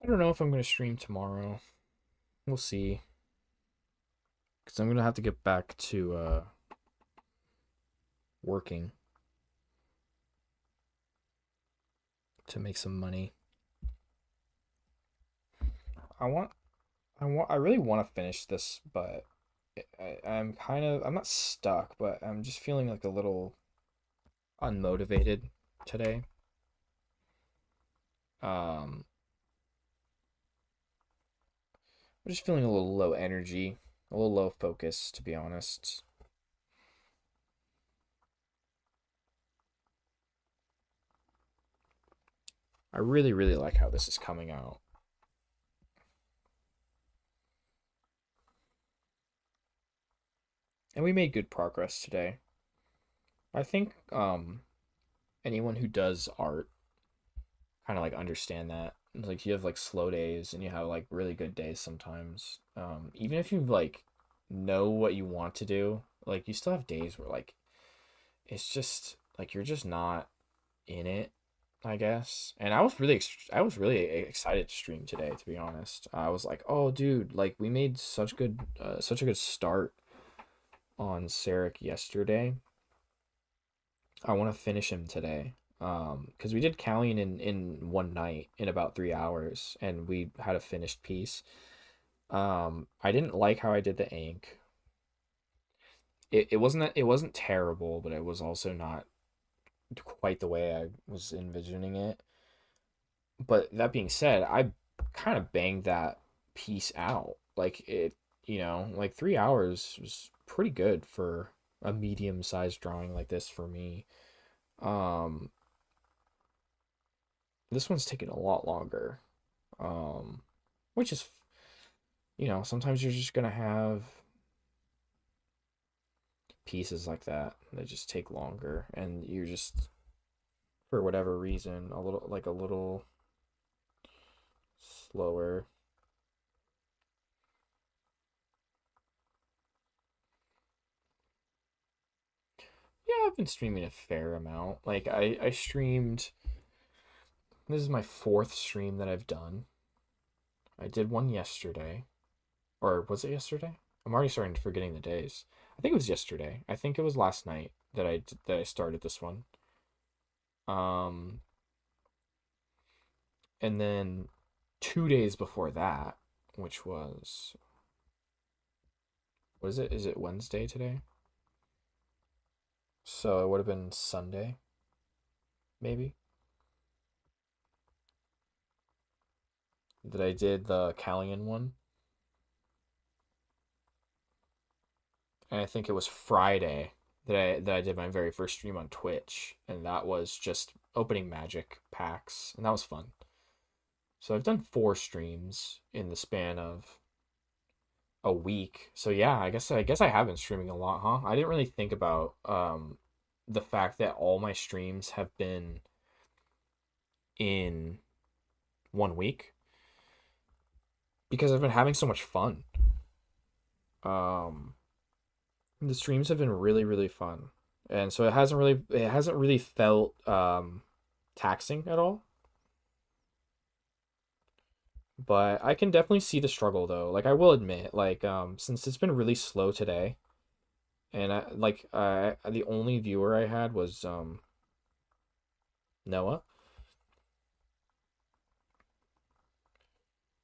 I don't know if I'm gonna stream tomorrow. We'll see. Because I'm gonna have to get back to working to make some money. I want I really want to finish this, but I'm not stuck, but I'm just feeling like a little unmotivated today. Um, I'm just feeling a little low energy, a little low focus, to be honest. I really, really like how this is coming out. And we made good progress today. I think anyone who does art kind of like understand that. It's like you have like slow days and you have like really good days sometimes. Even if you like know what you want to do, like you still have days where like it's just like you're just not in it, I guess. And I was really excited to stream today, to be honest. I was like, "Oh, dude, like we made such a good start on Sarek yesterday. I want to finish him today." Because we did Callion in one night in about 3 hours, and we had a finished piece. I didn't like how I did the ink. It wasn't terrible, but it was also not quite the way I was envisioning it. But that being said, I kind of banged that piece out. Like it, like 3 hours was pretty good for a medium-sized drawing like this for me. Um, this one's taking a lot longer. Um, which is, sometimes you're just gonna have pieces like that that just take longer, and you're just, for whatever reason, a little slower. Yeah, I've been streaming a fair amount. Like I streamed. This is my fourth stream that I've done. I did one yesterday, or was it yesterday? I'm already starting to forgetting the days. I think it was yesterday. I think it was last night that I started this one. Um, and then 2 days before that, which was what is it? Is it Wednesday today? So it would have been Sunday, maybe, that I did the Callion one. And I think it was Friday that I did my very first stream on Twitch, and that was just opening magic packs, and that was fun. So I've done 4 streams in the span of a week. So yeah, I guess I have been streaming a lot, huh? I didn't really think about the fact that all my streams have been in one week because I've been having so much fun. Um the streams have been really, really fun. And so it hasn't really felt taxing at all. But I can definitely see the struggle though. Like I will admit, like since it's been really slow today, and the only viewer I had was Noah.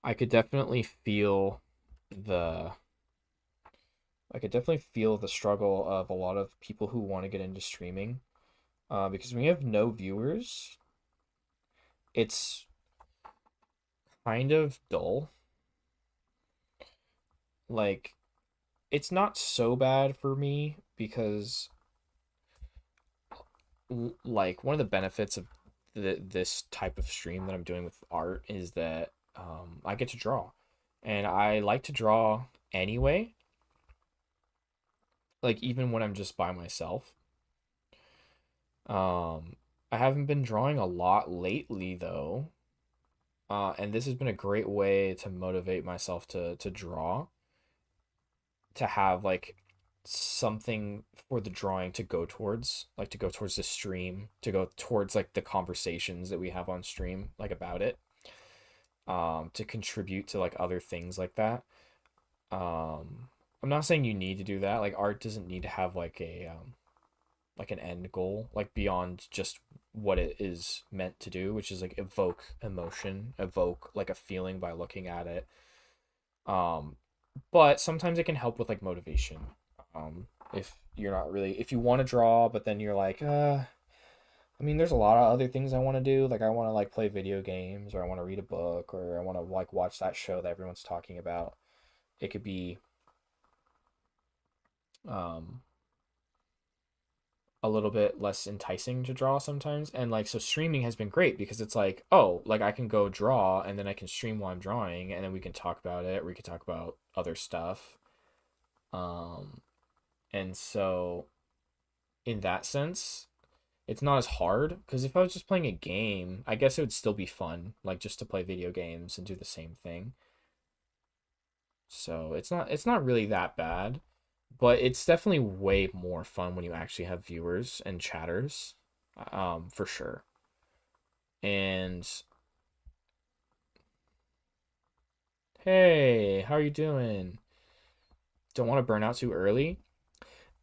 I could definitely feel the I could definitely feel the struggle of a lot of people who want to get into streaming. Because when you have no viewers, it's kind of dull. Like it's not so bad for me because like one of the benefits of this type of stream that I'm doing with art is that I get to draw, and I like to draw anyway. Like even when I'm just by myself. Um, I haven't been drawing a lot lately though, and this has been a great way to motivate myself to draw, to have like something for the drawing to go towards, like to go towards the stream, to go towards like the conversations that we have on stream, like about it. to contribute to like other things like that. I'm not saying you need to do that. Like art doesn't need to have like an end goal, like beyond just what it is meant to do, which is like evoke emotion, evoke like a feeling by looking at it. Um, but sometimes it can help with like motivation. If you're not really, if you want to draw, but then you're like, I mean, there's a lot of other things I want to do. Like I want to like play video games, or I want to read a book, or I want to like watch that show that everyone's talking about. It could be um a little bit less enticing to draw sometimes. And like so streaming has been great because it's like, oh, like I can go draw and then I can stream while I'm drawing and then we can talk about it, or we can talk about other stuff. Um and so in that sense, it's not as hard because if I was just playing a game, I guess it would still be fun, like just to play video games and do the same thing. So it's not really that bad, but it's definitely way more fun when you actually have viewers and chatters, for sure. And hey, how are you doing? Don't want to burn out too early?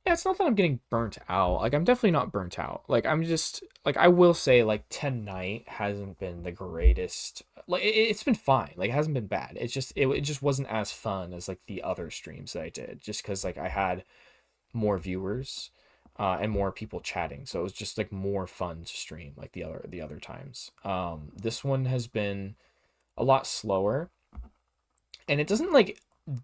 Yeah, it's not that I'm getting burnt out. Like I'm definitely not burnt out. Like I'm just like I will say like tonight hasn't been the greatest. Like it's been fine. Like it hasn't been bad. It just wasn't as fun as like the other streams that I did. Just because like I had more viewers, and more people chatting, so it was just like more fun to stream like the other times. This one has been a lot slower, and it doesn't like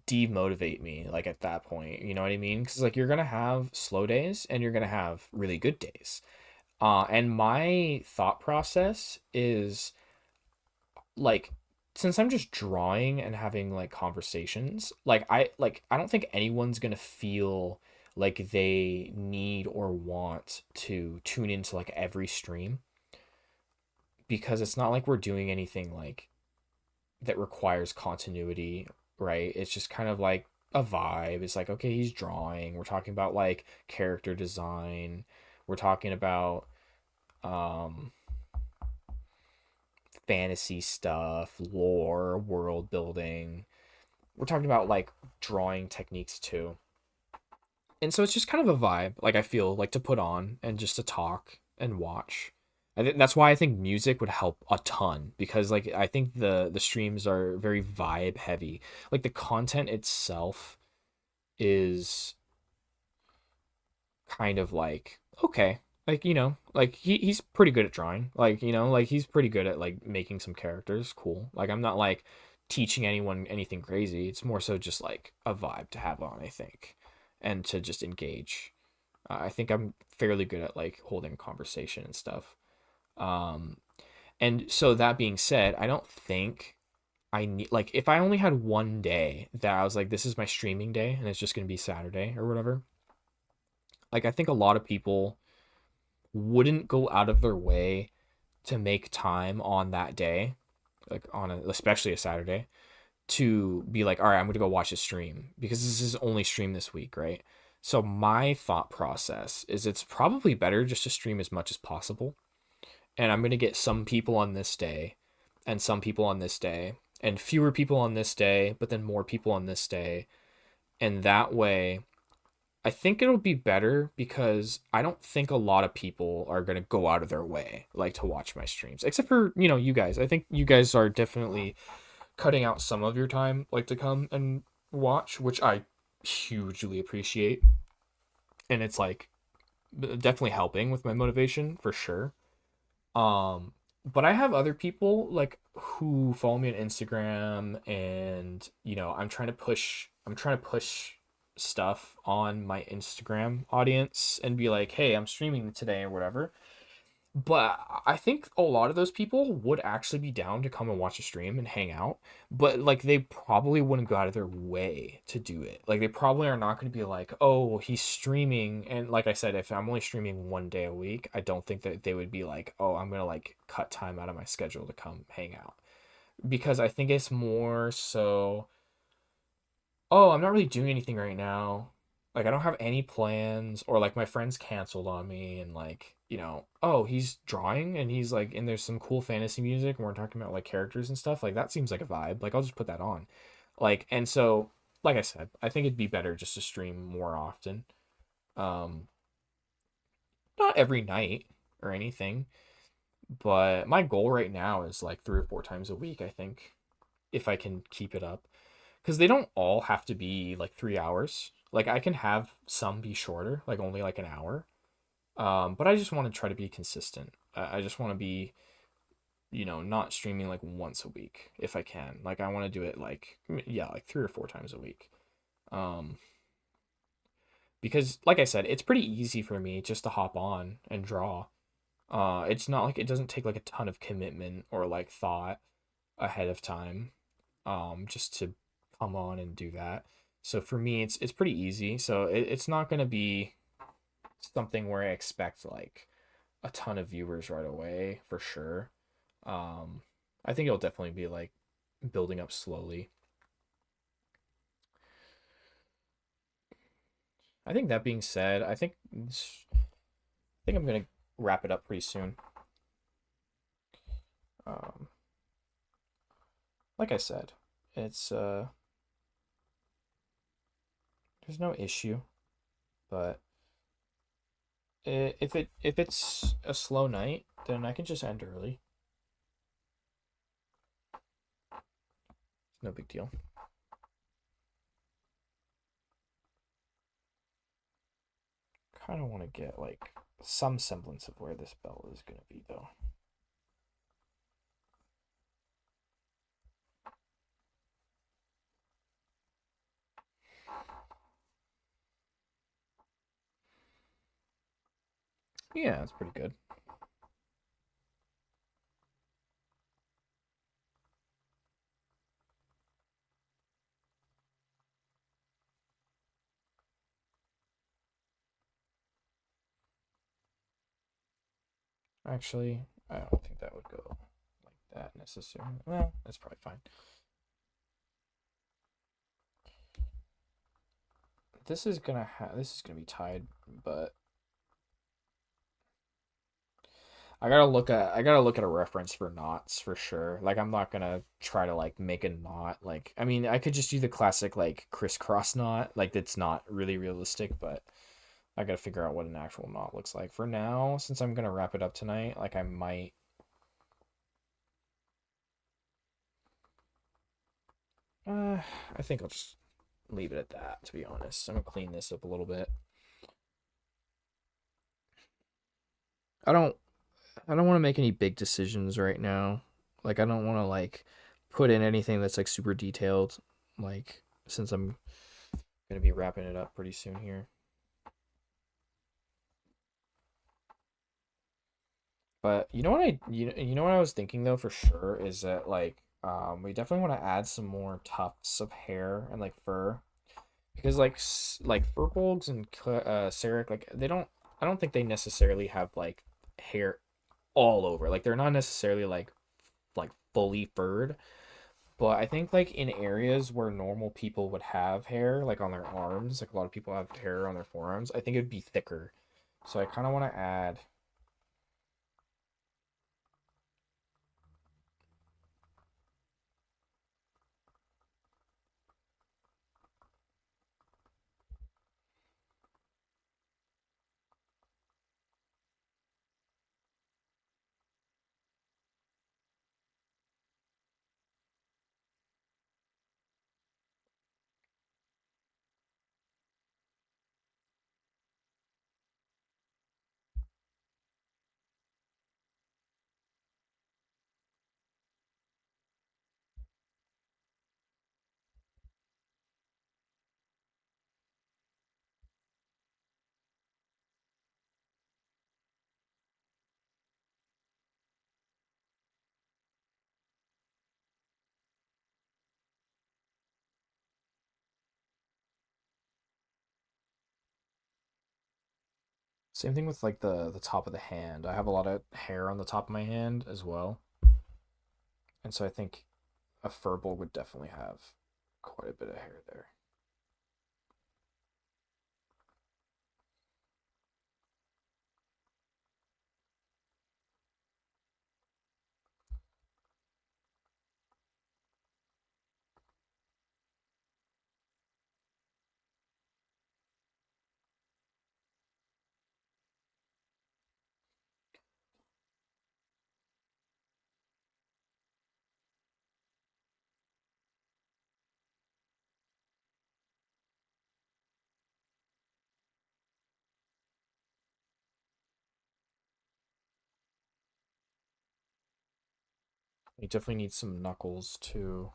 demotivate me like at that point, you know what I mean? Because like you're gonna have slow days and you're gonna have really good days, and my thought process is like, since I'm just drawing and having like conversations, like I don't think anyone's gonna feel like they need or want to tune into like every stream, because it's not like we're doing anything like that requires continuity, right? It's just kind of like a vibe. It's like, okay, he's drawing. We're talking about like character design. We're talking about um fantasy stuff, lore, world building. We're talking about like drawing techniques too. And so it's just kind of a vibe, like I feel like to put on and just to talk and watch. I think that's why I think music would help a ton, because like I think the streams are very vibe heavy. Like the content itself is kind of like okay, like like he's pretty good at drawing, like like he's pretty good at like making some characters cool. Like I'm not like teaching anyone anything crazy. It's more so just like a vibe to have on, I think, and to just engage. I think I'm fairly good at like holding a conversation and stuff. um and so that being said, I don't think I need, like, if I only had one day that I was like, this is my streaming day and it's just going to be Saturday or whatever, like I think a lot of people wouldn't go out of their way to make time on that day, like especially a Saturday, to be like, all right, I'm gonna go watch a stream because this is only stream this week, right? So my thought process is it's probably better just to stream as much as possible, and I'm gonna get some people on this day, and some people on this day, and fewer people on this day, but then more people on this day, and that way I think it'll be better because I don't think a lot of people are going to go out of their way like to watch my streams, except for, you guys. I think you guys are definitely cutting out some of your time like to come and watch, which I hugely appreciate. And it's like definitely helping with my motivation for sure. Um but I have other people like who follow me on Instagram, and I'm trying to push stuff on my Instagram audience and be like, "Hey, I'm streaming today," or whatever. But I think a lot of those people would actually be down to come and watch a stream and hang out, but like they probably wouldn't go out of their way to do it. Like they probably are not going to be like, "Oh, he's streaming." And like I said, if I'm only streaming one day a week, I don't think that they would be like, "Oh, I'm going to like cut time out of my schedule to come hang out." Because I think it's more so, "Oh, I'm not really doing anything right now. Like I don't have any plans, or like my friends canceled on me, and like, oh, he's drawing and he's like, and there's some cool fantasy music and we're talking about like characters and stuff. Like that seems like a vibe. Like I'll just put that on. Like, and so like I said, I think it'd be better just to stream more often. Um Not every night or anything, but my goal right now is like 3 or 4 times a week, I think, if I can keep it up. Because they don't all have to be like 3 hours. Like I can have some be shorter, like only like an hour. But I just want to try to be consistent. I just want to be, not streaming like once a week if I can. Like I want to do it like, yeah, like 3 or 4 times a week. Um, because like I said, it's pretty easy for me just to hop on and draw. It's not like it doesn't take like a ton of commitment or like thought ahead of time, just to come on and do that. So for me, it's pretty easy. So it's not gonna be something where I expect like a ton of viewers right away for sure. Um, I think it'll definitely be like building up slowly. I think that being said, I think I'm gonna wrap it up pretty soon. Um, like I said, it's there's no issue, but if it's a slow night, then I can just end early. No big deal. Kind of want to get like some semblance of where this bell is gonna be though. Yeah, that's pretty good. Actually, I don't think that would go like that necessarily. Well, that's probably fine. This is gonna be tied, but I gotta look at a reference for knots for sure. Like I'm not gonna try to like make a knot. Like I mean I could just do the classic like crisscross knot. Like that's not really realistic, but I gotta figure out what an actual knot looks like. For now, since I'm gonna wrap it up tonight, like I might uh I think I'll just leave it at that, to be honest. I'm gonna clean this up a little bit. I don't I don't want to make any big decisions right now. Like I don't want to like put in anything that's like super detailed, like since I'm gonna be wrapping it up pretty soon here. But you know what I was thinking though for sure is that like we definitely want to add some more tufts of hair and like fur, because like like Firbolgs and Sarek, like they don't I don't think they necessarily have like hair all over. Like they're not necessarily like fully furred. But I think like in areas where normal people would have hair, like on their arms, like a lot of people have hair on their forearms, I think it'd be thicker. So I kind of want to add. Same thing with like the top of the hand. I have a lot of hair on the top of my hand as well, and so I think a furball would definitely have quite a bit of hair there. He definitely needs some knuckles too.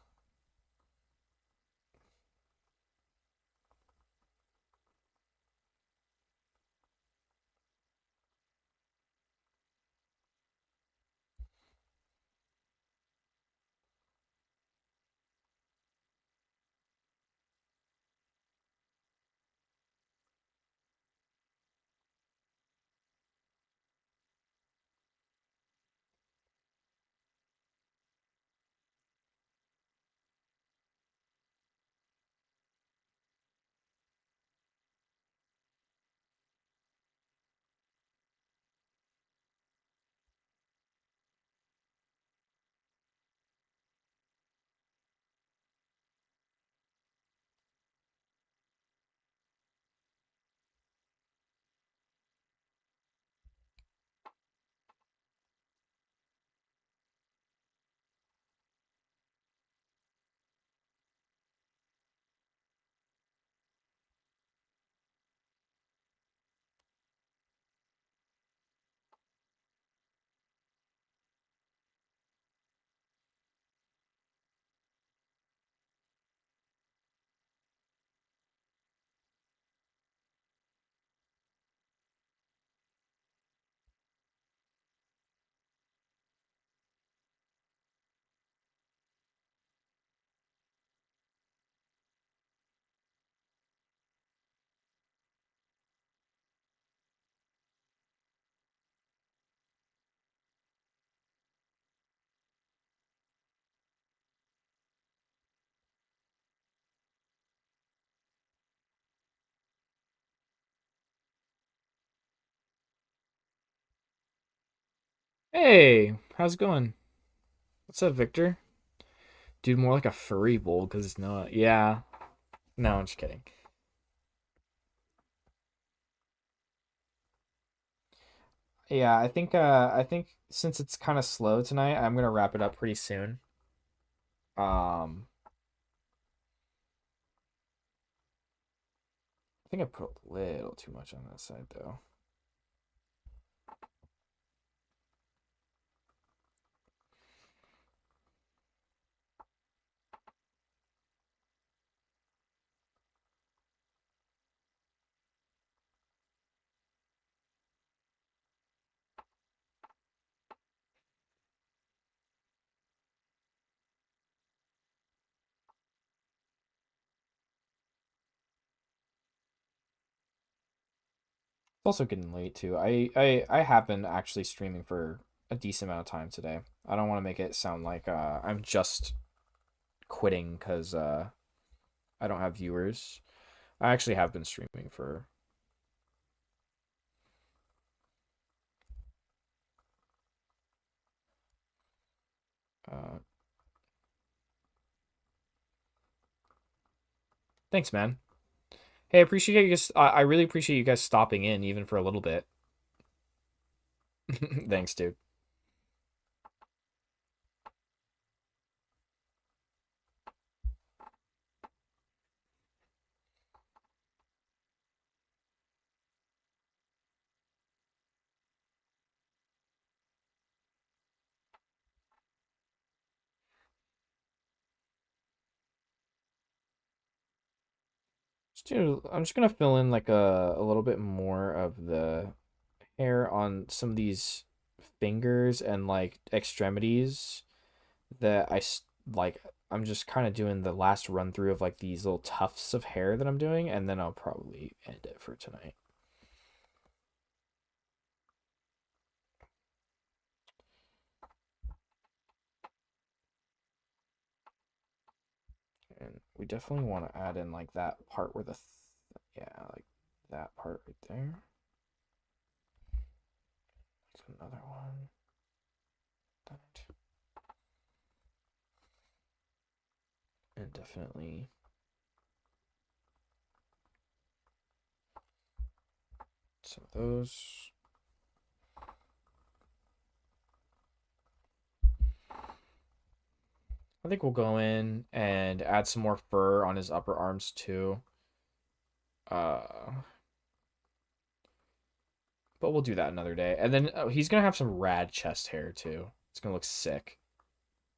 Hey, how's it going? What's up, Victor? Dude, more like a furry bowl because it's not. Yeah. No, I'm just kidding. Yeah, I think since it's kind of slow tonight, I'm gonna wrap it up pretty soon. Um, I think I put a little too much on that side though. It's also getting late too. I have been actually streaming for a decent amount of time today. I don't want to make it sound like I'm just quitting because I don't have viewers. I actually have been streaming for uh thanks, man. Hey, I appreciate you guys. I really appreciate you guys stopping in even for a little bit. Thanks, dude. I'm just gonna fill in like a little bit more of the hair on some of these fingers and like extremities that like. I'm just kind of doing the last run through of like these little tufts of hair that I'm doing, and then I'll probably end it for tonight. And we definitely want to add in like that part where yeah, like that part right there. There's another one. That. And definitely some of those. I think we'll go in and add some more fur on his upper arms too. Uh, but we'll do that another day. And then he's gonna have some rad chest hair too. It's gonna look sick.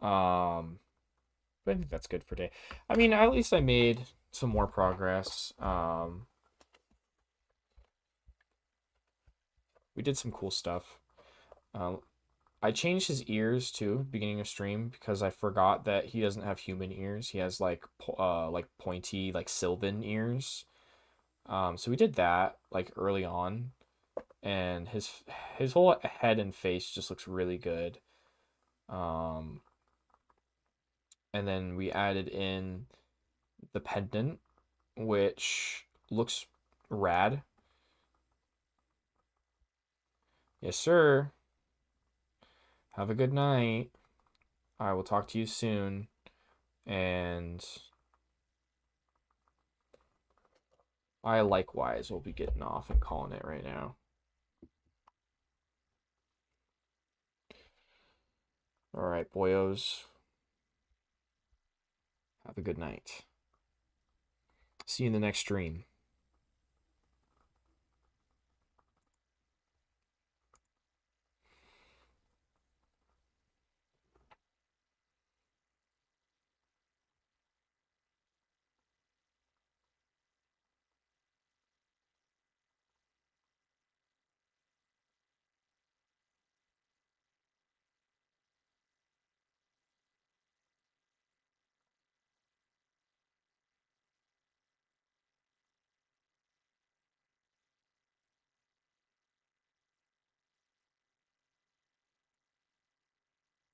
But I think that's good for day. I mean, at least I made some more progress. We did some cool stuff. Uh, I changed his ears too, beginning of stream, because I forgot that he doesn't have human ears. He has like pointy like Sylvan ears. So we did that like early on, and his whole head and face just looks really good. Um, and then we added in the pendant, which looks rad. Yes, sir. Have a good night. I will talk to you soon. And I likewise will be getting off and calling it right now. All right, boyos. Have a good night. See you in the next stream.